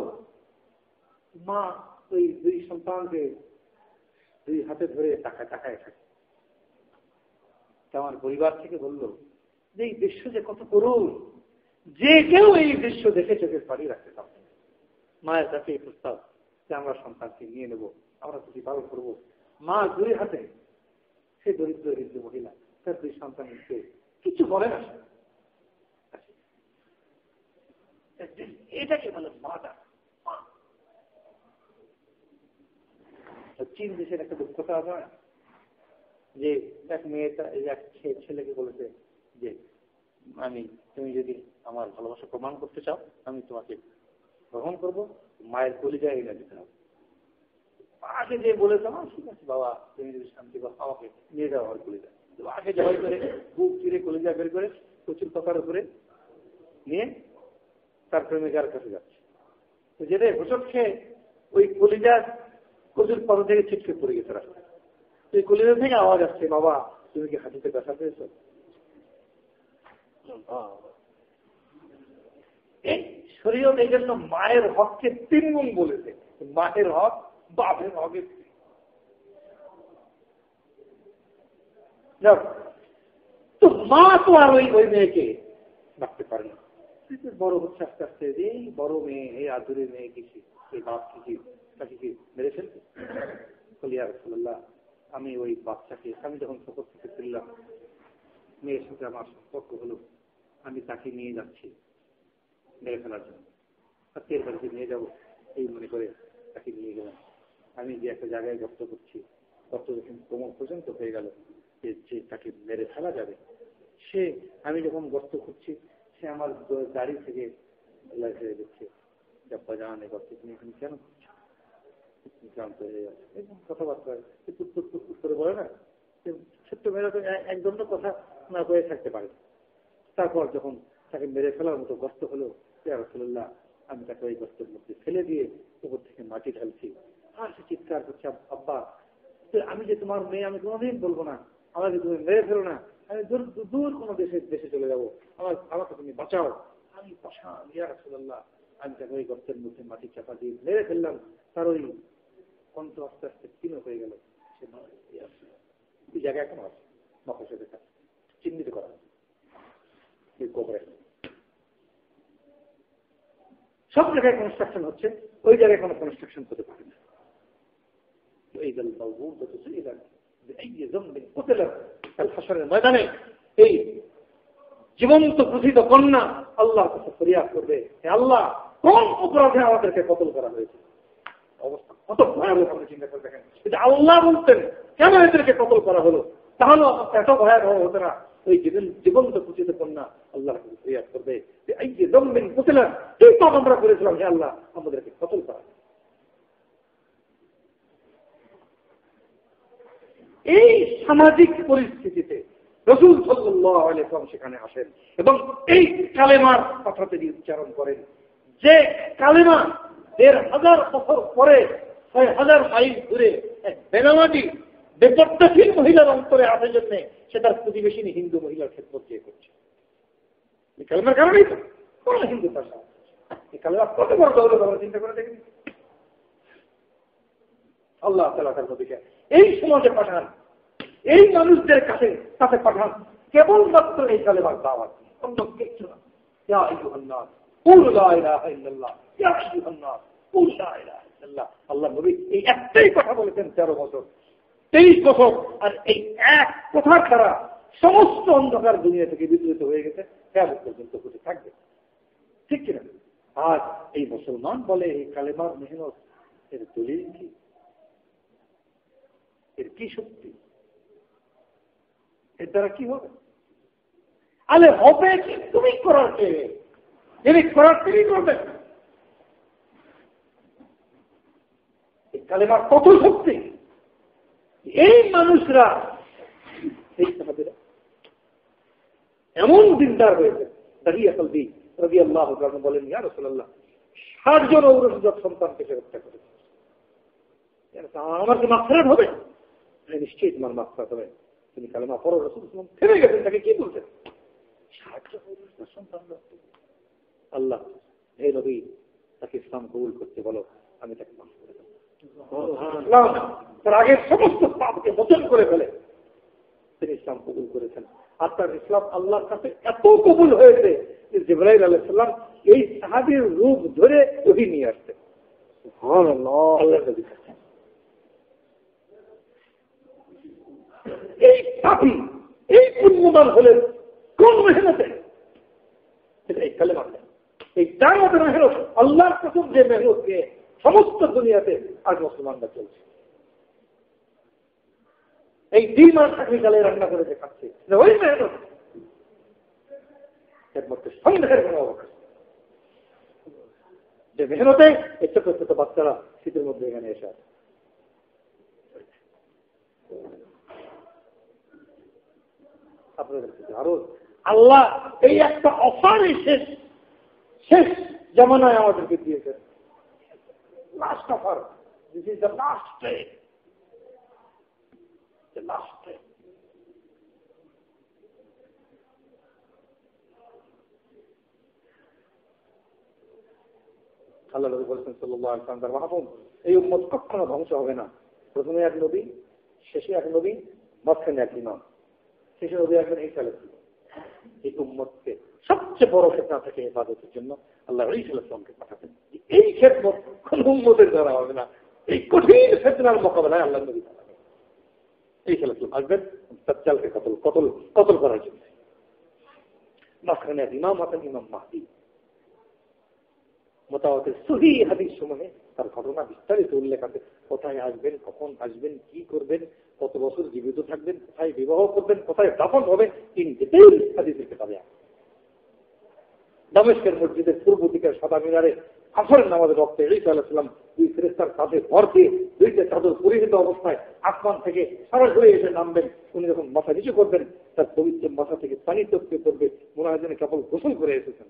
মা ওই 2 সন্তানকে 2 হাতে ধরে টাকায় থাকে। আমার পরিবার থেকে বললো যে এই দৃশ্য যে কত করুণ, যে কেউ এই দৃশ্য দেখে চোখের পানি রাখতে পারবে। মায়ের কাছে এই প্রস্তাব যে আমরা সন্তানকে নিয়ে নেব, আমরা প্রতিপালন করবো। মা 2 হাতে, সে দরিদ্র হিন্দু মহিলা তার 2 সন্তানকে কিছু বলে না। এটাকে বলে মাটা। চীন দেশের একটা দুঃখতা আছে না, যে এক মেয়েটা এক ছেলেকে বলেছে যে তুমি যদি আমার ভালোবাসা প্রমাণ করতে চাও, আমি তোমাকে গ্রহণ করবো, মায়ের কলিজায় এনে দিতে হবে। আগে যে বলেছে ঠিক আছে বাবা, তুমি যদি শান্তি পাও আমাকে নিয়ে যাও আমার কলিজায়। আগে জবাই করে বুক চিরে কলিজা বের করে প্রচুর কথার উপরে নিয়ে তার প্রেমিকার কাছে যাচ্ছে। তো যেটা হোসব খেয়ে ওই কলিজা কচুর পদ থেকে ছিটকে পড়ে গেছে রাস্তায়। এই কলিজা থেকে আওয়াজ আসছে, বাবা তুমি কি হাঁটুতে ব্যথা পেয়েছ? এই শরীয়ত এই জন্য মায়ের হককে 3 গুণ বলেছে। মায়ের হক, বাপের হকের। তো মা তো আর ওই মেয়েকে রাখতে পারে না। বড় হচ্ছে আস্তে আস্তে, এই বড় মেয়ে, এই আদুরের মেয়ে কিছু, এই বাপ কি তাকে কি মেরে ফেলবে? বলি ইয়া রাসূলুল্লাহ, আমি ওই বাচ্চাকে, আমি যখন সফর থেকে ফিরলাম, মেয়ের সাথে আমার সম্পর্ক হলো, আমি তাকে নিয়ে যাচ্ছি মেরে ফেলার জন্য, তের বাড়িতে নিয়ে যাবো এই মনে করে তাকে নিয়ে গেলাম। আমি যে একটা জায়গায় গর্ত করছি, গর্ত যখন কোমর পর্যন্ত হয়ে গেল যে তাকে মেরে ফেলা যাবে, আমি যখন গর্ত করছি, সে আমার গাড়ি থেকে ছেড়ে দিচ্ছে, জব্বা জানান এই গর্ত তুমি এখানে কেন করছো? ক্লান্ত হয়ে যাচ্ছে, এরকম কথাবার্তা করে বলে না। ছোট্ট মেয়েরা তো একদণ্ড কথা না বলে থাকতে পারে। তারপর যখন তাকে মেরে ফেলার মতো গর্ত হলো, ইয়া রাসূলুল্লাহ আমি তাকে ওই গর্তের মধ্যে ফেলে দিয়ে উপর থেকে মাটি ঢালছি। আর সে চিৎকার করছে, আব্বা আমি যে তোমার মেয়ে, আমি কোনোদিন বলবো না আমাকে তুমি মেরে ফেলো না, আমি দূর কোনো দেশে চলে যাবো, আমাকে তুমি বাঁচাও। আমি পাশান, ইয়া রাসূলুল্লাহ আমি তাকে ওই গর্তের মধ্যে মাটি চাপা দিয়ে মেরে ফেললাম। তার ওই কণ্ঠ আস্তে আস্তে ক্ষীণ হয়ে গেল। সে এই জায়গায় এখনো আছে, নকশা দেখা চিহ্নিত করা কবরে। সব জায়গায় কনস্ট্রাকশন হচ্ছে, ওই জায়গায় কোনো কনস্ট্রাকশন হতে পারে না। ময়দানে এই জীবন্ত প্রথিত কন্যা আল্লাহর কাছে ফরিয়াদ করবে, হে আল্লাহ কোন অপরাধে আমাদেরকে কতল করা হয়েছে। অবস্থা কত ভয়াবহ, আপনি চিন্তা করে দেখেন। যদি আল্লাহ বলতেন কেন এদেরকে কতল করা হলো, তাহলে এত ভয়াবহ হতো না। ওই জীবন্ত প্রথিত কন্যা আল্লাহর কাছে ফরিয়াদ করবে যে এই যে জম্বিন পুতলা কি পাপ আমরা করেছিলাম, হে আল্লাহ আমাদেরকে কতল করা। এই সামাজিক পরিস্থিতিতে রাসূল সাল্লাল্লাহু আলাইহি ওয়াসাল্লাম সেখানে আসেন এবং এই কালেমার কথা তিনি উচ্চারণ করেন, যে কালেমা ১৫০০ বছর পরে ৬০০০ মাইল দূরে এক বেনামাজি বেপর্দাশীল মহিলার অন্তরে আসে জন্য সে তার প্রতিবেশিনী হিন্দু মহিলার খেদমত দিয়ে করছে। এই কালেমার কারণেই তো কোন হিন্দু ভাষা, এই কালেমা কত বড় দৌলত আমরা চিন্তা করে দেখি। আল্লাহ তাআলা তার নবীকে এই সমাজে পাঠান, এই মানুষদের কাছে পাঠান কেবলমাত্র এই কালেমার দাওয়াত, অন্য কিছু না। ইয়া আইয়ুহান নাস কুলু লা ইলাহা ইল্লাল্লাহ, ইয়া আইয়ুহান নাস কুলু লা ইলাহা ইল্লাল্লাহ। আল্লাহ নবী এই একটাই কথা বলেছেন 13 বছর, 23 বছর, আর এই এক কথার দ্বারা সমস্ত অন্ধকার দুনিয়া থেকে বিদ্যুৎ হয়ে গেছে, কিয়ামত পর্যন্ত ঘটে থাকবে। ঠিক কিনা? আর এই মুসলমান বলে এই কালেমার মেহনত, এর দলিল কি, এর কি শক্তি, এর দ্বারা কি হবে? আলে হবে কি তুমি করার কে, যিনি করার তিনি করবেন। এই কালেমার কত শক্তি! এই মানুষরা, এই সাহাবীরা এমন দিনদার হয়েছে। দাঁড়িয়ে কলবি রাদিয়াল্লাহু তাআলা বলেন, ইয়া রাসূলুল্লাহ ৬০ জন ঔরসজাত সন্তানকে সে হত্যা করেছে, আমার কি মাগফিরাত হবে? নিশ্চয়ই তোমার মাগফিরাত হবে, তিনি কালেমা পড়ো। রাসূল সাল্লাল্লাহু আলাইহি ওয়াসাল্লাম থেমে গেছেন, তাকে কি বলছেন? ৬০ জন ঔরসজাত সন্তান। আল্লাহ হে নবী তাকে ইসলাম কবুল করতে বলো, আমি তাকে মাফ করে দেব। তার আগের সমস্ত পাপকে মোচন করে ফেলে তিনি ইসলাম কবুল করেছেন। আর তার ইসলাম আল্লাহর কাছে এত কবুল হয়েছে যে জিবরাইল আলাইহিস সালাম এই সাহাবীর রূপ ধরে ওহী নিয়ে আসতেন। সুবহানাল্লাহ। আল্লাহর নবী এই পাপী, এই পুণ্যবান হলেন কোন মেহনতে? এই কালেমা, এই দাওয়াতের মেহনত, আল্লাহর কসম যে মেহনতকে সমস্ত দুনিয়াতে আজ মুসলমানরা চলছে। এই 2 মাস চাকরি চালে রান্না করে দেখাচ্ছে, ওই মেহনত, এর মধ্যে সন্দেহের কোনো অবকাশ যে মেহনতে এই ছোট ছোট বাচ্চারা শীতের মধ্যে এখানে এসে আছে। আপনাদের আরো আল্লাহ এই একটা অফারই শেষ জামানায় আমাদেরকে দিয়েছেন। Last offer, this is the last day, the last day. আল্লাহ নবী বলেছেন সাল্লাল্লাহু আলাইহি ওয়াসাল্লাম, মাহবুব এই উম্মত কখনো ধ্বংস হবে না। প্রথমে এক নবী, শেষে এক নবী, মাঝখানে এক ইমাম। শেষে নবী একজন ঈসা আলাইহিস সালাম। এই উম্মতকে সবচেয়ে বড় ফিতনা থেকে হেফাজতের জন্য আল্লাহ ঈসা আলাইহিস সালামকে পাঠাতেন। এই খেদমত কোন উম্মতের দ্বারা হবে না। এই কঠিন ফিতনার মোকাবেলায় আল্লাহ নবী পাঠাবেন। ঈসা আলাইহিস সালাম আসবেন দাজ্জালকে কতল করার জন্য। মাঝখানে এক ইমাম আছেন, ইমাম মাহদী। মোতাওয়াতির সহিহ হাদিস সমূহে তার ঘটনা বিস্তারিত উল্লেখ আছে। কোথায় আসবেন, কখন আসবেন, কি করবেন, কত বছর জীবিত থাকবেন, কোথায় বিবাহ করবেন, কোথায় দাফন হবেন, 3 ডিটেইলস হাদিসের কিতাবে আছে। দামেস্কের মসজিদের পূর্ব দিকের সাদা মিনারে আসরের নামাজের রক্তে ঈসা আলাইহিস সালাম দুই ফেরেশতার কাঁধে ভর দিয়ে দুইটা চাদর পরিহিত অবস্থায় আসমান থেকে সরাসরি এসে নামবেন। উনি যখন মাথা নিচু করবেন তার পবিত্র মাথা থেকে পানি টপকে পড়বে, মনে হয় যেন কেবল গোসল করে এসেছেন।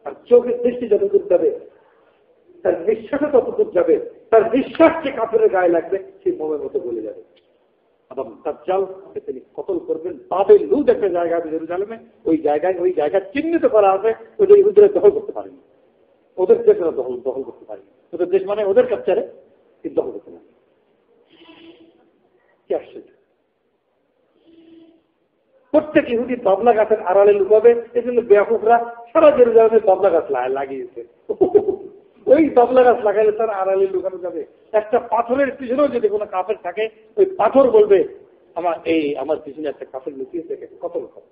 আর চোখের দৃষ্টি যতদূর যাবে, তার নিঃশ্বাসে ততদূর যাবে, তার নিঃশ্বাস যে কাপড়ের গায়ে লাগবে সেই মোমের মতো বলে যাবে। এবং দাজ্জালকে তিনি কতল করবেন। বাবেল লুদ একটা জায়গা আছে জেরুজালেমে, ওই জায়গা চিহ্নিত করা আছে, ওই যে ইহুদিরা দখল করতে পারেনি, ওদের দেশ দখল করতে পারেনি। ওদের দেশ মানে ওদের কাপচারে দখল করতে পারেনি। কি আশ্চর্য! প্রত্যেক ইহুদি বাবলা গাছের আড়ালে লুকাবে, এই জন্য বেয়াকুফরা সারা জেরুজালেমে বাবলা গাছ লাগিয়েছে। ওই বাবলা গাছ লাগাইলে তার আড়ালে লুকানো যাবে। একটা পাথরের পিছনেও যদি কোনো কাফের থাকে, ওই পাথর বলবে আমার পিছনে একটা কাফের লুকিয়েছে, কতল করে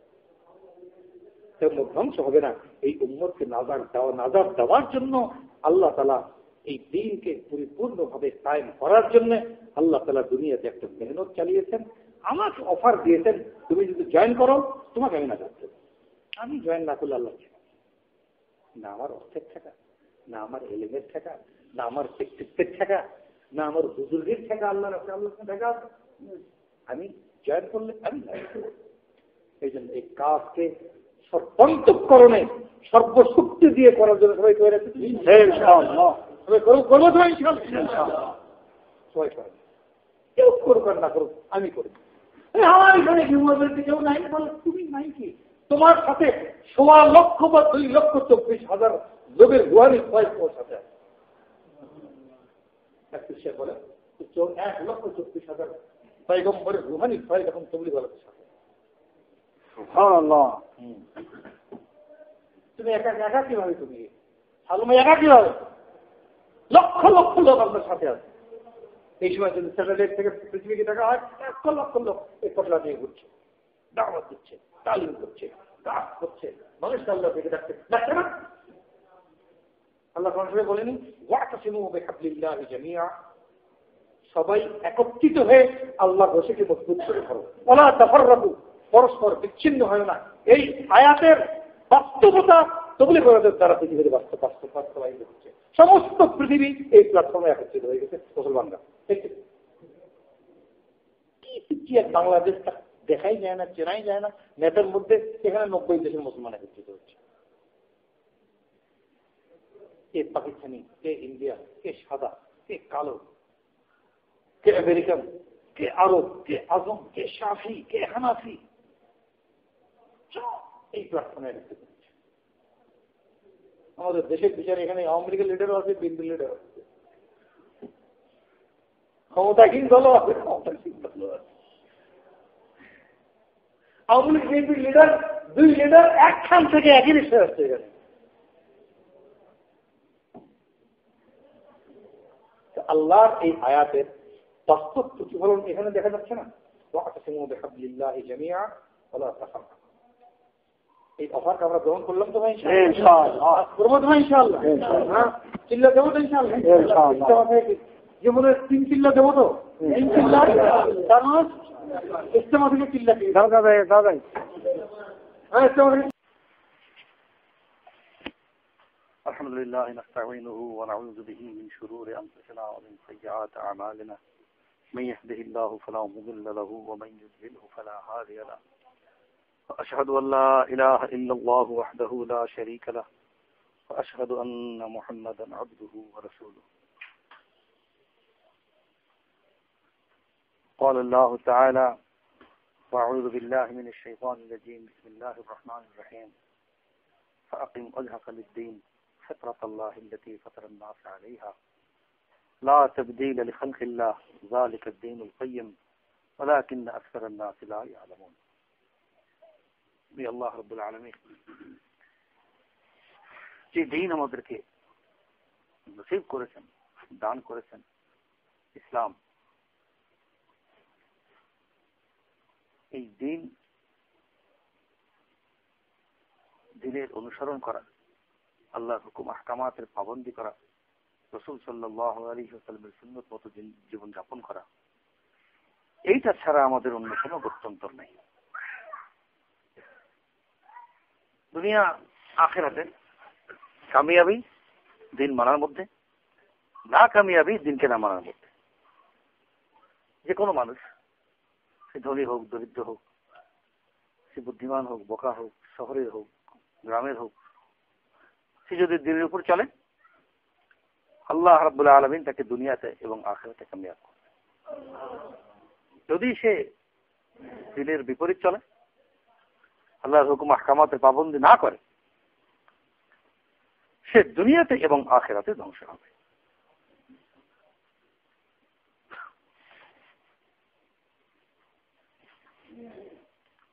ধ্বংস হবে না। এই উম্মতকে নাজার দেওয়ার জন্য আল্লাহ তাআলা এই দ্বীনকে পরিপূর্ণভাবে কায়েম করার জন্য আল্লাহ তাআলা দুনিয়াতে একটা মেহনত চালিয়েছেন। আমাকে অফার দিয়েছেন, তুমি যদি জয়েন করো তোমাকে আমি নাজাত দেব। আমি জয়েন না করলে আল্লাহ না আমার অর্থের টাকা, না আমার এলেমের টাকা, না আমার ব্যক্তিত্বের টাকা, না আমার বুজুর্গের টাকা, আল্লাহ টাকা আমি জয়েন করলে আমি এই জন্য এই কাজকে সর্বান্তঃকরণে সর্বশক্তি দিয়ে করার জন্য সবাই তৈরি আছে। সবাই করেন, কেউ করুক আর না করুক, আমি করি। আমার এখানে কেউ নাই বলে তুমি নাই কি? তোমার সাথে 1.25 লক্ষ বা 2,24,000 লোকের গুয়ারি ভয় তোমার সাথে আছে। সে বলে 1,24,000 পয়গম্বরের রুহানি ভয় যখন তবলিগের সাথে। তুমি একা কিভাবে? তুমি সালমে একা কিভাবে? লক্ষ লক্ষ লোক আপনার সাথে আছে। এই সময় যদি স্যাটেলাইট থেকে পৃথিবীকে দেখা হয়, 1 লক্ষ লোক এই পটলা নিয়ে ঘুরছে, দাওয়াত দিচ্ছে, তালিম করছে, কাজ করছে, মানুষ আল্লাহ থেকে ডাকছে না। আল্লাহ কোরআনে বলেনি ওয়াতাসিমু বিহাবলিল্লাহি জামিআ, সবাই একত্রিত হয়ে আল্লাহ রশিকে মজবুত করে ধরো, ওয়ালা তাফাররাকু, পরস্পর বিচ্ছিন্ন হয় না। এই আয়াতের বাস্তবতা তবলিগের দ্বারা পৃথিবীতে বাস্তবায়িত হচ্ছে। সমস্ত পৃথিবী এই প্ল্যাটফর্মে একত্রিত হয়ে গেছে মুসলমানরা। কি এক বাংলাদেশটা দেখাই যায় না, চেনাই যায় না, নেটের মধ্যে সেখানে 90 দেশের মুসলমান একত্রিত হচ্ছে। কে পাকিস্তানি, কে ইন্ডিয়া, কে সাদা, কে কালো, কে আমেরিকান, কে আরব, কে আজম, কে শাফি, কে হানাফি, এই প্ল্যাটফর্মে একত্রিত হচ্ছে। আমাদের দেশের বিচারে এখানে আওয়ামী লীগের লিডারও আছে, বিএনপি লিডার আছে, ক্ষমতাহীন দলও আছে, ক্ষমতাহীন দলও আছে। আওয়ামী লীগ বিএনপির লিডার, 2 লিডার একখান থেকে একই রিক্সায় আসছে। এখানে আল্লাহর এই আয়াতের বাস্তব প্রতিফলন এখানে দেখা যাচ্ছে না। ওয়াতাসিমু বিহাবলিল্লাহি জামিআ ওয়ালা তাফাররাকু। এই অফারকে আমরা গ্রহণ করলাম তো ভাই, ইনশাআল্লাহ করবো তো ভাই, ইনশাআল্লাহ। হ্যাঁ, চিল্লা দেবো তো ইনশাআল্লাহ। জীবনে 3 চিল্লা দেবো তো, 3 চিল্লা জানাস ইস্তেমা থেকে চিল্লা দাদা হ্যাঁ ইস্তেমা থেকে। الحمد لله نستعينه ونعوذ به من شرور أنفسنا ومن سيئات أعمالنا، من يهده الله فلا مضل له ومن يضلله فلا هادي له، وأشهد أن لا إله إلا الله وحده لا شريك له، وأشهد أن محمدا عبده ورسوله. قال الله تعالى: وأعوذ بالله من الشيطان الرجيم، بسم الله الرحمن الرحيم، فأقم وجهك للدين فطرة الله التي فطر الناس عليها لا تبديل لخلق الله ذلك الدين القيم ولكن أكثر الناس لا يعلمون. الله رب العالمين যে দিন আমাদেরকে নসিব করেছেন, দান করেছেন, ইসলাম, এই দিনের অনুসরণ করা, আল্লাহর হুকুম আহকামাতের পাবন্দি করা, রাসূল সাল্লাল্লাহু আলাইহি ওয়াসাল্লামের সুন্নাত মতো জীবন যাপন করা, এইটা ছাড়া আমাদের অন্য কোনো গত্যন্তর নেই। দুনিয়া আখিরাতে কামিয়াবি দিন মানার মধ্যে, না কামিয়াবি দিনকে না মানার মধ্যে। যে কোনো মানুষ, সে ধনী হোক দরিদ্র হোক, সে বুদ্ধিমান হোক বোকা হোক, শহরের হোক গ্রামের হোক, সে যদি দিনের উপর চলে আল্লাহ রাব্বুল আলামিন তাকে দুনিয়াতে এবং আখিরাতে কামিয়াব করে। যদি সে দিনের বিপরীত চলে, আল্লাহর হুকুম আহকামাতের পাবন্দি না করে, সে দুনিয়াতে এবং আখিরাতে ধ্বংস হবে।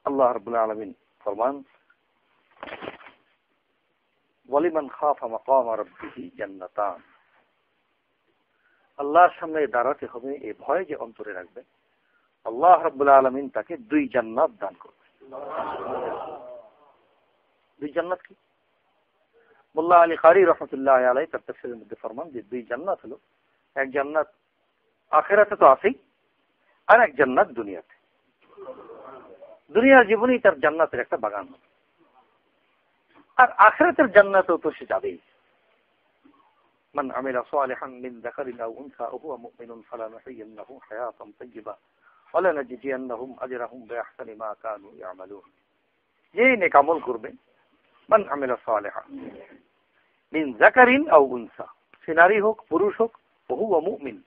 আল্লাহ রাব্বুল আলামিন ফরমান, ওয়ালিমান খাফা মাকামা রাব্বিহি জান্নাতান। আল্লাহর সামনে দাঁড়াতে হবে এই ভয় যে অন্তরে রাখবে, আল্লাহ রাব্বুল আলামিন তাকে 2 জান্নাত দান করবে। 2 জান্নাত কি? মোল্লা আলী কারি রহমতুল্লাহ আলাইহি তার তাফসীরের মধ্যে ফরমান যে 2 জান্নাত হলো, এক জান্নাত আখিরাতে তো আছেই, আর এক জান্নাত দুনিয়াতে। দুনিয়ার জীবনেই তার জান্নাতের একটা বাগান হবে, আর আখিরাতের জান্নাতেও তো সে যাবেই। মান আমিলা সালিহান মিন যাকারিন আও উনসা ওয়া হুয়া মুমিনুন ফালানুহয়িন্নাহু হায়াতান তাইয়্যিবা ওয়া লানাজজিয়ান্নাহুম আজরাহুম বিআহসানি মা কানু ইয়ামালুন। যে নেক আমল করবে, মান আমিলা সালিহান মিন যাকারিন আও উনসা, সে নারী হোক পুরুষ হোক, ওয়া হুয়া মুমিন,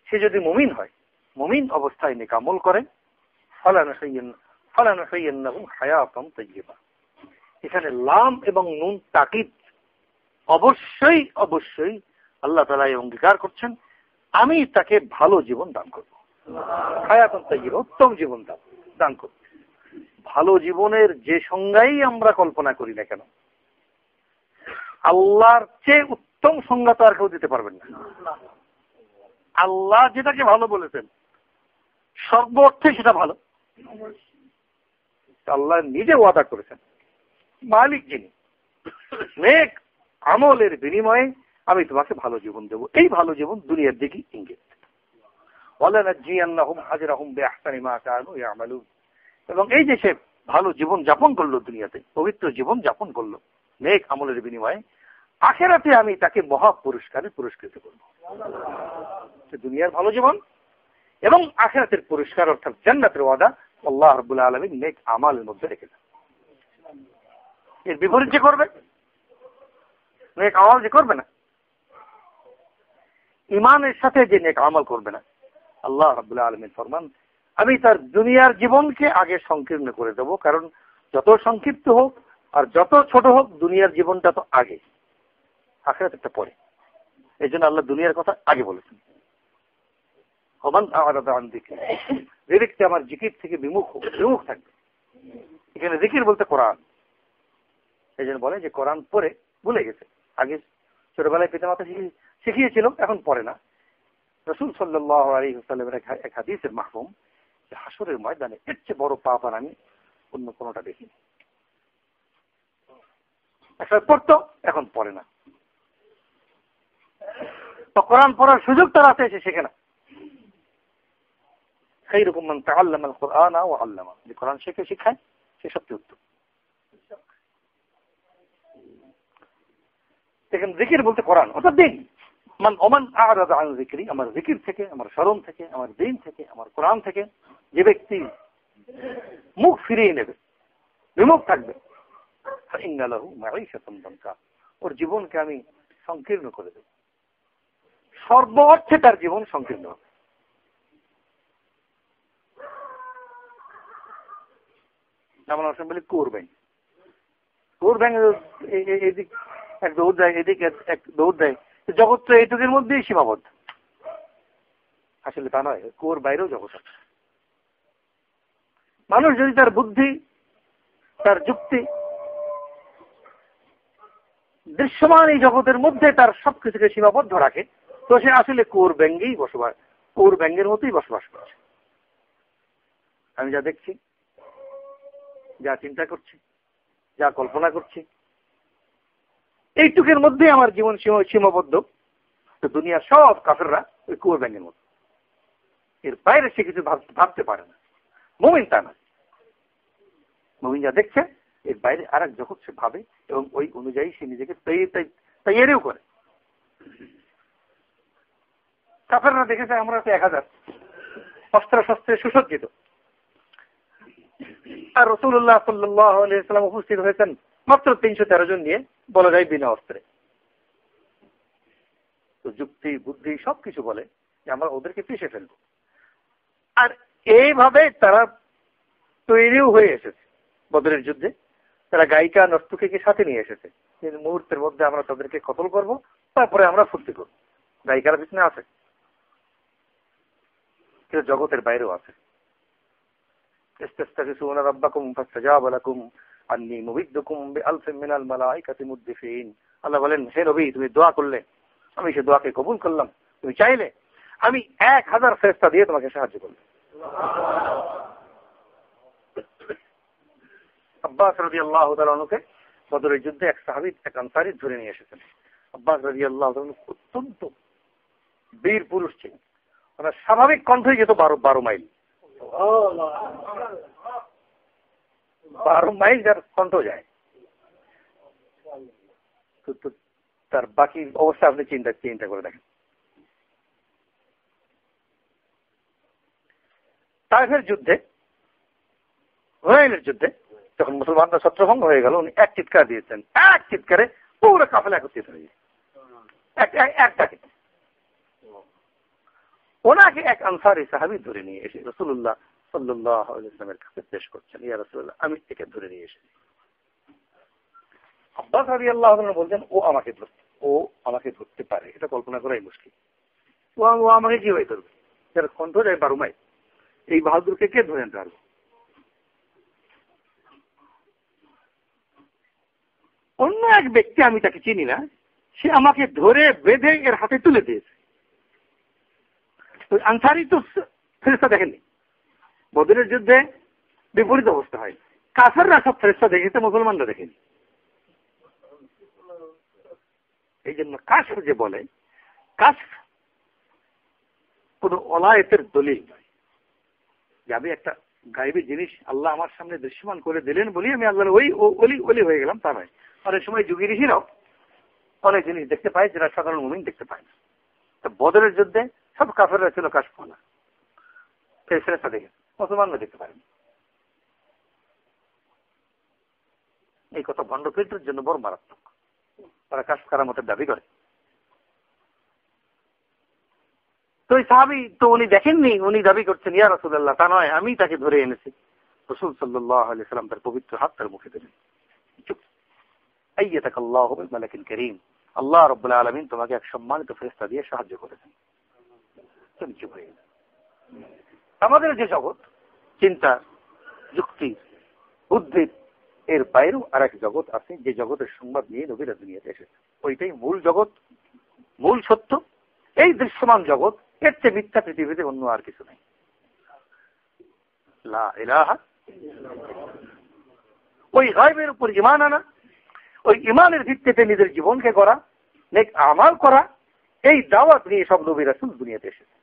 সে যদি মুমিন হয়, মুমিন অবস্থায় নেক আমল করে, ফালানুহয়িন্নাহুম হায়াতান তাইয়্যিবা। এখানে লাম এবং নুন তাকিদ, অবশ্যই অবশ্যই আল্লাহ তাআলা অঙ্গীকার করছেন আমি তাকে ভালো জীবন দান করব, হায়াতান তাইয়্যিবা, উত্তম জীবন দান করব। ভালো জীবনের যে সংজ্ঞাই আমরা কল্পনা করি না কেন, আল্লাহর চেয়ে উত্তম সংজ্ঞা তো আর কেউ দিতে পারবেন না। আল্লাহ যেটাকে ভালো বলেছেন সর্ব অর্থে সেটা ভালো। আল্লাহ নিজে ওয়াদা করেছেন, মালিক যিনি, নেক আমলের বিনিময়ে আমি তোমাকে ভালো জীবন দেব। এই ভালো জীবন দুনিয়ার দিকে ইঙ্গিত। ওয়ালানাজিয়ান্নাহুম আজরাহুম বিআহসানি মা কানু ইয়ামালুন। এবং এই যে সে ভালো জীবন যাপন করলো, দুনিয়াতে পবিত্র জীবন যাপন করলো নেক আমলের বিনিময়ে, আখিরাতে আমি তাকে মহা পুরস্কারে পুরস্কৃত করব। দুনিয়ার ভালো জীবন এবং আখিরাতের পুরস্কার অর্থাৎ জান্নাতের ওয়াদা আল্লাহ রাব্বুল আলামিন নেক আমলের মধ্যে রেখেছেন। এর বিপরীত যে করবে, নেক আমল যে করবে না, ঈমানের সাথে যে নেক আমল করবে না, আল্লাহ রাব্বুল আলামিন ফরমান আমি তার দুনিয়ার জীবনকে আগে সংকীর্ণ করে দেব। কারণ যত সংক্ষিপ্ত হোক আর যত ছোট হোক, দুনিয়ার জীবনটা তো আগে, আখিরাতটা পরে। এই জন্য আল্লাহ দুনিয়ার কথা আগে বলেছেন। ওমান আ'রাদা আন যিকরি, যে ব্যক্তি আমার জিকির থেকে বিমুখ থাকবে। এখানে জিকির বলতে কোরআন। এই জন্য বলে যে কোরআন পড়ে ভুলে গেছে, আগে ছোটবেলায় পিতামাতা শিখিয়েছিল, এখন পড়ে না। রাসূল সাল্লাল্লাহু আলাইহি ওয়াসাল্লামের এক হাদিসের মাহফুম যে হাসরের ময়দানে এর চেয়ে বড় পাপ আর আমি অন্য কোনোটা দেখিনি। একসময় পড়তো, এখন পড়ে না। তো কোরআন পড়ার সুযোগ তার আছে, এসে শেখে না। খায়রুকুম মান তাআল্লামা আল কুরআনা ওয়া আল্লামা, যে কোরআন শেখে শিখায়, সে সবচেয়ে উত্তম। দেখেন জিকির বলতে কোরআন অর্থাৎ দিন। ওমান আ'রাদা আন যিকরি, আমার জিকির থেকে, আমার স্মরণ থেকে, আমার দিন থেকে, আমার কোরআন থেকে যে ব্যক্তি মুখ ফিরিয়ে নেবে, বিমুখ থাকবে, ফাইন্না লাহু মাঈশাতান দানকা, ওর জীবনকে আমি সংকীর্ণ করে দেব। সর্ব অর্থে তার জীবন সংকীর্ণ হবে। যেমন আসলে বলি কুর ব্যাংক, এদিক এক দৌড় দেয়, এদিকে এক দৌড় দেয়, জগৎ তো এইটুকুর মধ্যেই সীমাবদ্ধ। আসলে তা নয়, কুয়োর বাইরেও জগৎ আছে। মানুষ যদি তার বুদ্ধি, তার যুক্তি, দৃশ্যমান এই জগতের মধ্যে তার সবকিছুকে সীমাবদ্ধ রাখে, তো সে আসলে কুয়োর ব্যাঙ্গের মতোই বসবাস করছে। আমি যা দেখছি, যা চিন্তা করছি, যা কল্পনা করছি, এইটুকের মধ্যে আমার জীবন সীমাবদ্ধ। তো দুনিয়ার সব কাফেররা ওই কুয়োর ব্যাঙ্গের মতো, এর বাইরে সে কিছু ভাবতে পারে না। মুমিন তা না। মুমিন যা দেখছে এর বাইরে আর এক জগৎ সে ভাবে এবং ওই অনুযায়ী সে নিজেকে তৈরিও করে। কাফেররা দেখেছে আমরা তো 1000 অস্ত্র শস্ত্রে সুসজ্জিত, আর রাসূলুল্লাহ সাল্লাল্লাহু আলাইহি ওয়াসাল্লাম উপস্থিত হয়েছেন মাত্র 313 জন নিয়ে, বলা যায় বিনা অস্ত্রে। তো যুক্তি বুদ্ধি সবকিছু বলে যে আমরা ওদেরকে পিষে ফেলবো। আর এইভাবে তারা তৈরিও হয়ে এসেছে বদরের যুদ্ধে। তারা গায়িকা নর্তকীকে সাথে নিয়ে এসেছে, মুহূর্তের মধ্যে আমরা তাদেরকে কতল করব, তারপরে আমরা ফুর্তি করব। গায়িকার পিছনে আছে, কিন্তু জগতের বাইরেও আছে। ইস্তাগফিরুনা রাব্বাকুম ফাস্তাজাবা লাকুম আন্নী মুমিদ্দুকুম বিআলফিন মিনাল মালাইকাতি মুদ্দিফিন। আল্লাহ বলেন, হে নবী, তুমি দোয়া করলে, আমি সে দোয়াকে কবুল করলাম। তুমি চাইলে আমি 1000 ফেরেশতা দিয়ে তোমাকে সাহায্য করলাম। আব্বাস রাদিয়াল্লাহু তাআলা আনহুকে বদরের যুদ্ধে এক সাহাবী, এক আনসারী ধরে নিয়ে এসেছেন। আব্বাস রাদিয়াল্লাহু তাআলা অত্যন্ত বীর পুরুষ ছিলেন। ওনার স্বাভাবিক কণ্ঠই যেত 12 মাইল। 12 মাইল যার কণ্ঠ যায়, তার বাকি অবস্থা আপনি চিন্তা করে দেখেন। তায়েফের যুদ্ধে, হুনাইনের যুদ্ধে যখন মুসলমানরা ছত্রভঙ্গ হয়ে গেল, উনি এক চিৎকার দিয়েছেন, এক চিৎকারে পুরো কাফেলা একত্রিত হয়ে যায়। একটাকে ওনাকে এক আনসারী সাহাবী ধরে নিয়ে এসে রাসূলুল্লাহ সাল্লাল্লাহু আলাইহি ওয়াসাল্লামের কাছে পেশ করছেন, ইয়া রাসূলুল্লাহ, আমি একে ধরে নিয়ে এসেছি। আব্বাস রাদিয়াল্লাহু তাআলা বলছেন, ও আমাকে ধরতে পারে, এটা কল্পনা করাই মুশকিল। ও আমাকে কিভাবে ধরবে? যার কণ্ঠ যায় 12 মাইল, এই বাহাদুরকে কে ধরে আনতে পারবে? অন্য এক ব্যক্তি, আমি তাকে চিনি না, সে আমাকে ধরে বেঁধে এর হাতে তুলে দিয়েছে। আনসারী তো ফেরেশতা দেখেননি। বদরের যুদ্ধে বিপরীত অবস্থা হয়, কাফেররা সব ফেরেশতা দেখেছে, মুসলমানরা দেখেনি। এই জন্য কাশফ যে বলে, কাশফ কোন ওলায়েতের দলিল নয় যে আমি একটা গায়েবী জিনিস আল্লাহ আমার সামনে দৃশ্যমান করে দিলেন বলি আমি আল্লাহর ওই ওলি হয়ে গেলাম, তা নয়। অনেক সময় যুগী ঋষিরাও অনেক জিনিস দেখতে পায় যেটা সাধারণ মুমিন দেখতে পায় না। তো বদরের যুদ্ধে সব কাফেররা ছিল কাশফওয়ালা, ফেরেশতা দেখে, মুসলমানরা দেখতে পারেন। এই কথা ভণ্ডপীঠের জন্য বড় মারাত্মক। তারা কাশফ কারামতের দাবি করে। তো ওই সাহাবী তো উনি দেখেননি, উনি দাবি করছেন ইয়া রাসূলুল্লাহ, তা নয়, আমি তাকে ধরে এনেছি। রাসূল সাল্লাল্লাহু আলাইহি ওয়াসাল্লাম তার পবিত্র হাত তার মুখে দিলেন। চুপ, আইয়াতাকাল্লাহু বিল মালাকিল কারীম, আল্লাহ রাব্বুল আলামিন তোমাকে এক সম্মানিত ফেরেশতা দিয়ে সাহায্য করেছেন। তুমি চুপ হয়ে গেলে। আমাদের যে জগৎ, চিন্তা, যুক্তি, বুদ্ধি, এর বাইরেও আর এক জগৎ আছে, যে জগতের সংবাদ নিয়ে নবীরা দুনিয়াতে এসেছে। ওইটাই মূল জগৎ, মূল সত্য। এই দৃশ্যমান জগৎ, এর চেয়ে মিথ্যা পৃথিবীতে অন্য আর কিছু নেই। লা ইলাহা ইল্লাল্লাহ। ওই গায়বের উপর ঈমান আনা, ওই ঈমানের ভিত্তিতে নিজের জীবনকে গড়া, নেক আমাল করা, এই দাওয়াত নিয়ে সব নবী রাসূল দুনিয়াতে এসেছে।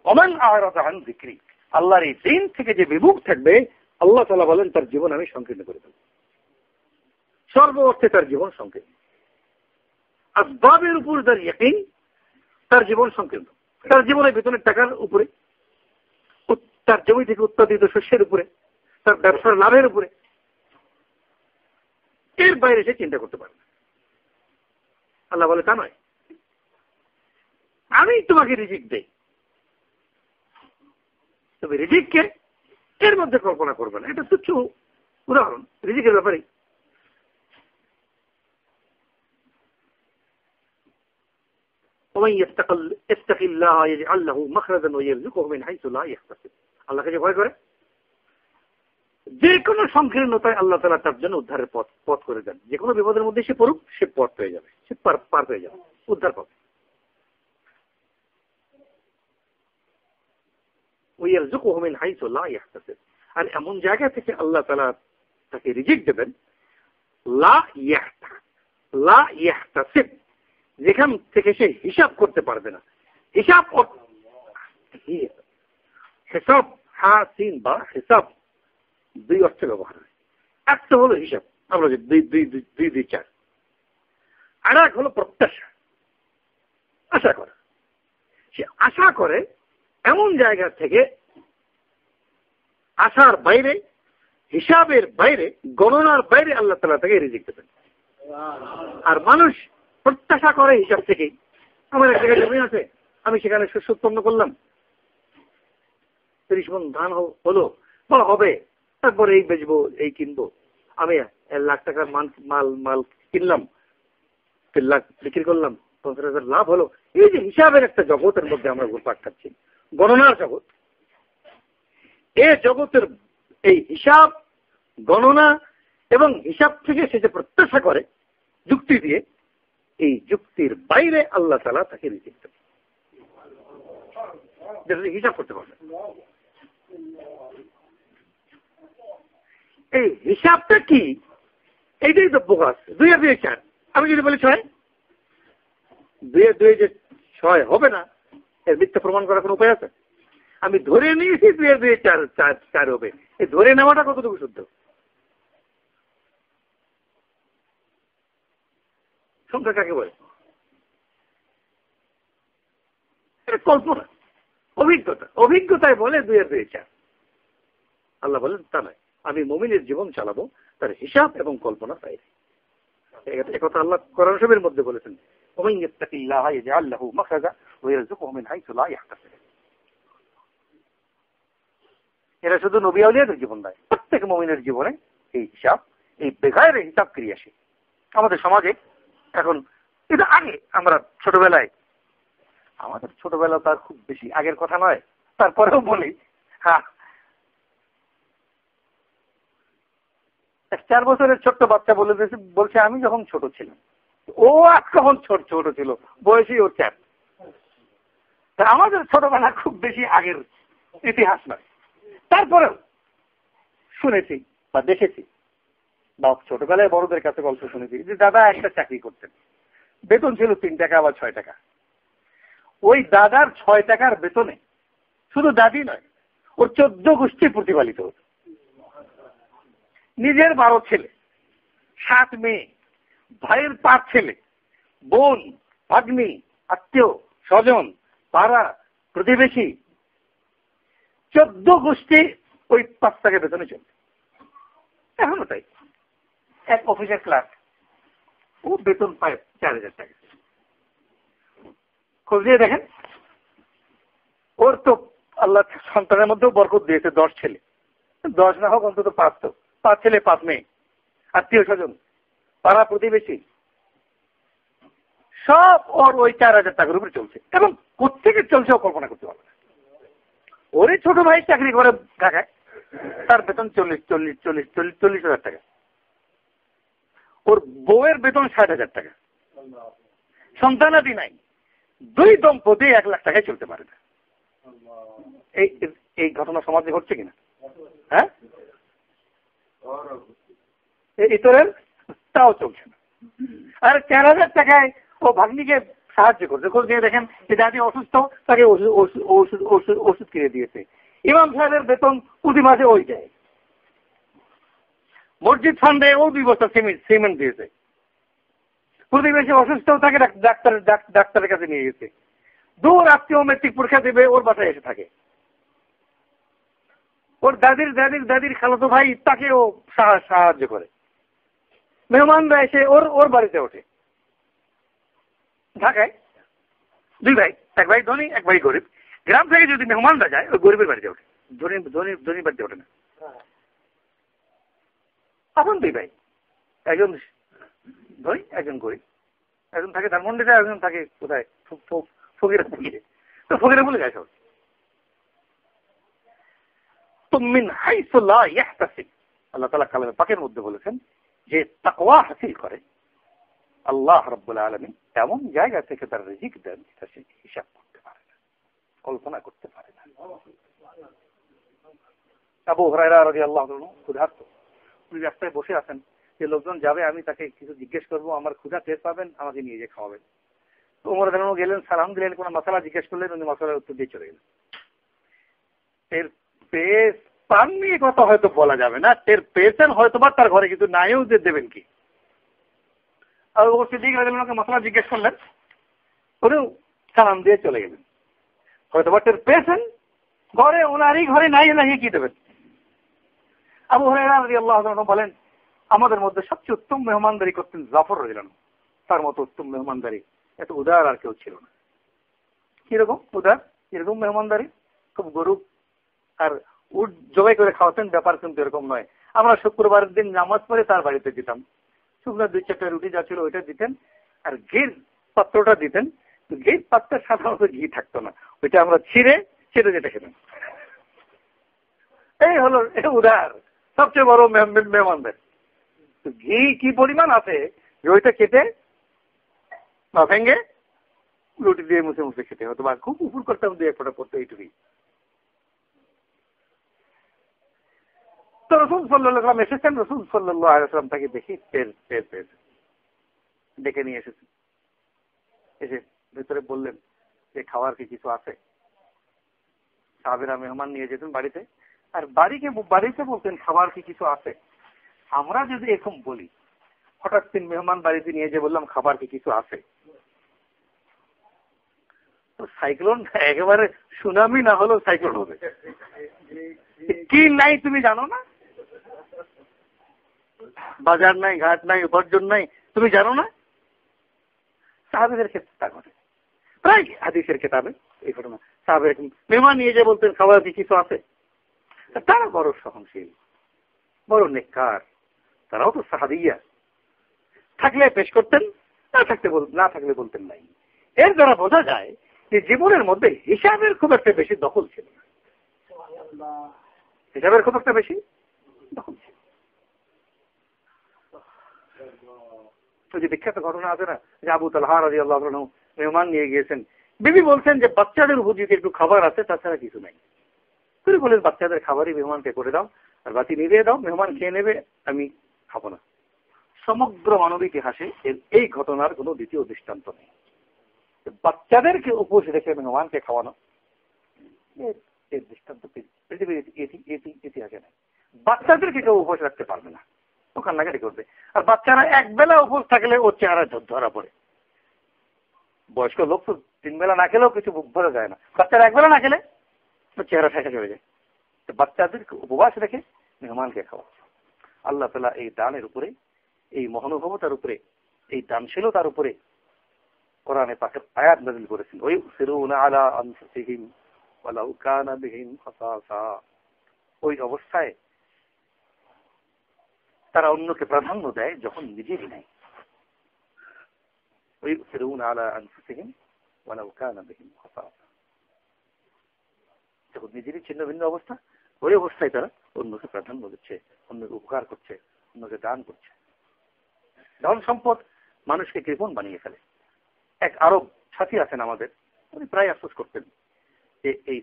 ওমান আ'রাদা আন যিকরি, আল্লাহর এই দিন থেকে যে বিমুখ থাকবে, আল্লাহ তাআলা বলেন তার জীবন আমি সংকীর্ণ করে দেব। সর্ব অর্থে তার জীবন সংকীর্ণ। আসবাবের উপর যার ইয়াকিন, তার জীবন সংকীর্ণ। তার জীবনের বেতনের টাকার উপরে, তার জমি থেকে উৎপাদিত শস্যের উপরে, তার ব্যবসার লাভের উপরে, এর বাইরে সে চিন্তা করতে পারে না। আল্লাহ বলে তা নয়, আমি তোমাকে রিজিক দেই, তবে রিজিককে এর মধ্যে কল্পনা করবে না। এটা তুচ্ছ উদাহরণ রিজিকের ব্যাপারে। আল্লাহকে যে ভয় করে, যে কোনো সংকীর্ণতায় আল্লাহ তাআলা তার জন্য উদ্ধারের পথ করে দেন। যে কোনো বিপদের মধ্যে সে পড়ুক, সে পথ হয়ে যাবে, সে পার হয়ে যাবে, উদ্ধার পাবে। ওয়াইয়ারযুকুহু মিন হাইসু লা ইয়াহতাসিব, আর এমন জায়গা থেকে আল্লাহ তাআলা তাকে রিজিক দেবেন, লা ইয়াহতাসিব, যেখান থেকে সে হিসাব করতে পারবে না। হিসাব হিসাব, হা সিন বা হিসাব দুই অর্থে ব্যবহার হয়। একটা হলো হিসাব, আমরা যে দুই দুই দুই দুই দুই চার। আর এক হলো প্রত্যাশা, আশা করা। সে আশা করে এমন জায়গা থেকে, আশার বাইরে, হিসাবের বাইরে, গণনার বাইরে আল্লাহ তাআলা তাকে রিজিক দেবেন। আর মানুষ প্রত্যাশা করে হিসাব থেকেই। আমার এক জায়গায় জমি আছে, আমি সেখানে শস্য উৎপন্ন করলাম, 30 মণ ধান হলো বা হবে, তারপরে এই বেচবো, এই কিনবো। আমি 1 লাখ টাকার মাল কিনলাম, 3 লাখ বিক্রি করলাম, 50,000 লাভ হলো। এই যে হিসাবের একটা জগতের মধ্যে আমরা ঘুরপাক খাচ্ছি, গণনার জগৎ। এই জগতের এই হিসাব, গণনা এবং হিসাব থেকে সে যে প্রত্যাশা করে যুক্তি দিয়ে, এই যুক্তির বাইরে আল্লাহ তাআলা তাকে রিজিক দেন, যেটা হিসাব করতে পারবে। এই হিসাবটা কি? এইটাই তো বোগাস। 2 আর 2 4। আমি যদি বলি 6, 2 আর 2 যে 6 হবে না, এর মিথ্যা প্রমাণ করার কোনো উপায় আছে? আমি ধরে নিয়েছি 2 আর 2 4 হবে। এই ধরে নেওয়াটা কতটুকু শুদ্ধ? সংখ্যা কাকে বলে? এটা কল্পনা, অভিজ্ঞতা। অভিজ্ঞতায় বলে 2 আর 2 4। আল্লাহ বলেন তা নয়, আমি মুমিনের জীবন চালাবো তার হিসাব এবং কল্পনার বাইরে। একথা আল্লাহ কোরআন শরীফের মধ্যে বলেছেন, ওমান ইয়াত্তাকিল্লাহা ইয়াজআল লাহু মাখরাজা ওয়া ইয়ারযুকহু মিন হাইসু লা ইয়াহতাসিব। এরা শুধু নবী আউলিয়াদের জীবন নয়, প্রত্যেক মুমিনের জীবনে এই হিসাব, এই বেগায়ের হিসাব ক্রিয়াশীল। আমাদের সমাজে এখন, এটা আগে আমরা ছোটবেলায়, আমাদের ছোটবেলা তার খুব বেশি আগের কথা নয়, তারপরেও বলি, হ্যাঁ, 4 বছরের ছোট্ট বাচ্চা বলছে আমি যখন ছোট ছিলাম। ও আজ কখন ছোট ছিল, বয়সই ওর 4। তা আমাদের ছোটবেলা খুব বেশি আগের ইতিহাস নয়, তারপরেও শুনেছি বা দেখেছি, বা ছোটবেলায় বড়দের কাছে গল্প শুনেছি যে দাদা একটা চাকরি করতেন, বেতন ছিল 3 টাকা বা 6 টাকা। ওই দাদার 6 টাকার বেতনে শুধু দাদি নয়, ওর 14 গোষ্ঠী প্রতিপালিত হতো। নিজের 12 ছেলে, 7 মেয়ে, ভাইয়ের 5 ছেলে, বোন, ভাগ্নি, আত্মীয় স্বজন, পাড়া প্রতিবেশী, 14 গোষ্ঠী ওই 5 টাকা বেতনে চলবে। এখনো তাই। এক অফিসের ক্লার্ক, ও বেতন পায় 4,000 টাকা। খোঁজ দিয়ে দেখেন, ওর তো আল্লাহ সন্তানের মধ্যেও বরকত দিয়েছে, 10 ছেলে, 10 না হোক অন্তত 5, তো 5 ছেলে 5 মেয়ে, আত্মীয় স্বজন, পাড়া প্রতিবেশী, সব ওর ওই 4,000 টাকার উপরে চলছে। এবং কোথেকে চলছে ও কল্পনা করতে পারবে না। ওরই ছোট ভাই চাকরি করে ঢাকায়, তার বেতন 40,000 টাকা। ওর বউয়ের বেতন 60,000 টাকা। সন্তানাদি নাই, 2 দম্পতি 1 লাখ টাকায় চলতে পারে না। এই ঘটনা সমাজে ঘটছে কিনা? হ্যাঁ, ইতরের তাও চলছে না। আর 4,000 টাকায় ও ভাগ্নিকে সাহায্য করছে। খোঁজ দিয়ে দেখেন যে দাদি অসুস্থ, তাকে ওষুধ কিনে দিয়েছে। ইমাম সাহেবের বেতন প্রতি মাসে ওই যায়। মসজিদ ফান্ডে ও 2 বস্তা সিমেন্ট দিয়েছে। প্রতিবেশী অসুস্থ, তাকে ডাক্তারের কাছে নিয়ে গেছে। দূর আত্মীয় মেট্রিক পরীক্ষা দেবে, ওর বাসায় এসে থাকে। ওর দাদির খালাতো ভাই, তাকেও সাহায্য করে। মেহমানরা এসে ওর বাড়িতে ওঠে। ঢাকায় 2 ভাই, এক ভাই ধনী, এক ভাই গরিব। গ্রাম থেকে যদি মেহমানরা যায়, ওই গরিবের বাড়িতে ওঠে, ধনী বাড়িতে ওঠে না। এখন 2 ভাই, একজন ধনী, একজন গরিব। একজন থাকে ধানমন্ডিতে, একজন থাকে কোথায় ফকিরা বলে, তো ফকিরা বলে যায় সব। তো মিন হাইসু লা ইয়াহতাসিব, আল্লাহ তাআলা কালামে পাকের মধ্যে বলেছেন যে তাকওয়া হাসিল করে আল্লাহ রাব্বুল আলামিন এমন জায়গা থেকে তার রিজিক দেন, এটা সে হিসাব করতে পারে না, কল্পনা করতে পারে না। আবু হুরায়রা রাদিয়াল্লাহু আনহু ক্ষুধার্ত, উনি রাস্তায় বসে আছেন, যে লোকজন যাবে আমি তাকে কিছু জিজ্ঞেস করবো, আমার ক্ষুধা টের পাবেন, আমাকে নিয়ে গিয়ে খাওয়াবেন। তো ওমর রাদিয়াল্লাহু আনহু গেলেন, সালাম দিলেন, কোনো মশলা জিজ্ঞেস করলেন, উনি মশলার উত্তর দিয়ে চলে গেলেন। এর পেয়ে পাননি কথা হয়তো বলা যাবে না, টের পেয়েছেন হয়তো বা তার ঘরে, কিন্তু নাইও যে দেবেন কি। আর ও সিদ্দিক রাদিয়াল্লাহু আনহু মশলা জিজ্ঞেস করলেন, উনিও সালাম দিয়ে চলে গেলেন। হয়তো বা টের পেয়েছেন ঘরে, ওনারই ঘরে নাই, নাই কি দেবেন। আবু হুরায়রা রাদিয়াল্লাহু আনহু বলেন, আমাদের মধ্যে সবচেয়ে উত্তম মেহমানদারি করতেন জাফর রাদিয়াল্লাহু আনহু। তার মতো উত্তম মেহমানদারি, এত উদার আর কেউ ছিল না। কিরকম উদার, এরকম মেহমানদারি, খুব গরু আর উট জবাই করে খাওয়াতেন, ব্যাপার কিন্তু এরকম নয়। আমরা শুক্রবারের দিন নামাজ পড়ে তার বাড়িতে দিতাম, শুকনো 2-4টা রুটি যা ছিল ওইটা দিতেন, আর ঘির পাত্রটা দিতেন। ঘির পাত্রে সাধারণত ঘি থাকতো না, ওইটা আমরা ছিঁড়ে যেটা খেতাম। এই হলো উদার, সবচেয়ে বড় মেহমানদের। ঘি কি পরিমাণ আছে যে ওইটা খেতে বা ভেঙে রুটি দিয়ে মুছে মুছে খেতে হতো, বা খুব উপর করতাম দিয়ে ফোটা পড়তো, এইটুকুই। তো রসুল সাল্লাল্লাহু আলাইহি ওয়াসাল্লাম এসেছেন, রসুল সাল্লাল্লাহু আলাইহি ওয়াসাল্লাম তাকে দেখি ডেকে নিয়ে এসেছেন। এসে ভিতরে বললেন যে খাওয়ার কি কিছু আছে। সাহাবীরা মেহমান নিয়ে যেতেন বাড়িতে, আর বাড়িতে বলতেন খাবার কি কিছু আছে। আমরা যদি এরকম বলি, হঠাৎ দিন মেহমান বাড়িতে নিয়ে যে বললাম খাবার কি কিছু আছে, তো সাইক্লোন একেবারে সুনামি না হলেও সাইক্লোন হবে। কি নাই তুমি জানো না? বাজার নাই, ঘাট নাই, উপার্জন নাই, তুমি জানো না? সাহাবীদের ক্ষেত্রে তা ঘটে প্রায় হাদিসের কিতাবে এই ঘটনা। সাহাবীরা মেহমান নিয়ে যে বলতেন খাবার কি কিছু আছে। তারা বড় সহনশীল, বড় নেককার, তারাও তো সাহাবিয়া। থাকলে পেশ করতেন, না থাকলে বলতেন নাই। এর দ্বারা বোঝা যায় যে জীবনের মধ্যে হিসাবের খুব একটা বেশি দখল ছিল না। হিসাবের খুব একটা বেশি দখল ছিল। তো যে বিখ্যাত ঘটনা আছে না, যে আবু তালহা রাদিয়াল্লাহু আনহু মেহমান নিয়ে গিয়েছেন, বিবি বলছেন যে বাচ্চাদের উপযোগী একটু খাবার আছে, তাছাড়া কিছু নাই। তিনি বলেন বাচ্চাদের খাবারই মেহমানকে করে দাও, আর বাতি নিভিয়ে দাও, মেহমান খেয়ে নেবে, আমি খাবো না। সমগ্র মানব ইতিহাসে এই ঘটনার কোনো দ্বিতীয় দৃষ্টান্ত নেই। বাচ্চাদেরকে উপোস রেখে মেহমানকে খাওয়ানো, এর দৃষ্টান্ত পৃথিবীর ইতিহাসে নেই। বাচ্চাদেরকে কেউ উপোস রাখতে পারবে না, ও কান্নাকাটি করবে। আর বাচ্চারা এক বেলা উপোস থাকলে ওর চেহারা ধরা পড়ে। বয়স্ক লোক তো 3 বেলা না খেলেও কিছু ভরে যায় না, বাচ্চারা এক বেলা না খেলে ওর চেহারা ঠেকা চলে যায়। তো বাচ্চাদেরকে উপবাস রেখে মেহমানকে খাওয়া। আল্লাহ তাআলা এই দানের উপরে, এই মহানুভবতার উপরে, এই দানশীলতার উপরে কোরআনে পাকের আয়াত নাযিল করেছেন। ওয়ুসিরুনা আলা আনফুসিহিম ওয়ালাউ কানা বিহিম খাসাসা। ওই অবস্থায় তারা অন্যকে প্রাধান্য দেয় যখন নিজেরই নাই। ওয়ুসিরুনা আলা আনফুসিহিম ওয়ালাউ কানা বিহিম খাসাসা। যখন নিজেরই ছিন্ন ভিন্ন অবস্থা, ওই অবস্থায় তারা অন্যকে প্রাধান্য দিচ্ছে, অন্যকে উপকার করছে, অন্যকে দান করছে। ধন সম্পদ মানুষকে কৃপণ বানিয়ে ফেলে। এক আরব সাথী আছেন আমাদের, উনি প্রায় আফসোস করতেন যে এই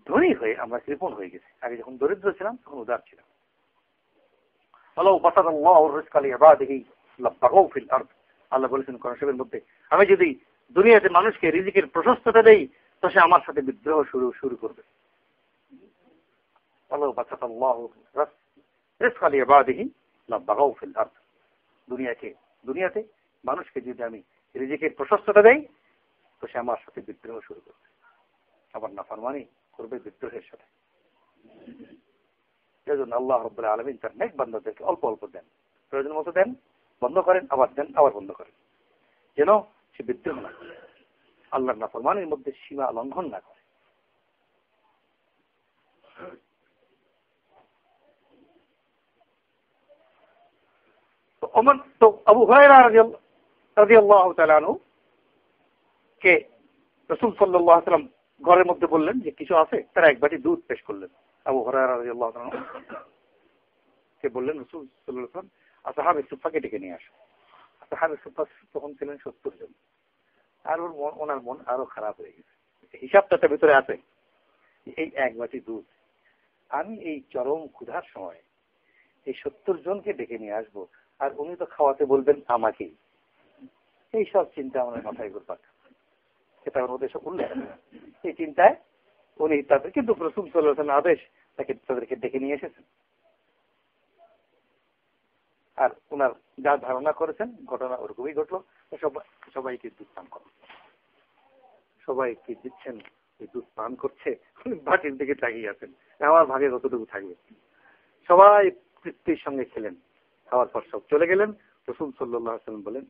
ধনী হয়ে আমরা কৃপণ হয়ে গেছি। আগে যখন দরিদ্র ছিলাম তখন উদার ছিলাম। আল্লাহ বলেছেন কোরআন শরীফের মধ্যে, আমি যদি দুনিয়াতে মানুষকে রিজিকের প্রশস্ততা দেই তো সে আমার সাথে বিদ্রোহ শুরু করবে। দুনিয়াতে মানুষকে যদি আমি রিজিকের প্রশস্ততা দেই তো সে আমার সাথে বিদ্রোহ শুরু করবে, আবার নাফরমানি করবে বিদ্রোহের সাথে। সেজন্য আল্লাহ রাব্বুল আলামিন তার নেক বান্দাদেরকে অল্প অল্প দেন, প্রয়োজন মতো দেন, বন্ধ করেন, আবার দেন, আবার বন্ধ করেন, যেন সে বিদ্রোহ না করে, আল্লাহর নাফরমানির মধ্যে সীমা লঙ্ঘন না করে। তো আবু হুরায়রা রাদিয়াল্লাহু তাআলা আনহু কে রাসূল সাল্লাল্লাহু আলাইহি ওয়াসাল্লাম ঘরের মধ্যে বললেন যে কিছু আছে, তারা এক বাটি দুধ পেশ করলেন। আবু হুরায়রা রাদিয়াল্লাহু তাআলা কে বললেন রাসূল সাল্লাল্লাহু আলাইহি ওয়াসাল্লাম আসহাবে সুফাকে ডেকে নিয়ে আসো। আসহাবে সুফা তখন ছিলেন 70 জন। আর ওনার মন আরো খারাপ হয়ে গেছে। হিসাবটা তার ভিতরে আছে, এই এক বাটি দুধ আমি এই চরম ক্ষুধার সময় এই 70 জনকে ডেকে নিয়ে আসবো, আর উনি তো খাওয়াতে বলবেন আমাকেই। এই সব চিন্তা আমার মাথায় ঘুরপাক, সেটা ওদের সব উল্লেখ। এই চিন্তায় উনি তাদের, কিন্তু রাসূল সাল্লাল্লাহু আলাইহি ওয়াসাল্লাম আদেশ তাদেরকে ডেকে নিয়ে এসেছেন। আর ওনার যা ধারণা করেছেন ঘটনা ওরকমই ঘটলো। সবাইকে দুধ পান করো, সবাইকে দিচ্ছেন, এই দুধ পান করছে, বাটির দিকে তাকিয়ে আছেন, আমার ভাগে কতটুকু থাকবে। সবাই তৃপ্তির সঙ্গে খেলেন, খাওয়ার পর সব চলে গেলেন। রাসূল সাল্লাল্লাহু আলাইহি ওয়াসাল্লাম বলেন,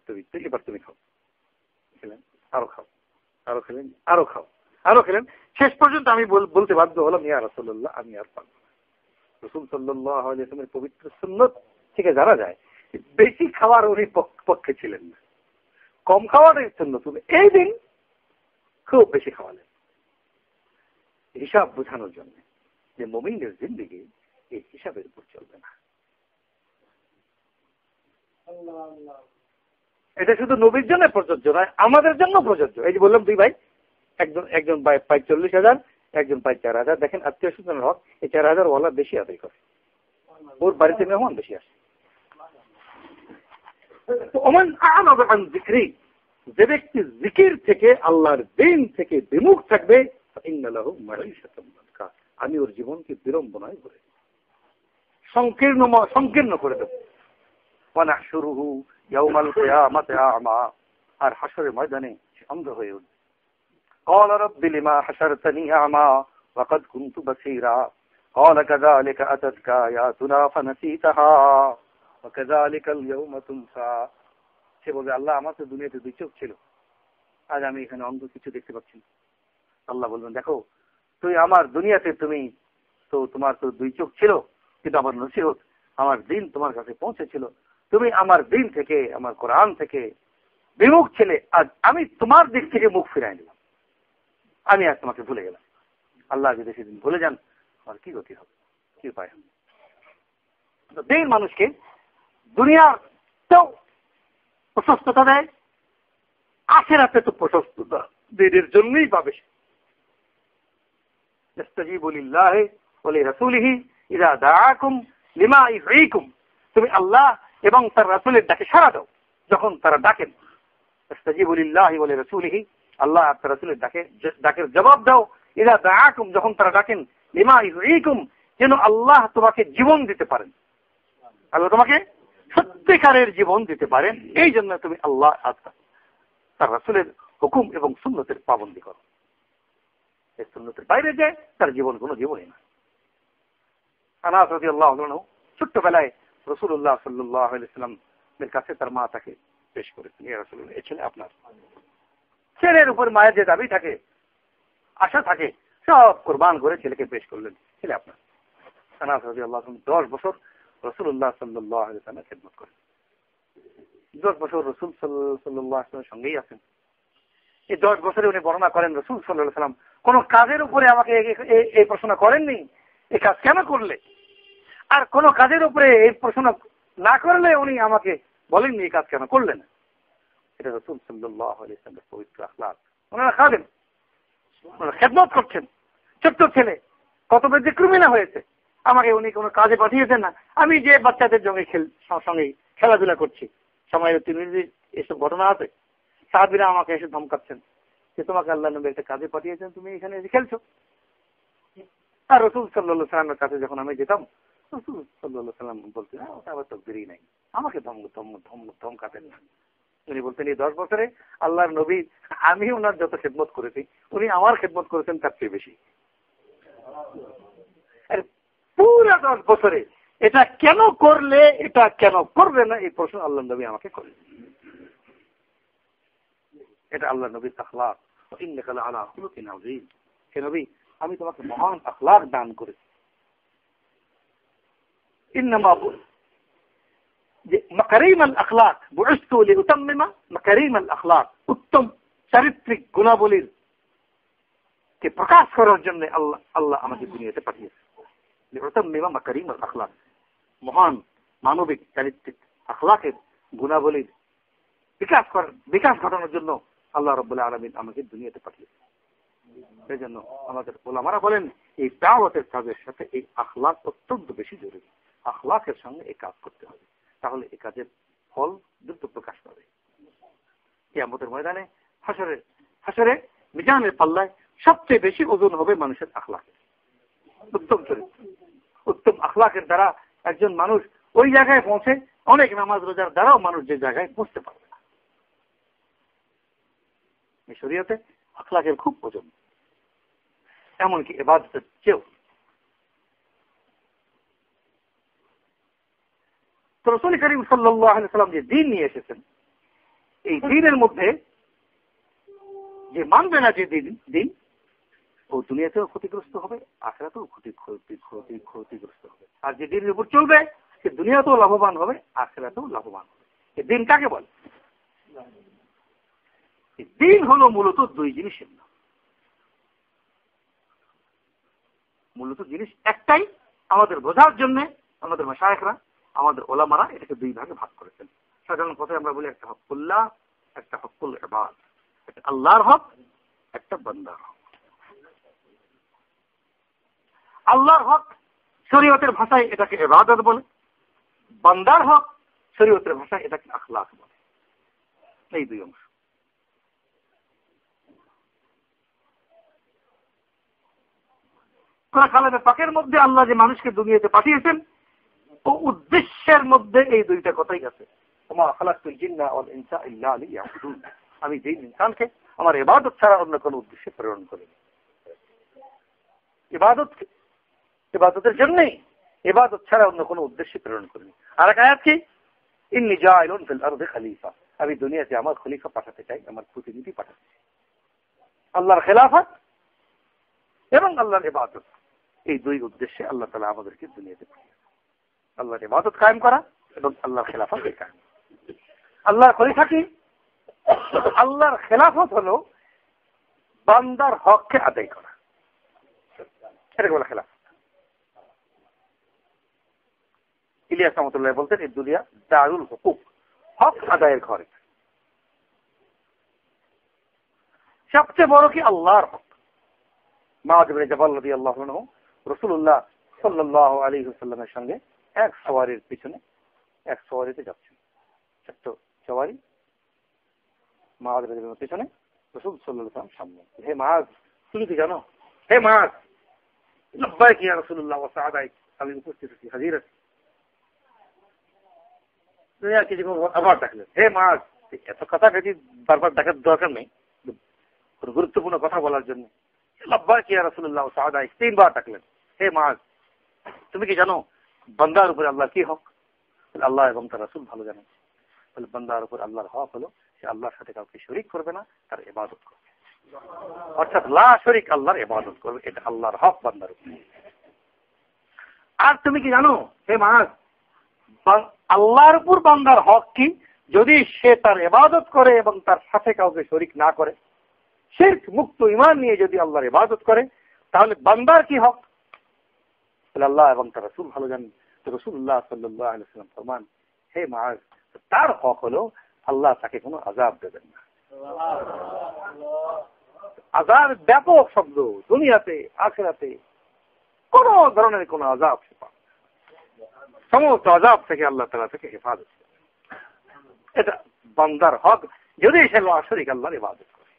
এবার তুমি খাও। খেলেন, আরো খাও, আরো খেলেন, আরো খাও, আরো খেলেন। শেষ পর্যন্ত আমি বলতে বাধ্য হলাম, ইয়া রাসূলুল্লাহ, আমি আর পারব না। রাসূল সাল্লাল্লাহু আলাইহি ওয়াসাল্লামের পবিত্র সুন্নাত থেকে জানা যায় বেশি খাওয়ার উনি পক্ষে ছিলেন না, কম খাওয়াটাই সুন্নাত। এই দিন খুব বেশি খাওয়ালেন, হিসাব বোঝানোর জন্য যে মুমিনের জিন্দেগি এই হিসাবের উপর চলবে না। এটা শুধু নবীর জন্য প্রযোজ্য নয়, আমাদের জন্য প্রযোজ্য। এই যে বললাম 2 ভাই, একজন পায় 40,000, একজন পায় 4,000। দেখেন আত্মীয় স্বজনের হক, এই 4,000 ওয়ালা বেশি আদায় করে, ওর বাড়িতে মেহমান বেশি আসে। যে ব্যক্তি জিকির থেকে, আল্লাহর দ্বীন থেকে বিমুখ থাকবে, আমি ওর জীবনকে বিড়ম্বনায় ভরে সংকীর্ণ করে দেব। আর হাসরের ময়দানে অন্ধ হয়ে উঠবে। قال رب لما حشرتني أعمى وقد كنت بصيرا قال كذلك أتتك آياتنا فنسيتها وكذلك اليوم تنسى। সে বলবে, আল্লাহ আমার তো দুনিয়াতে 2 চোখ ছিল, আজ আমি এখানে অন্ধ, কিছু দেখতে পাচ্ছি না। আল্লাহ বলবেন, দেখো তুই আমার দুনিয়াতে তোমার তো 2 চোখ ছিল, কিন্তু আমার নসিহত, আমার দ্বীন তোমার কাছে পৌঁছেছিল, তুমি আমার দ্বীন থেকে, আমার কোরআন থেকে বিমুখ ছিলে, আজ আমি তোমার দিক থেকে মুখ ফিরাই নিলাম, আমি আজ তোমাকে ভুলে গেলাম। আল্লাহ যদি সেদিন ভুলে যান, আর কি গতি হবে, কি উপায় হবে? দ্বীন মানুষকে দুনিয়াতেও প্রশস্ততা দেয়, আখিরাতে তো প্রশস্ততা দ্বীনের জন্যই পাবে। ইস্তাজিবু লিল্লাহি ওয়া লিরাসূলিহি ইযা দাআকুম লিমা ইউহয়িকুম। তুমি আল্লাহ এবং তার রাসূলের ডাকে সাড়া দাও যখন তারা ডাকেন। ইস্তাজিবু লিল্লাহি ওয়া লিরাসূলিহি, আল্লাহ আর তার রাসূলের ডাকের জবাব দাও। ইযা দাআকুম, যখন তারা ডাকেন, লিমা ইউহয়িকুম, যেন আল্লাহ তোমাকে জীবন দিতে পারেন, আল্লাহ তোমাকে সত্যিকারের জীবন দিতে পারেন। এই জন্য তুমি আল্লাহ তার রাসূলের হুকুম এবং সুন্নতের পাবন্দি করো। এই সুন্নতের বাইরে যায় তার জীবন কোনো জীবনই না। আনাস রাদিয়াল্লাহু আনহু ছোট্টবেলায় রাসূলুল্লাহ সাল্লাল্লাহু আলাইহি ওয়াসাল্লামের কাছে তার মা তাকে পেশ করেছেন, ইয়া রাসূলুল্লাহ, এই ছেলে আপনার। ছেলের উপর মায়ের যে দাবি থাকে, আশা থাকে, সব কুরবান করে ছেলেকে পেশ করলেন, ছেলে আপনার। আনাস রাদিয়াল্লাহু আনহু 10 বছর রাসূলুল্লাহ সাল্লাল্লাহু আলাইহি ওয়াসাল্লামের খিদমত করেন। 10 বছর রাসূল সাল্লাল্লাহু আলাইহি ওয়াসাল্লামের সঙ্গেই আছেন। এই 10 বছরে উনি বর্ণনা করেন, রাসূল সাল্লাল্লাহু আলাইহি ওয়াসাল্লাম কোন কাজের উপরে আমাকে এই প্রশ্ন করেননি, এই কাজ কেন করলে, আর কোন কাজের উপরে এই প্রশ্ন না করলে উনি আমাকে বলেননি এই কাজ কেন করলেন। এটা রাসূল সাল্লাল্লাহু আলাইহি ওয়াসাল্লামের পবিত্র আখলাক। ওনারা খাদেম, ওনারা খেদমত করছেন। ছোট্ট ছেলে কত ব্যতিক্রমী না হয়েছে, আমাকে উনি কোনো কাজে পাঠিয়েছেন না। আমি যে বাচ্চাদের সঙ্গে খেলাধুলা করছি, সময় 3 মিনিট এসব ঘটনা আছে, সাহাবীরা আমাকে এসে ধমকাচ্ছেন যে তোমাকে আল্লাহ নবী একটা কাজে পাঠিয়েছেন, তুমি এখানে এসে খেলছো। আর রাসূল সাল্লাল্লাহু আলাইহি ওয়াসাল্লামের কাছে যখন আমি যেতাম, রাসূল সাল্লাল্লাহু আলাইহি ওয়াসাল্লাম বলতেন, ওটা আবার তকদিরই নাই, আমাকে ধমকাতেন না। উনি বলতেন, এই 10 বছরে আল্লাহর নবী, আমি ওনার যত খেদমত করেছি, উনি আমার খেদমত করেছেন তার চেয়ে বেশি। পুরো 10 বছরে এটা কেন করলে, এটা কেন করবে না, এই প্রশ্ন আল্লাহ নবী আমাকে করেন। এটা আল্লাহ নবীর আখলাক। ইন্নাকা লাআলা খুলুকিন আযীম। হে নবী, আমি তোমাকে মহান আখলাক দান করেছি। ইন্নামা মাকারিমাল আখলাক বুইসতু লিউতাম্মিমা মাকারিমাল আখলাক, উত্তম চারিত্রিক গুণাবলীর কে প্রকাশ করার জন্য আল্লাহ আমাকে দুনিয়াতে পাঠিয়েছে। লিউতাম্মিমা মাকারিমাল আখলাক, মহান মানবিক চারিত্রিক আখলাকের গুণাবলীর বিকাশ ঘটানোর জন্য আল্লাহ রাব্বুল আলামিন আমাকে দুনিয়াতে পাঠিয়েছে। সেই জন্য আমাদের ওলামারা বলেন, এই দাওয়াতের কাজের সাথে এই আখলাক অত্যন্ত বেশি জরুরি। আখলাকের সঙ্গে এই কাজ করতে হবে, তাহলে এই কাজের ফল দ্রুত প্রকাশ পাবে। কিয়ামতের ময়দানে হাসরে মিজানের পাল্লায় সবচেয়ে বেশি ওজন হবে মানুষের আখলাক। উত্তম চরিত্র, উত্তম আখলাকের দ্বারা একজন মানুষ ওই জায়গায় পৌঁছে, অনেক নামাজ রোজার দ্বারাও মানুষ যে জায়গায় পৌঁছতে পারবে না। এই শরীয়তে আখলাকের খুব প্রয়োজন, এমনকি ইবাদতের চেয়েও। তো রাসূল করিম সাল্লাল্লাহু আলাইহি ওয়াসাল্লাম যে দ্বীন নিয়ে এসেছেন, এই দ্বীনের মধ্যে যে মানবে না যে দ্বীন, ও দুনিয়াতেও ক্ষতিগ্রস্ত হবে, আখিরাতেও ক্ষতিগ্রস্ত হবে। আর যে দ্বীনের উপর চলবে সে দুনিয়াতেও লাভবান হবে, আখিরাতেও লাভবান হবে। এই দ্বীন কাকে বলে? দ্বীন হলো মূলত দুই জিনিসের নাম। মূলত জিনিস একটাই, আমাদের বোঝার জন্য আমাদের মাশায়েখরা, আমাদের ওলামারা এটাকে দুই ভাগে ভাগ করেছেন। সাধারণ কথায় আমরা বলি একটা হকুল্লাহ, একটা হকুল ইবাদ, একটা আল্লাহর হক, একটা বান্দার হক। আল্লাহর হক শরীয়তের ভাষায় এটাকে ইবাদত বলে, বান্দার হক শরীয়তের ভাষায় এটাকে আখলাক বলে। এই দুই অংশ। কালামে পাকের মধ্যে আল্লাহ যে মানুষকে দুনিয়াতে পাঠিয়েছেন, ও উদ্দেশ্যের মধ্যে এই দুইটা কথাই আছে। ওমা খালাকতুল জিন্না ওয়াল ইনসা ইল্লা লিয়াবুদুন। আমি যে ইনসানকে আমার ইবাদত ছাড়া অন্য কোনো উদ্দেশ্যে প্রেরণ করিনি। ইবাদতের জন্যই, ইবাদত ছাড়া অন্য কোনো উদ্দেশ্যে প্রেরণ করিনি। আর এক আয়াত কি? ইন্নী জাইলুন ফিল আরদি খলিফা। আমি দুনিয়াতে আমার খলিফা পাঠাতে চাই, আমার প্রতিনিধি পাঠাতে চাই। আল্লাহর খেলাফত এবং আল্লাহর ইবাদত, এই দুই উদ্দেশ্যে আল্লাহ তাআলা আমাদেরকে দুনিয়াতে পাঠিয়েছেন। আল্লাহর ইবাদত কায়েম করা এবং আল্লাহর খেলাফত কায়েম। আল্লাহর খলিফা কি? আল্লাহর খেলাফত হলো বান্দার হককে আদায় করা, এটাকে বলে খেলাফত। ইলিয়াস রহমাতুল্লাহ বলতেন, এই দুনিয়া দারুল হুকুক, হক আদায়ের ঘর। সবচেয়ে বড় কি? আল্লাহর হক। মুআয ইবনে জাবাল রাদিয়াল্লাহু আনহু রাসূলুল্লাহ সাল্লাল্লাহু আলাইহি ওয়াসাল্লামের সঙ্গে এক সওয়ারির পিছনে, এক সওয়ারিতে যাচ্ছেন। ছোট্ট সওয়ারি, মুআয রাদিয়াল্লাহু পিছনে, রাসূল সাল্লাল্লাহু আলাইহি ওয়াসাল্লাম সামনে। হে মুআয, তুমি কি জানো? হে মুআয, লব্বাইক ইয়া রাসূলুল্লাহ ওয়া সাআদাইক। আমি উপস্থিত আছি, হাজির আছি। আবার ডাকলেন, হে মুআয। এত কথা কাজী বারবার ডাকার দরকার নেই, গুরুত্বপূর্ণ কথা বলার জন্য। লব্বাইক ইয়া রাসূলুল্লাহ ওয়া সাআদাইক, তিনবার ডাকলেন। হে মুআয, তুমি কি জানো বান্দার উপরে আল্লাহ কি হক? আল্লাহ এবং তার রাসূল ভালো জানেন। বলে বান্দার উপর আল্লাহর হক হলো সে আল্লাহর সাথে কাউকে শরীক করবে না, তার ইবাদত করবে। অর্থাৎ লা শরীক, আল্লাহর ইবাদত করবে, এটা আল্লাহর হক বান্দার উপর। আর তুমি কি জানো হে মুআয, আল্লাহর উপর বান্দার হক কি? যদি সে তার ইবাদত করে এবং তার সাথে কাউকে শরীক না করে, শিরক মুক্ত ঈমান নিয়ে যদি আল্লাহর ইবাদত করে, তাহলে বান্দার কি হক? আল্লাহ এবং তার রাসূল ভালো জানেন। তো রাসূলুল্লাহ সাল্লাল্লাহু আলাইহি ওয়াসাল্লাম ফরমান, হে মুআয, তার হক হলো আল্লাহ তাকে কোনো আযাব দেবেন না। আযাব ব্যাপক শব্দ, দুনিয়াতে আখিরাতে কোন ধরনের কোন আযাব সে পাবে না। সমস্ত আযাব থেকে আল্লাহ তাআলা থেকে হেফাজত। এটা বান্দার হক, যদি সে লা শরীক আল্লাহর ইবাদত করে।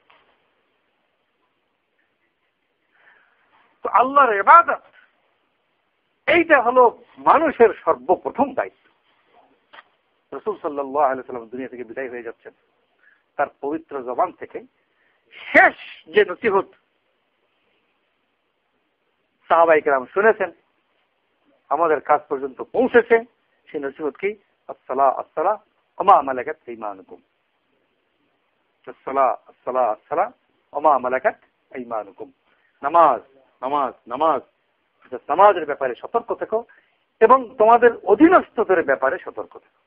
তো আল্লাহর ইবাদত এইটা হলো মানুষের সর্বপ্রথম দায়িত্ব। রাসূল সাল্লাল্লাহু আলাইহি ওয়াসাল্লাম দুনিয়া থেকে বিদায় হয়ে যাচ্ছেন, তার পবিত্র জবান থেকে শেষ যে নসিহত সাহাবায়ে কেরাম শুনেছেন, আমাদের কাছ পর্যন্ত পৌঁছেছে, সেই নসিহত কি? আসসালা আসসালা ওমা মালাকাত আইমানুকুম। আসসালা আসসালা আসসালা ওমা মালাকাত আইমানুকুম। নামাজ নামাজ নামাজ, নামাজের ব্যাপারে সতর্ক থেকো এবং তোমাদের অধীনস্থদের ব্যাপারে সতর্ক থেকো।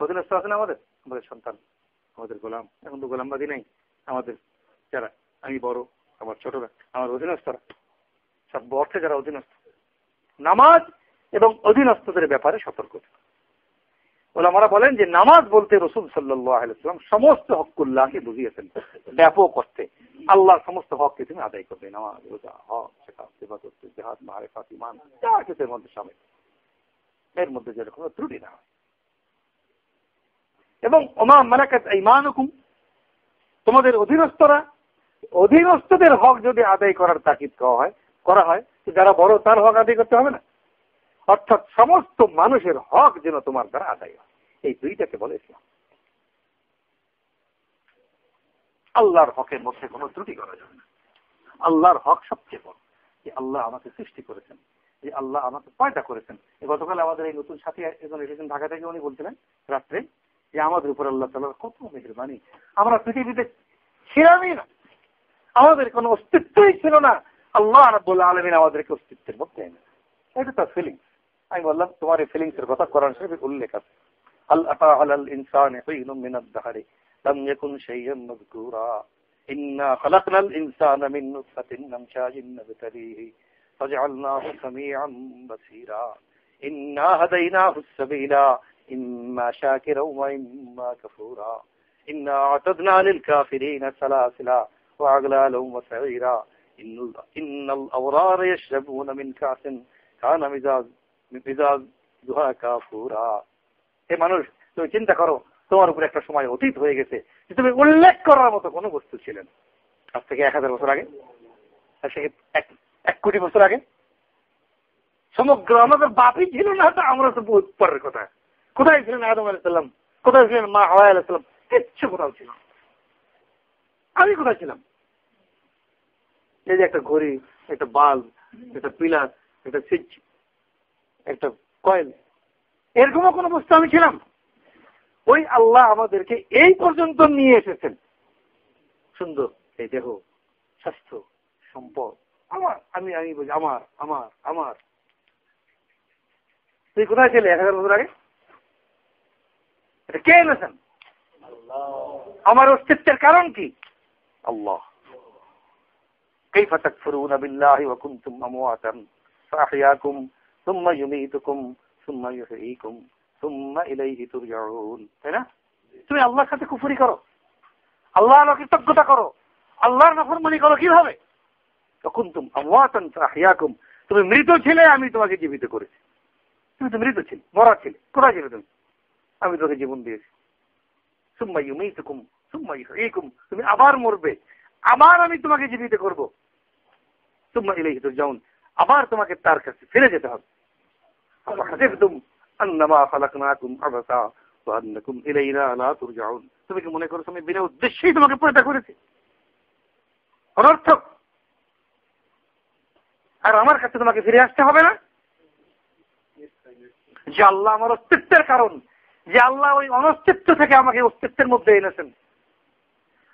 অধীনস্থ আছেন আমাদের, আমাদের সন্তান, আমাদের গোলাম। এখন তো গোলামবাদী নেই, আমাদের যারা, আমি বড়, আমার ছোটরা, আমার অধীনস্থরা, সব অর্থে যারা অধীনস্থ, নামাজ এবং অধীনস্থদের ব্যাপারে সতর্ক থেকো। ওলামারা বলেন যে নামাজ বলতে রাসূল সাল্লাল্লাহু আলাইহি ওয়াসাল্লাম সমস্ত হকুল্লাহকে বুঝিয়েছেন ব্যাপক অর্থে। আল্লাহর সমস্ত হককে তুমি আদায় করবে, নামাজ, রোজা, হজ, যাকাত, ইবাদত, জিহাদ, মারিফাত, ঈমান, যা কিছুর মধ্যে শামিল, এর মধ্যে যেন কোনো ত্রুটি না হয়। এবং ওমা মালাকাত আইমানুকুম, তোমাদের অধীনস্থরা, অধীনস্থদের হক যদি আদায় করার তাকিদ করা হয়, যারা বড় তার হক আদায় করতে হবে না? অর্থাৎ সমস্ত মানুষের হক যেন তোমার দ্বারা আদায় হয়, এই দুইটাকে বলে ইসলাম। আল্লাহর হকের মধ্যে কোনো ত্রুটি করা যাবে না। আল্লাহর হক সবচেয়ে বড়, যে আল্লাহ আমাকে সৃষ্টি করেছেন, যে আল্লাহ আমাকে পয়দা করেছেন। গতকাল আমাদের এই নতুন সাথী একজন এসেছেন ঢাকা থেকে, উনি বলছিলেন রাত্রে যে আমাদের উপর আল্লাহ তাআলার কত মেহেরবানি, আমরা পৃথিবীতে ছিলামই না, আমাদের কোনো অস্তিত্বই ছিল না, আল্লাহ রাব্বুল আলামিন আমাদেরকে অস্তিত্বের মধ্যে এনে। এটা তার ফিলিংস। আমি বললাম তোমার এই ফিলিংস এর কথা কোরআন শরীফে উল্লেখ আছে, আল আতা আলাল ইনসানি হিনুম মিনাদ দাহরি লাম ইয়াকুন শাইয়্যান মাযকুরা ইন্না খালাকনাল ইনসানা মিন নুতফাতিন আমশাজিন নাবতালিহি ফাজআলনাহু সামিআন বাসীরা ইন্না হাদাইনাহুস সাবিলা ইম্মা শাকিরাও ওয়া ইম্মা কাফুরা ইন্না আ'তাদনা লিল কাফিরিনা সালাসিলা ওয়া আগলালাও ওয়া সাইরা ইন্নাল আবরার ইয়াশরাবুনা মিন কাসিন কানা মিজাজুহা কাফুরা। হে মানুষ, তুমি চিন্তা করো, তোমার উপর একটা সময় অতীত হয়ে গেছে যে তুমি উল্লেখ করার মতো কোনো বস্তু ছিলেন। আজ থেকে 1000 বছর আগে, আজ থেকে 1 কোটি বছর আগে সমগ্র আমাদের বাপই ছিল না, তো আমরা তো বহুত পরের কথা। কোথায় ছিলেন আদম আলাইহিস সালাম, কোথায় ছিলেন মা হাওয়া আলাইহিস সালাম? কিচ্ছু কোথাও ছিল। আমি কোথায় ছিলাম? এই যে একটা ঘড়ি, একটা বাল্ব, একটা পিলার, একটা সুইচ, একটা কয়েল, এরকমও কোনো বস্তু আমি ছিলাম? ওই আল্লাহ আমাদেরকে এই পর্যন্ত নিয়ে এসেছেন। সুন্দর এই দেহ, স্বাস্থ্য, সম্পদ আমার, আমি বলি আমার আমার আমার। তুই কোথায় ছিলে 1000 বছর আগে? এটা কে এনেছেন? আমার অস্তিত্বের কারণ কি? আল্লাহ। কাইফা তাকফুরুনা বিল্লাহি ওয়া কুনতুম আমওয়াতান ফাআহইয়াকুম সুম্মা ইউমীতুকুম সুম্মা ইউহয়ীকুম সুম্মা ইলাইহি তুরজাউন। তাই না? তুমি আল্লাহর সাথে কুফরি করো, আল্লাহর অকৃতজ্ঞতা করো, আল্লাহর নাফরমানি করো কিভাবে? কুনতুম আমওয়াতান ফাআহইয়াকুম, তুমি মৃত ছিলে, আমি তোমাকে জীবিত করেছি। তুমি তো মৃত ছিলে, মরা ছিলে, কোথায় ছিলে তুমি? আমি তোমাকে জীবন দিয়েছি। সুম্মা ইউমীতুকুম সুম্মা ইউহয়ীকুম, তুমি আবার মরবে, আবার আমি তোমাকে জীবিত করব। সুম্মা ইলাইহি তুরজাউন, আবার তোমাকে তার কাছে ফিরে যেতে হবে। আফাহাসিবতুম আন্নামা খালাকনাকুম আবাসা ওয়া আন্নাকুম ইলাইনা লা তুরজাউন, তুমি কি মনে করছো আমি বিনা উদ্দেশ্যেই তোমাকে পয়দা করেছি? অনর্থক। আর আমার কাছে তোমাকে ফিরে আসতে হবে না? যে আল্লাহ আমার অস্তিত্বের কারণ, যে আল্লাহ ওই অনস্তিত্ব থেকে আমাকে অস্তিত্বের মধ্যে এনেছেন,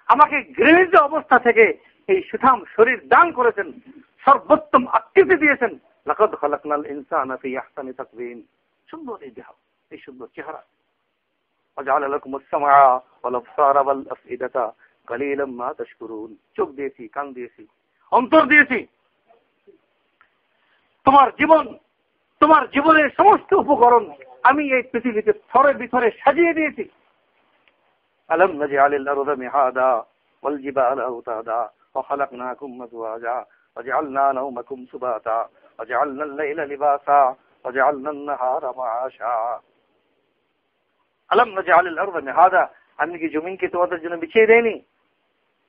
আমাকে ঘৃণিত অবস্থা থেকে এই সুঠাম শরীর দান করেছেন, সর্বোত্তম আকৃতি দিয়েছেন। লাকাদ খালাকনাল ইনসানা ফি আহসানি তাকওয়িম, সুন্দর এই দেহ, এই সুন্দর চেহারা। ওয়াজআলা লাকুমুস সামআ ওয়াল আবসারা ওয়াল আফইদাতা কালিলাম মা তাশকুরুন, চোখ দিয়েছি, কান দিয়েছি, অন্তর দিয়েছি। তোমার জীবনের সমস্ত উপকরণ আমি এই পৃথিবীতে স্তরে বিস্তরে সাজিয়ে দিয়েছি। আলাম নাজআলিল আরদা মিহাদা ওয়াল জিবালা আওতাদা ওয়া খালাকনাকুম আজওয়াজা ওয়াজআলনা নাওমাকুম সুবাতা ওয়াজআলনা আল-লাইলা লিবাসা ওয়াজআলনা আন-নাহারা মাআশা। আলাম নাজআলিল আরদা মিহাদা, আমি কি জমিনকে তোমাদের জন্য বিছিয়ে দেইনি?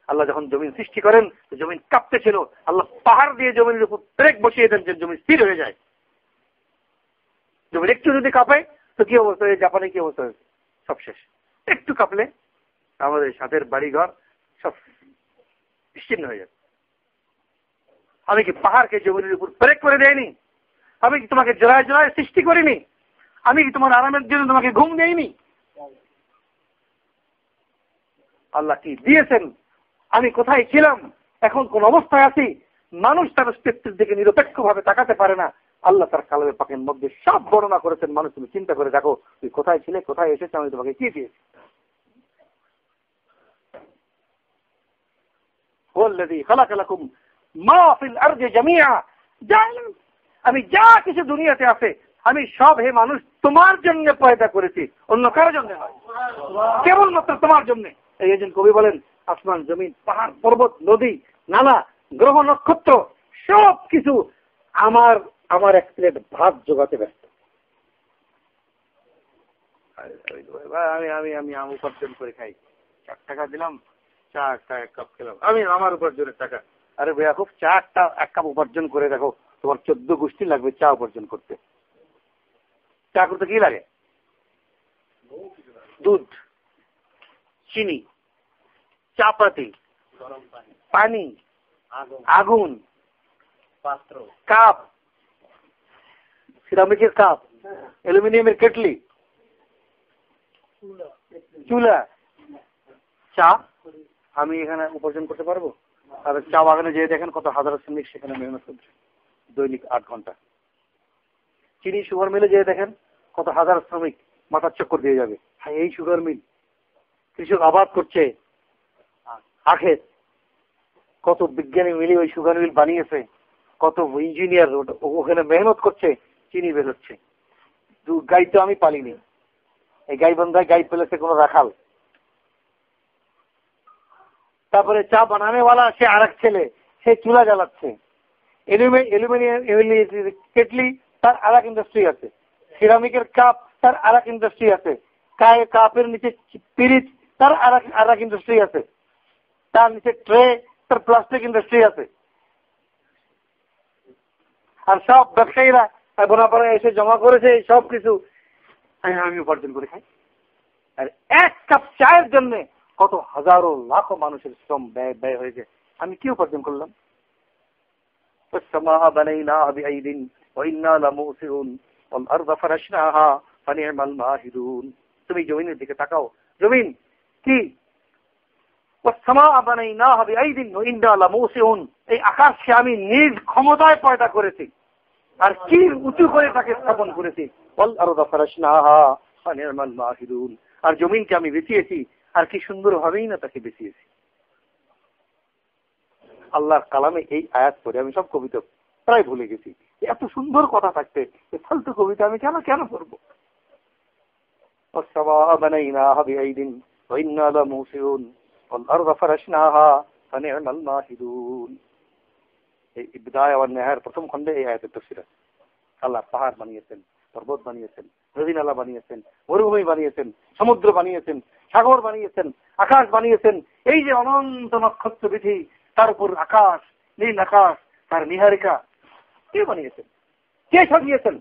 আল্লাহ যখন জমিন সৃষ্টি করেন, জমিন কাঁপতে ছিল, আল্লাহ পাহাড় দিয়ে জমিনের উপর ব্রেক বসিয়ে দেন যে জমিন স্থির হয়ে যায়। জমিন একটু যদি কাঁপে তো কি অবস্থা হয়? জাপানে কি অবস্থা হয়েছে? সব শেষ। একটু কাঁপলে আমাদের সাথের বাড়িঘর সব বিচ্ছিন্ন হয়ে যাবে। আমি কি পাহাড়কে জমিনের উপর ব্রেক করে দেয়নি? আমি কি তোমাকে জোড়ায় জোড়ায় সৃষ্টি করিনি? আমি কি তোমার আরামের জন্য তোমাকে ঘুম দেইনি? আল্লাহ কি দিয়েছেন? আমি কোথায় ছিলাম, এখন কোন অবস্থায় আছি? মানুষ তার অস্তিত্বের দিকে নিরপেক্ষ ভাবে তাকাতে পারে না। আল্লাহ তার কালামে পাকের মধ্যে সব বর্ণনা করেছেন। মানুষ, তুমি চিন্তা করে দেখো, তুই কোথায় ছিলে, কোথায় এসেছে, আমি তোমাকে কি দিয়েছি। ওয়াল্লাযী খালাকা লাকুম মা ফিল আরদি জামিআ, আমি যা কিছু দুনিয়াতে আছে আমি সব হে মানুষ তোমার জন্য পয়দা করেছি, অন্য কারোর জন্য নয়, কেবলমাত্র তোমার জন্য। এই একজন কবি বলেন, আসমান জমিন পাহাড় পর্বত নদী নালা গ্রহ নক্ষত্র সব কিছু আমার এক প্লেট ভাত জোগাতে ব্যস্ত। আমি আম উপার্জন করে খাই, 4 টাকা দিলাম, চা 1 কাপ খেলাম, আমি আমার উপার্জনের টাকা। আরে ভাইয়া, খুব চা 1 কাপ উপার্জন করে দেখো, তোমার 14 গোষ্ঠী লাগবে চা উপার্জন করতে। চা করতে কি লাগে? দুধ, চিনি, চাপাতি, পানি, আগুন, পাত্র, কাপ, সিরামিকের কাপ, অ্যালুমিনিয়ামের কেটলি, চুলা। চা আমি এখানে উপার্জন করতে পারবো? আর চা বাগানে যেয়ে দেখেন কত হাজার শ্রমিক সেখানে মেহনত করছে দৈনিক 8 ঘন্টা। চিনি সুগার মিলে যেয়ে দেখেন কত হাজার শ্রমিক মাথার চক্কর দিয়ে যাবে। হ্যাঁ, এই সুগার মিল, কৃষক আবাদ করছে আখের, কত বিজ্ঞানী মিলে ওই সুগার মিল বানিয়েছে, কত ইঞ্জিনিয়ার ওখানে মেহনত করছে, চিনি বেরোচ্ছে। গাই তো আমি পালিনি, এই গাই বন্ধায় গাই পেলেছে কোনো রাখাল। তারপরে চা বানানেওয়ালা সে আর এক ছেলে, সে চুলা জ্বালাচ্ছে। অ্যালুমিনিয়াম কেটলি, তার আর এক ইন্ডাস্ট্রি আছে। সিরামিকের কাপ, তার আর এক ইন্ডাস্ট্রি আছে। কাপের নিচে পিরিচ, তার আর এক ইন্ডাস্ট্রি আছে। তার নিচে ট্রে, তার প্লাস্টিক ইন্ডাস্ট্রি আছে। আর সব ব্যবসায়ীরা বোনাপাড়া এসে জমা করেছে এই সব কিছু, আমি উপার্জন করে খাই। আর এক কাপ চায়ের জন্য কত হাজারো লাখো মানুষের শ্রম ব্যয় হয়েছে। আমি কি উপার্জন করলাম? তুমি জমিনের দিকে তাকাও, জমিন কি? এই আকাশকে আমি নিজ ক্ষমতায় পয়দা করেছি, আর কি উঁচু করে তাকে স্থাপন করেছি। আর জমিনকে আমি বেঁচিয়েছি, আর কি সুন্দর ভাবেই না তাকে বেঁচিয়েছি। আল্লাহর কালামে এই আয়াত পড়ে আমি সব কবিতা প্রায় ভুলে গেছি। এত সুন্দর কথা থাকতে ফালতু কবিতা আমি কেন পড়বো? প্রথম খণ্ডে এই আয়াতের তাফসীর আছে। আল্লাহ পাহাড় বানিয়েছেন, পর্বত বানিয়েছেন, নদী নালা বানিয়েছেন, মরুভূমি বানিয়েছেন, সমুদ্র বানিয়েছেন, সাগর বানিয়েছেন, আকাশ বানিয়েছেন। এই যে অনন্ত নক্ষত্র বিধি, তার উপর আকাশ, নীল আকাশ, তার নিহারিকা, কে বানিয়েছেন? কে সাজিয়েছেন?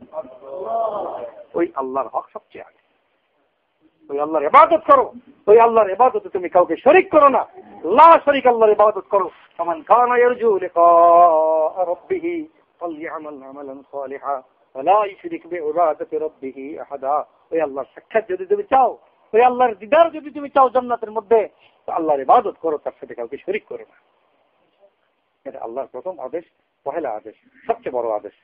ওই আল্লাহর হক সবচেয়ে আগে। ওই আল্লাহর ইবাদত করো, ওই আল্লাহর ইবাদতে তুমি কাউকে শরীক করো না। লা শরীক, আল্লাহর ইবাদত করো। ফামান কানা ইয়ারজু লিকা রাব্বিহি ফালইআমাল আমালান সালিহা ওয়া লা ইশরিক বিইবাদাতি রাব্বিহি আহাদা। ওই আল্লাহর সাক্ষাৎ যদি তুমি চাও, ওই আল্লাহর দিদার যদি তুমি চাও জান্নাতের মধ্যে, তো আল্লাহর ইবাদত করো, তার সাথে কাউকে শরীক করো না। এটা আল্লাহর প্রথম আদেশ, পহেলা আদেশ, সবচেয়ে বড় আদেশ।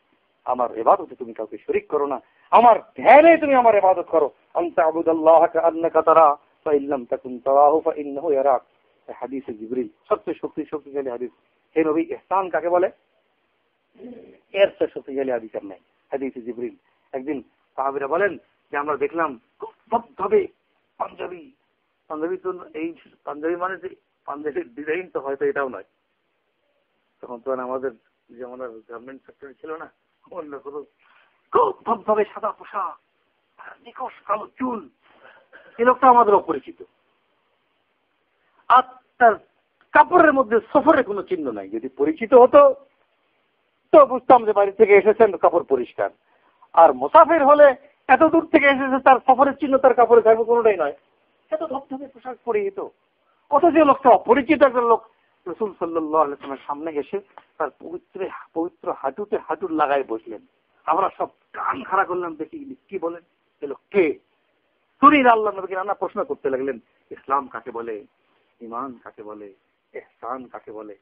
আমার ইবাদতে তুমি কাউকে শরীক করো না, আমার ধ্যানে তুমি আমার ইবাদত করো। আনতা আবুদাল্লাহ কাআন্নাকা তারা ফাইন লাম তাকুন তারাহু ফাইন্নাহু ইয়ারাক। হাদিসে জিবরিল, সবচেয়ে শক্তিশালী হাদিস। হে নবী, ইহসান কাকে বলে? এর চেয়ে শক্তিশালী হাদিস আর নাই। হাদিসে জিবরিল। একদিন সাহাবীরা বলেন যে আমরা দেখলাম খুব ধবধবে পাঞ্জাবি। পাঞ্জাবি তো এই পাঞ্জাবি মানে যে পাঞ্জাবির ডিজাইন তো হয়তো এটাও নয়। তখন তো আমাদের যে আমাদের গভর্নমেন্ট সেক্টরে ছিল না, অন্য কোনো খুব ধবধবে সাদা পোশাক, নিকশ কালো চুল, এই লোকটা আমাদের অপরিচিত। আর তার কাপড়ের মধ্যে সফরের কোনো চিহ্ন নাই। যদি পরিচিত হতো তো বুঝতাম যে বাড়ি থেকে এসেছেন, কাপড় পরিষ্কার। আর মুসাফির হলে এত দূর থেকে এসেছে, তার সফরের চিহ্ন তার কাপড়ে থাকবে কোনোটাই নয়। এত ধবধবে পোশাক পরে যেত। অথচ লোকটা অপরিচিত একজন লোক রাসূল সাল্লাল্লাহু আলাইহি ওয়াসাল্লামের সামনে এসে তার পবিত্র হাঁটুতে হাঁটু লাগায় বসলেন। আমরা সব কান খাড়া করলাম, দেখি কি বলেন এ লোক কে। শুনির আল্লাহ নবীকে নানা প্রশ্ন করতে লাগলেন, ইসলাম কাকে বলে, ঈমান কাকে বলে, ইহসান কাকে বলে।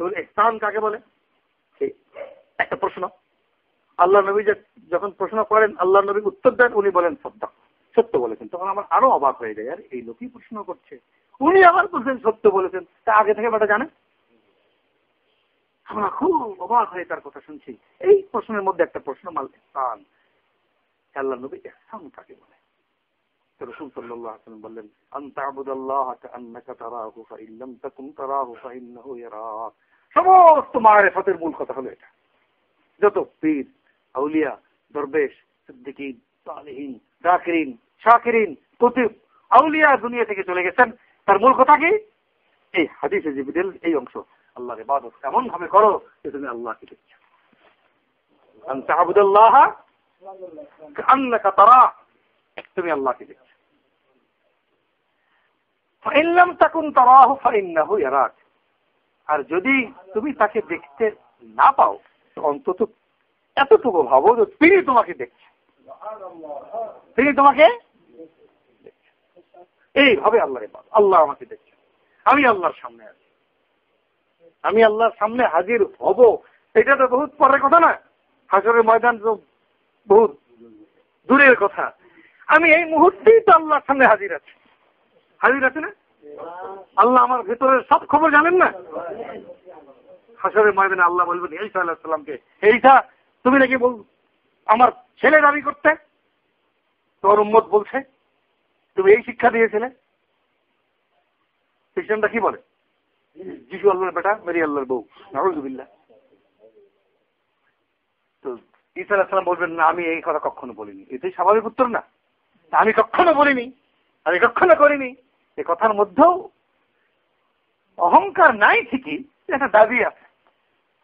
তো ইহসান কাকে বলে, একটা প্রশ্ন। আল্লাহ নবী যখন প্রশ্ন করেন, আল্লাহ নবী উত্তর দেন, উনি বলেন সত্য বলেছেন। তখন আমার আরো অবাক হয়ে যায়, আর এই লোকই প্রশ্ন করছে, উনি আবার বলছেন সত্য বলেছেন। তা আগে থেকে বেটা জানে। আমরা খুব অবাক হয়ে তার কথা শুনছি। এই প্রশ্নের মধ্যে একটা প্রশ্ন, মাল ইহসান, আল্লাহ নবী ইহসান কাকে বলে। রাসূল সাল্লাল্লাহু আলাইহি ওয়াসাল্লাম বললেন, আনতা আবুদাল্লাহ কাআন্নাকা তারাহু ফাইন লাম তাকুন তারাহু ফাইন্নাহু ইয়ারাক। সমস্ত মারিফাতের মূল কথা হলো এটা। যত পীর, আউলিয়া, দরবেশ, সিদ্দিকীন, সালেহীন, যাকিরিন, শাকিরিন, কুতুব, আউলিয়া দুনিয়া থেকে চলে গেছেন, তার মূল কথা কি? এই হাদিসে জিবরিল এই অংশ, আল্লাহর ইবাদত এমন ভাবে করো যে তুমি আল্লাহকে দেখছো। আন তা'বুদাল্লাহ কাআন্নাকা তারাহ, তুমি আল্লাহকে দেখছো। ফাইন লাম তাকুন তারাহু ফাইন্নাহু ইয়ারাক, আর যদি তুমি তাকে দেখতে না পাও তো অন্তত এতটুকু ভাবো যে তিনি তোমাকে দেখছেন, তিনি তোমাকে এইভাবে আল্লাহরে পাবো, আল্লাহ আমাকে দেখছেন, আমি আল্লাহর সামনে আছি, আমি আল্লাহর সামনে হাজির হব, এটা তো বহুত পরের কথা না, হাসরের ময়দান তো বহুত দূরের কথা। আমি এই মুহূর্তেই তো আল্লাহর সামনে হাজির আছি, হাজির আছে না? আল্লাহ আমার ভেতরের সব খবর জানেন না? হাসরের ময়দানে আল্লাহ বলবেন ঈসা আলাইহিস সালামকে, ঈসা তুমি নাকি আমার ছেলে দাবি করতে, তোর উম্মত বলছে তুমি এই শিক্ষা দিয়েছিলে। খ্রিস্টানরা কি বলে? যিশু আল্লাহর বেটা, মেরি আল্লাহর বউ, নাউযুবিল্লাহ। তো ঈসা আলাইহিস সালাম বলবেন না, আমি এই কথা কখনো বলিনি। এটাই স্বাভাবিক উত্তর না? আমি কখনো বলিনি, আমি কখনো করিনি। এই কথার মধ্যেও অহংকার নাই ঠিকই, একটা দাবি আছে,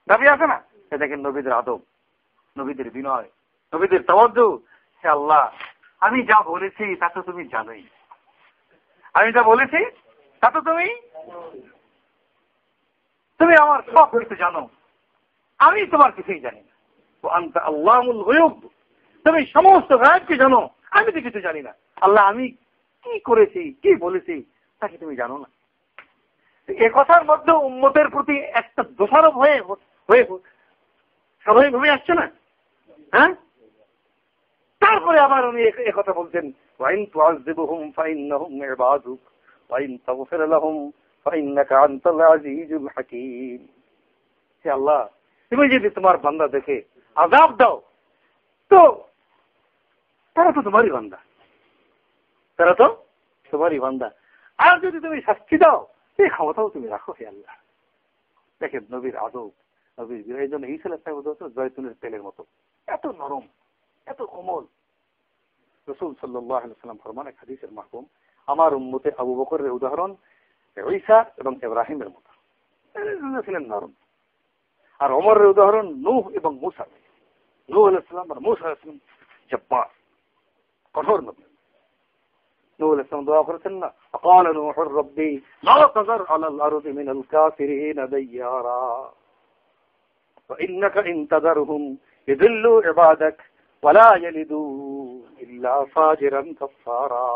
দাবি আছে না? এ দেখেন নবীদের আদব, নবীদের বিনয়, নবীদের তাওয়াজ্জু। হে আল্লাহ, আমি যা বলেছি তা তো তুমি জানোই, আমি যা বলেছি তা তো তুমি আমার সব কিছু জানো, আমি তোমার কিছুই জানি না। আনতা আল্লাহুল গায়ব, তুমি সমস্ত গায়বকে জানো, আমি তো কিছু জানি না। আল্লাহ, আমি কি করেছি, কি বলেছি তাকে তুমি জানো না। এ কথার মধ্যে উম্মতের প্রতি একটা দোষারোপ হয়ে স্বাভাবিকভাবে আসছে না? হ্যাঁ, তারপরে আবার উনি কথা বলছেন, ওয়াইন তুআযিবুহুম ফাইন্নাহুম ইবাদুক ওয়াইন তাগফির লাহুম ফাইন্নাকা আনতাল আজিজুল হাকীম। হে আল্লাহ, তুমি যদি তোমার বান্দা দেখে আযাব দাও তো তারা তো তোমারই বান্দা, তারা তো তোমারই বান্দা, আর যদি তুমি শাস্তি দাও এই ক্ষমতাও তুমি রাখো। হে আল্লাহ, দেখেন নবীর আদব, নবীর এই জন্য ঈসা আলাইহিস সালাম জয়তুনের তেলের মতো, এত নরম, এত কোমল। রাসূল সাল্লাল্লাহু আলাইহি ওয়াসাল্লাম ফরমান এক হাদিসের মাহফুম, আমার উম্মতে আবু বকরের উদাহরণ ঈসা এবং ইব্রাহিমের মতো, এরা ছিলেন নরম। আর ওমরের উদাহরণ নূহ এবং মূসা, নূহ আলাইহিস সালাম আর মূসা আলাইহিস সালাম জব্বার, কঠোর নবী। নূহ আলাইহিস সালাম দোয়া করেছেন না, قال نوح ربي لا تذر على الارض من الكافرين ديارا وانك ان تذرهم يضلوا عبادك ولا يلدوا الا فاجرا كفارا।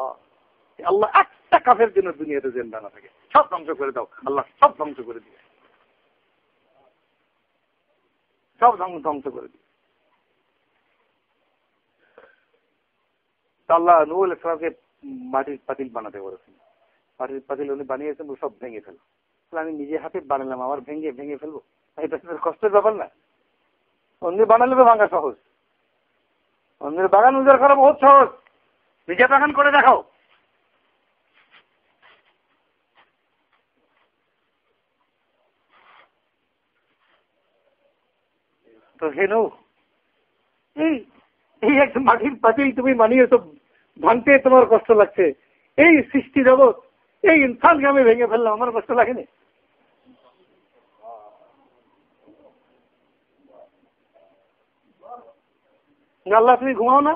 আল্লাহ একটা কাফের জন্য দুনিয়াতে জিন্দা না থাকে, সব ধ্বংস করে দাও, আল্লাহ সব ধ্বংস করে দিবে, সব ধ্বংস করে দিবে। আল্লাহ নূহ আলাইহিস সালামকে মাটির পাতিল বানাতে বলেছেন, মাটির পাতিল উনি বানিয়েছেন, সব ভেঙে ফেলো। আমি নিজে হাতে বানালাম, আমার ভেঙে ফেলবো, এটা কষ্টের ব্যাপার না। অন্য বানালে তো ভাঙা সহজ, অন্যের বাগান উজাড় করা বহুত সহজ, নিজে বাগান করে দেখাও। তো হেনু এই একটা মাটির পাতিল তুমি বানিয়েছো, ভাঙতে তোমার কষ্ট লাগছে, এই সৃষ্টি জগৎ, এই ইনসানকে আমি ভেঙে ফেললাম, আমার কষ্ট লাগেনি? আল্লাহ তুমি ঘুমাও না,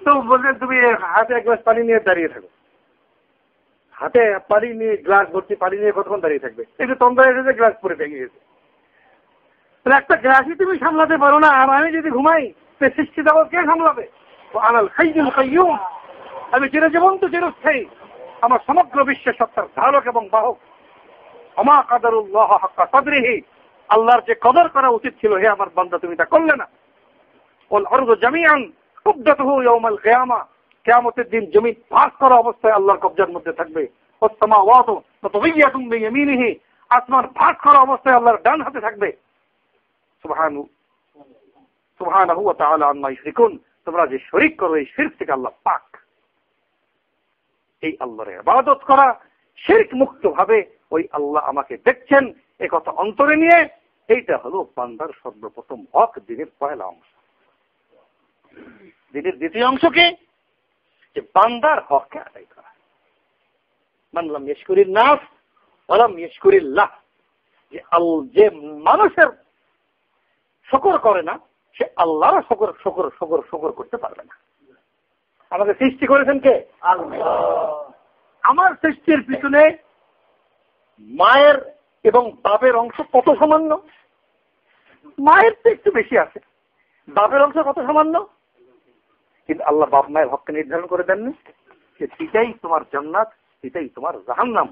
তো বলছেন তুমি হাতে এক গ্লাস পানি নিয়ে দাঁড়িয়ে থাকো, হাতে পানি নিয়ে গ্লাস ভর্তি পানি নিয়ে কতক্ষণ দাঁড়িয়ে থাকবে? এই যে তন্দ্রা এসেছে, গ্লাস পরে ভেঙে গেছে, তাহলে একটা গ্লাসই তুমি সামলাতে পারো না, আর আমি যদি ঘুমাই সে সৃষ্টি জগৎ কে সামলাবে? আনাল হাইয়ুল কাইয়ুম, আমি চিরজীবন্ত চিরস্থায়ী, আমার সমগ্র বিশ্বের সত্তার ধারক এবং বাহক। ওমা কাদারুল্লাহ হাক্কা কদরিহি, আল্লাহর যে কদর করা উচিত ছিল হে আমার বান্দা তুমি তা করলে না। ওয়াল আরদু জামিআন কুবদাতুহু ইয়াওমাল কিয়ামা, কিয়ামতের দিন জমিন ভাঁজ করা অবস্থায় আল্লাহর কবজার মধ্যে থাকবে। ওয়াস সামাওয়াতু মাতওয়িয়াতুন বিয়ামিনিহি, আসমান ভাঁজ করা অবস্থায় আল্লাহর ডান হাতে থাকবে। সুবহানাহু ওয়া তাআলা আম্মা ইউশরিকুন, তোমরা যে শরীক করো এই শিরক থেকে আল্লাহ পাক। এই আল্লাহর ইবাদত করা শিরক মুক্ত ভাবে ওই আল্লাহ আমাকে দেখছেন এই কথা অন্তরে নিয়ে, এইটা হলো বান্দার সর্বপ্রথম হক, দিনের পয়লা অংশ। দিনের দ্বিতীয় অংশ কি? যে বান্দার হককে আদায় করা। মান লাম ইয়াশকুরিন নাস ওয়া লাম ইয়াশকুরিল্লাহ, যে মানুষের শুকর করে না, সে আল্লাহর শকর শকর শকর শকর করতে পারবে না। আমাকে সৃষ্টি করেছেন কে? আল্লাহ। আমার সৃষ্টির পিছনে মায়ের এবং বাপের অংশ কত সামান্য? মায়ের তো একটু বেশি আছে, বাপের অংশ কত সামান্য। কিন্তু আল্লাহ বাপ মায়ের হককে নির্ধারণ করে দেননি যে এটাই তোমার জান্নাত, এটাই তোমার জাহান্নাম।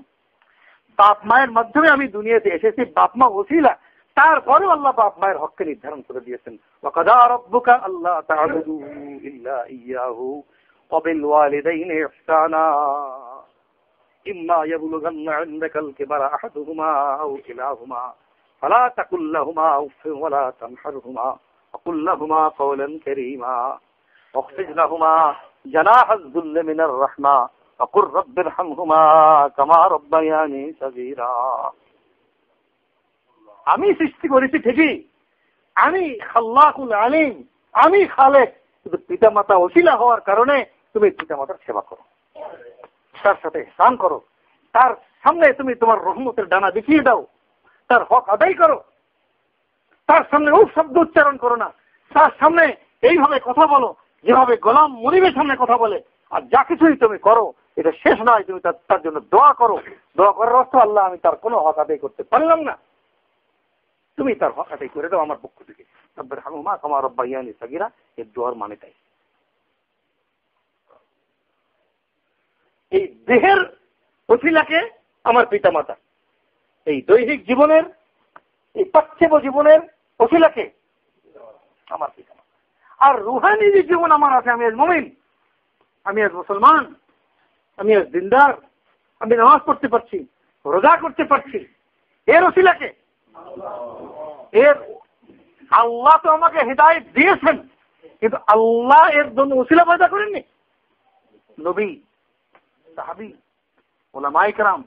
বাপ মায়ের মাধ্যমে আমি দুনিয়াতে এসেছি, বাপ মা ওসিলা, তারপরেও আল্লাহ বাপ মায়ের হককে নির্ধারণ করে দিয়েছেন। ওয়াকাদা রাব্বুকা আল্লা তা'বুদু ইল্লা ইয়্যাহু ওয়া বিল ওয়ালিদাইনি ইহসানা ইম্মা ইয়াবলুগান্না ইনদাকাল কিবারা আহাদুহুমা আও কিলাহুমা ফালা তাকুল লাহুমা উফফিন ওয়া লা তানহারহুমা ওয়া কুল লাহুমা কাওলান কারীমা واخفض لهما جناح الذل من الرحمة وقل رب ارحمهما كما ربياني صغيرا। আমি সৃষ্টি করেছি ঠিকই, আমি খাল্লাকুল আলিম, আমি খালেক, কিন্তু পিতামাতা ওসিলা হওয়ার কারণে তুমি পিতামাতার সেবা করো, তার সাথে ইহসান করো, তার সামনে তুমি তোমার রহমতের ডানা দেখিয়ে দাও, তার হক আদায় করো, তার সামনে উফ শব্দ উচ্চারণ করো না, তার সামনে এইভাবে কথা বলো যেভাবে গোলাম মুনিবের সামনে কথা বলে। আর যা কিছুই তুমি করো এটা শেষ নয়, তুমি তার জন্য দোয়া করো। দোয়া করার অর্থ আল্লাহ আমি তার কোনো হক আদায় করতে পারলাম না, তুমি তার হক আদায় করে দাও আমার পক্ষ থেকে। রব্বির হামহুমা কামা রাব্বায়ানি সাগীরা, এই দোয়ার মানে তাই। এই দেহের ওসিলাকে আমার পিতামাতা, এই দৈহিক জীবনের, এই পার্থিব জীবনের ওসিলাকে আমার পিতামাতা। আর রুহানি যে জীবন আমার আছে, আমি আজ মুমিন, আমি আজ মুসলমান, আমি আজ দিনদার, আমি নামাজ পড়তে পারছি, রোজা করতে পারছি, এর ওসিলাকে এর আল্লাহ তো আমাকে হিদায়াত দিয়েছেন, কিন্তু আল্লাহ এর জন্য ওসিলা পয়দা করেননি। নবী, সাহাবী, উলামায়ে কেরাম,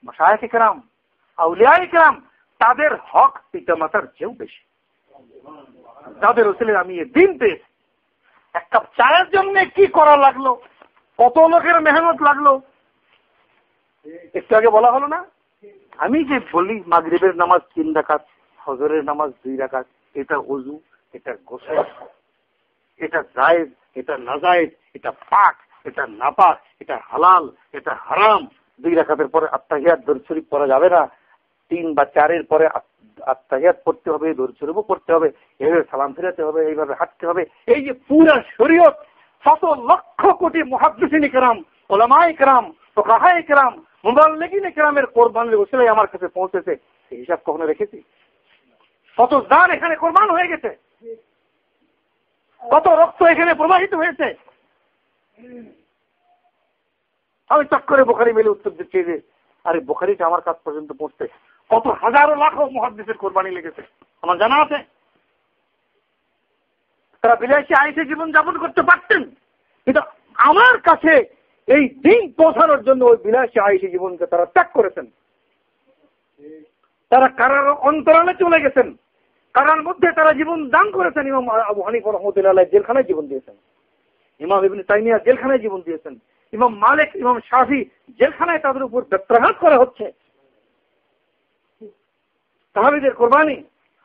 মাশায়েখ কেরাম, আউলিয়ায়ে কেরাম, তাদের হক পিতামাতার চেয়েও বেশি। যাদের ওসিলায় আমি এই দিন পেয়েছি। এক কাপ চায়ের জন্য কি করা লাগলো, কত লোকের মেহনত লাগলো, একটু আগে বলা হলো না? আমি যে বলি মাগরিবের নামাজ 3 রাকাত, ফজরের নামাজ 2 রাকাত, এটা ওযু, এটা গোসল, এটা জায়েজ, এটা নাজায়েজ, এটা পাক, এটা নাপাক, এটা হালাল, এটা হারাম। 2 রাকাতের পরে আত্তাহিয়াত দরুদ শরীফ পড়া যাবে না, 3 বা 4-এর পরে আত্তাহিয়াত পড়তে হবে, দরুদ শরীফও পড়তে হবে, এইভাবে সালাম ফিরাতে হবে, এইভাবে হাঁটতে হবে। এই যে পুরা শরীয়ত, শত লক্ষ কোটি মুহাদ্দিসিন কেরাম, উলামায়ে কেরাম, ফুকাহায়ে কেরাম, মুবাল্লিগিন কেরামের কোরবানির ওসিলায় আমার কাছে পৌঁছেছে, এই হিসাব কখনো রেখেছি? কত দান এখানে কোরবান হয়ে গেছে, কত রক্ত এখানে প্রবাহিত হয়েছে। আমি চট করে বুখারী মেলে উত্তর দিচ্ছি যে আরে বুখারীটা আমার কাছ পর্যন্ত পৌঁছতে কত হাজারো লাখো মুহাদ্দিসের কোরবানি লেগেছে, আমার জানা আছে। তারা বিলাসী আয়েশে জীবন যাপন করতে পারতেন, কিন্তু আমার কাছে এই দিন পৌঁছানোর জন্য ওই বিলাসী আয়েশে জীবনকে তারা ত্যাগ করেছেন। তারা কারার অন্তরালে চলে গেছেন, কারার মধ্যে তারা জীবন দান করেছেন। ইমাম আবু হানিফা রাহমাতুল্লাহ আলাইহি জেলখানায় জীবন দিয়েছেন, ইমাম ইবনে তাইমিয়া জেলখানায় জীবন দিয়েছেন, ইমাম মালিক, ইমাম শাফি জেলখানায় তাদের উপর ব্যত্রাঘাত করা হচ্ছে। সাহাবীদের কোরবানি,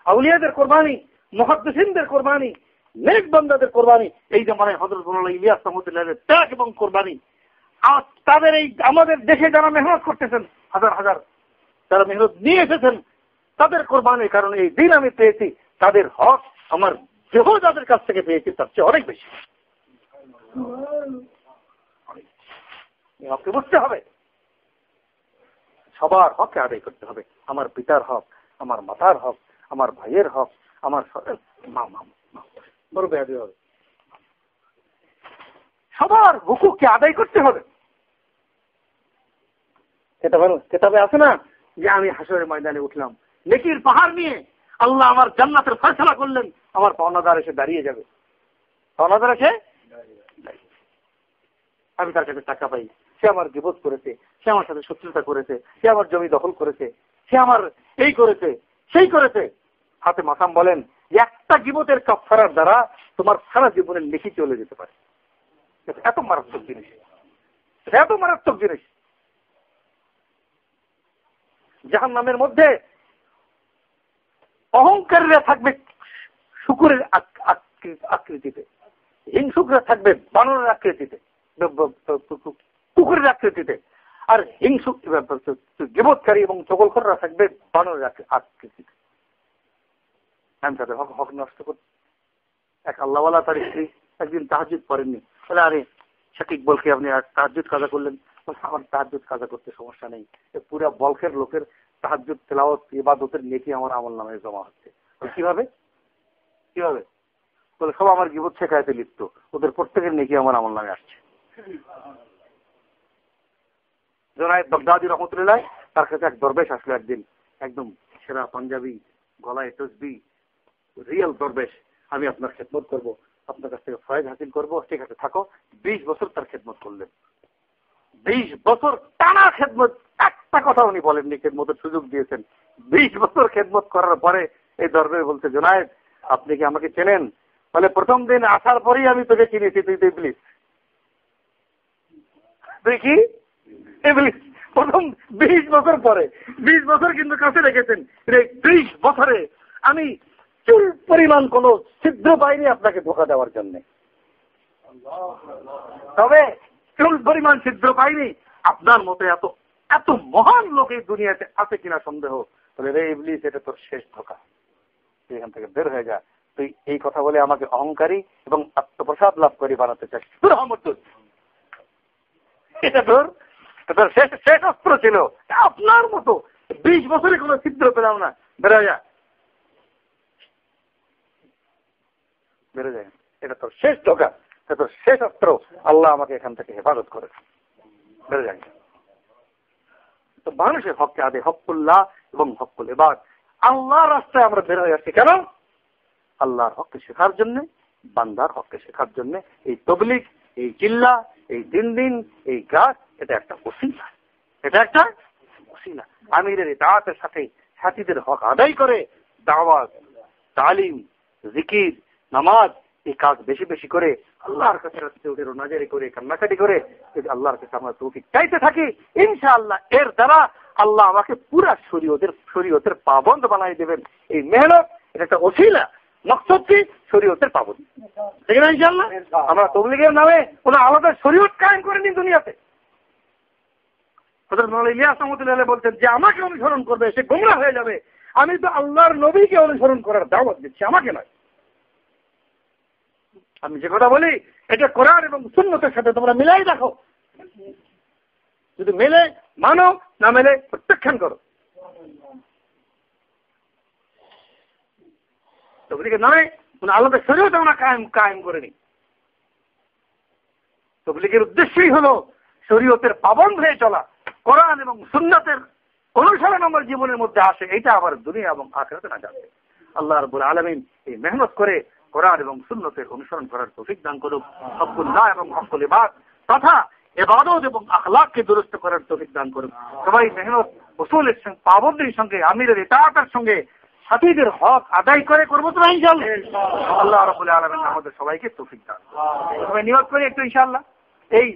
আউলিয়াদের কোরবানি, মুহাদ্দিসিনদের কোরবানি, নেক বান্দাদের কোরবানি, এই জামানায় হযরত মাওলানা ইলিয়াস রাহমাতুল্লাহ ত্যাগ এবং কোরবানি। আর তাদের এই আমাদের দেশে যারা মেহনত করতেছেন, হাজার হাজার যারা মেহনত নিয়ে এসেছেন, তাদের কোরবানির কারণে এই দিন আমি পেয়েছি। তাদের হক আমার দেহ যাদের কাছ থেকে পেয়েছি তার চেয়ে অনেক বেশি। হককে বুঝতে হবে, সবার হককে আদায় করতে হবে। আমার পিতার হক, আমার মাতার হক, আমার ভাইয়ের হক, আমার বড় বেয়াদবি হবে, সবার হুকুককে আদায় করতে হবে। কেতাবে আছে না যে আমি হাসরের ময়দানে উঠলাম নেকির পাহাড় নিয়ে, আল্লাহ আমার জান্নাতের ফয়সালা করলেন, আমার পাওনাদার এসে দাঁড়িয়ে যাবে, পাওনাদার এসে আমি তার কাছে টাকা পাই, সে আমার গীবত করেছে, সে আমার সাথে শত্রুতা করেছে, সে আমার জমি দখল করেছে, সে আমার এই করেছে সেই করেছে। হাতে মাকাম বলেন যে একটা গীবতের কাফারার দ্বারা তোমার সারা জীবনের নেকি চলে যেতে পারে। এত মারাত্মক জিনিস, এত মারাত্মক জিনিস। জাহান্নামের মধ্যে অহংকারীরা থাকবে শুকুরের আকৃতিতে, হিংসুকরা থাকবে বানরের আকৃতিতে, কুকুরের আকৃতিতে, আর হিংসুক গীবতকারী এবং চগলখোররা থাকবে বানরের আকৃতিতে। আমি তাদের হক নষ্ট করছি। এক আল্লাহওয়ালা তার স্ত্রী একদিন তাহাজ্জুদ করেননি, বলে আরে শাকিক বলকে আপনি আর তাহাজ্জুদ কাজা করলেন। আমার তাহাজ্জুদ কাজা করতে সমস্যা নেই, পুরা বলখের লোকের তাহাজ্জুদ তেলাওয়াত ইবাদতের নেকি আমার আমল নামে জমা হচ্ছে। কিভাবে কিভাবে বলে, সব আমার গীবত শেখায়তে লিপ্ত, ওদের প্রত্যেকের নেকি আমার আমল নামে আসছে। জুনায়েদ বাগদাদি রহমতুল্লাহ, তার কাছে এক দরবেশ আসলো একদিন, একদম সেরা পাঞ্জাবি, গলায় তসবি, রিয়েল দরবেশ। আমি আপনার খেদমত করবো, আপনার কাছ থেকে ফয়েজ হাসিল করবো, ঠিক আছে থাকো। 20 বছর তার খেদমত করলেন, 20 বছর টানা খেদমত, একটা কথা উনি বলেননি, খেদমতের সুযোগ দিয়েছেন। 20 বছর খেদমত করার পরে এই দরবেশ বলছে, জুনায়েদ আপনি কি আমাকে চেনেন? বলে, প্রথম দিন আসার পরেই আমি তোকে চিনেছি, তুই তো ইবলিস। তুই কি ইবলিস? প্রথম 20 বছর পরে, 20 বছর কিন্তু কাছে রেখেছেন। 20 বছরে আমি চুল পরিমাণ কোন ছিদ্র পাইনি আপনাকে ধোকা দেওয়ার জন্য, তবে চুল পরিমাণ ছিদ্র পাইনি। আপনার মতো এত এত মহান লোক এই দুনিয়াতে আছে কিনা সন্দেহ। বলে, রে ইবলিস, এটা তোর শেষ ধোকা, তুই এখান থেকে বের হয়ে যা। তুই এই কথা বলে আমাকে অহংকারী এবং আত্মপ্রসাদ লাভ করে বানাতে চাস, তোর রহমতুল, এটা তোর শেষ অস্ত্র ছিল। আপনার মতো 20 বছরে কোনো ছিদ্র পেলাম না, বেরো যা, বেরো যায়, এটা তোর শেষ ধোকা, এটা তোর শেষ অস্ত্র। আল্লাহ আমাকে এখান থেকে হেফাজত করে, বেরো যায়। তো মানুষের হককে আদে হকুল্লাহ এবং হকুল ইবাদ, আল্লাহর রাস্তায় আমরা বের হয়ে আসছি কেন? আল্লাহর হককে শেখার জন্য, বান্দার হককে শেখার জন্য। এই তবলিগ, এই চিল্লা, এই দিন এই গাছ, এটা একটা ওসিলা, এটা একটা ওসিলা। আমিরের ইতাআতের সাথে সাথীদের হক আদায় করে দাওয়াত, তালিম, জিকির, নামাজ, এই কাজ বেশি বেশি করে আল্লাহর কাছে উঠে নাজারি করে কান্নাকাটি করে যদি আল্লাহর কাছে আমরা তৌফিক চাইতে থাকি, ইনশাআল্লাহ এর দ্বারা আল্লাহ আমাকে পুরা শরীয়তের পাবন্দ বানাই দেবেন। এই মেহনত এটা একটা ওসিলা, মকসদ কি? শরীয়তের পাবন্দ। ঠিক না? ইনশাআল্লাহ আমরা তবলিগের নামে কোনো আলাদা শরীয়ত কায়েম করিনি দুনিয়াতে। হযরত মাওলানা ইলিয়াস রহমাতুল্লাহ বলতেন, যে আমাকে অনুসরণ করবে সে গোমরাহ হয়ে যাবে। আমি তো আল্লাহর নবীকে অনুসরণ করার দাওয়াত দিচ্ছি, আমাকে নয়। আমি যে কথা বলি এটা কোরআন এবং সুন্নতের সাথে তোমরা মিলাই দেখো, যদি মেলে মানো, না মেলে প্রত্যাখ্যান করো। তবলিগের নামে কোনো আলাদা শরীয়ত আমরা কায়েম করিনি। তবলিগের উদ্দেশ্যই হলো শরীয়তের পাবন্দ হয়ে চলা, কোরআন এবং সুন্নতের অনুসরণ আমার জীবনের মধ্যে আসে, এটা আবার দুনিয়া এবং আখিরাতে না যাবে। আল্লাহ রাব্বুল আলামিন এই মেহনত করে কোরআন এবং সুন্নতের অনুসরণ করার তৌফিক দান করুক। হকুল্লাহ এবং হকুল ইবাদ তথা ইবাদত এবং আখলাককে দুরুস্ত করার তৌফিক দান করুক। সবাই মেহনত উসুলের সঙ্গে, পাবন্দির সঙ্গে, আমিরের ইতাআতের সঙ্গে সাথীদের হক আদায় করে করবো তো ইনশাআল্লাহ। আল্লাহ রাব্বুল আলামিন আমাদের সবাইকে তৌফিক দান। সবাই নিয়ত করি একটু ইনশাআল্লাহ। এই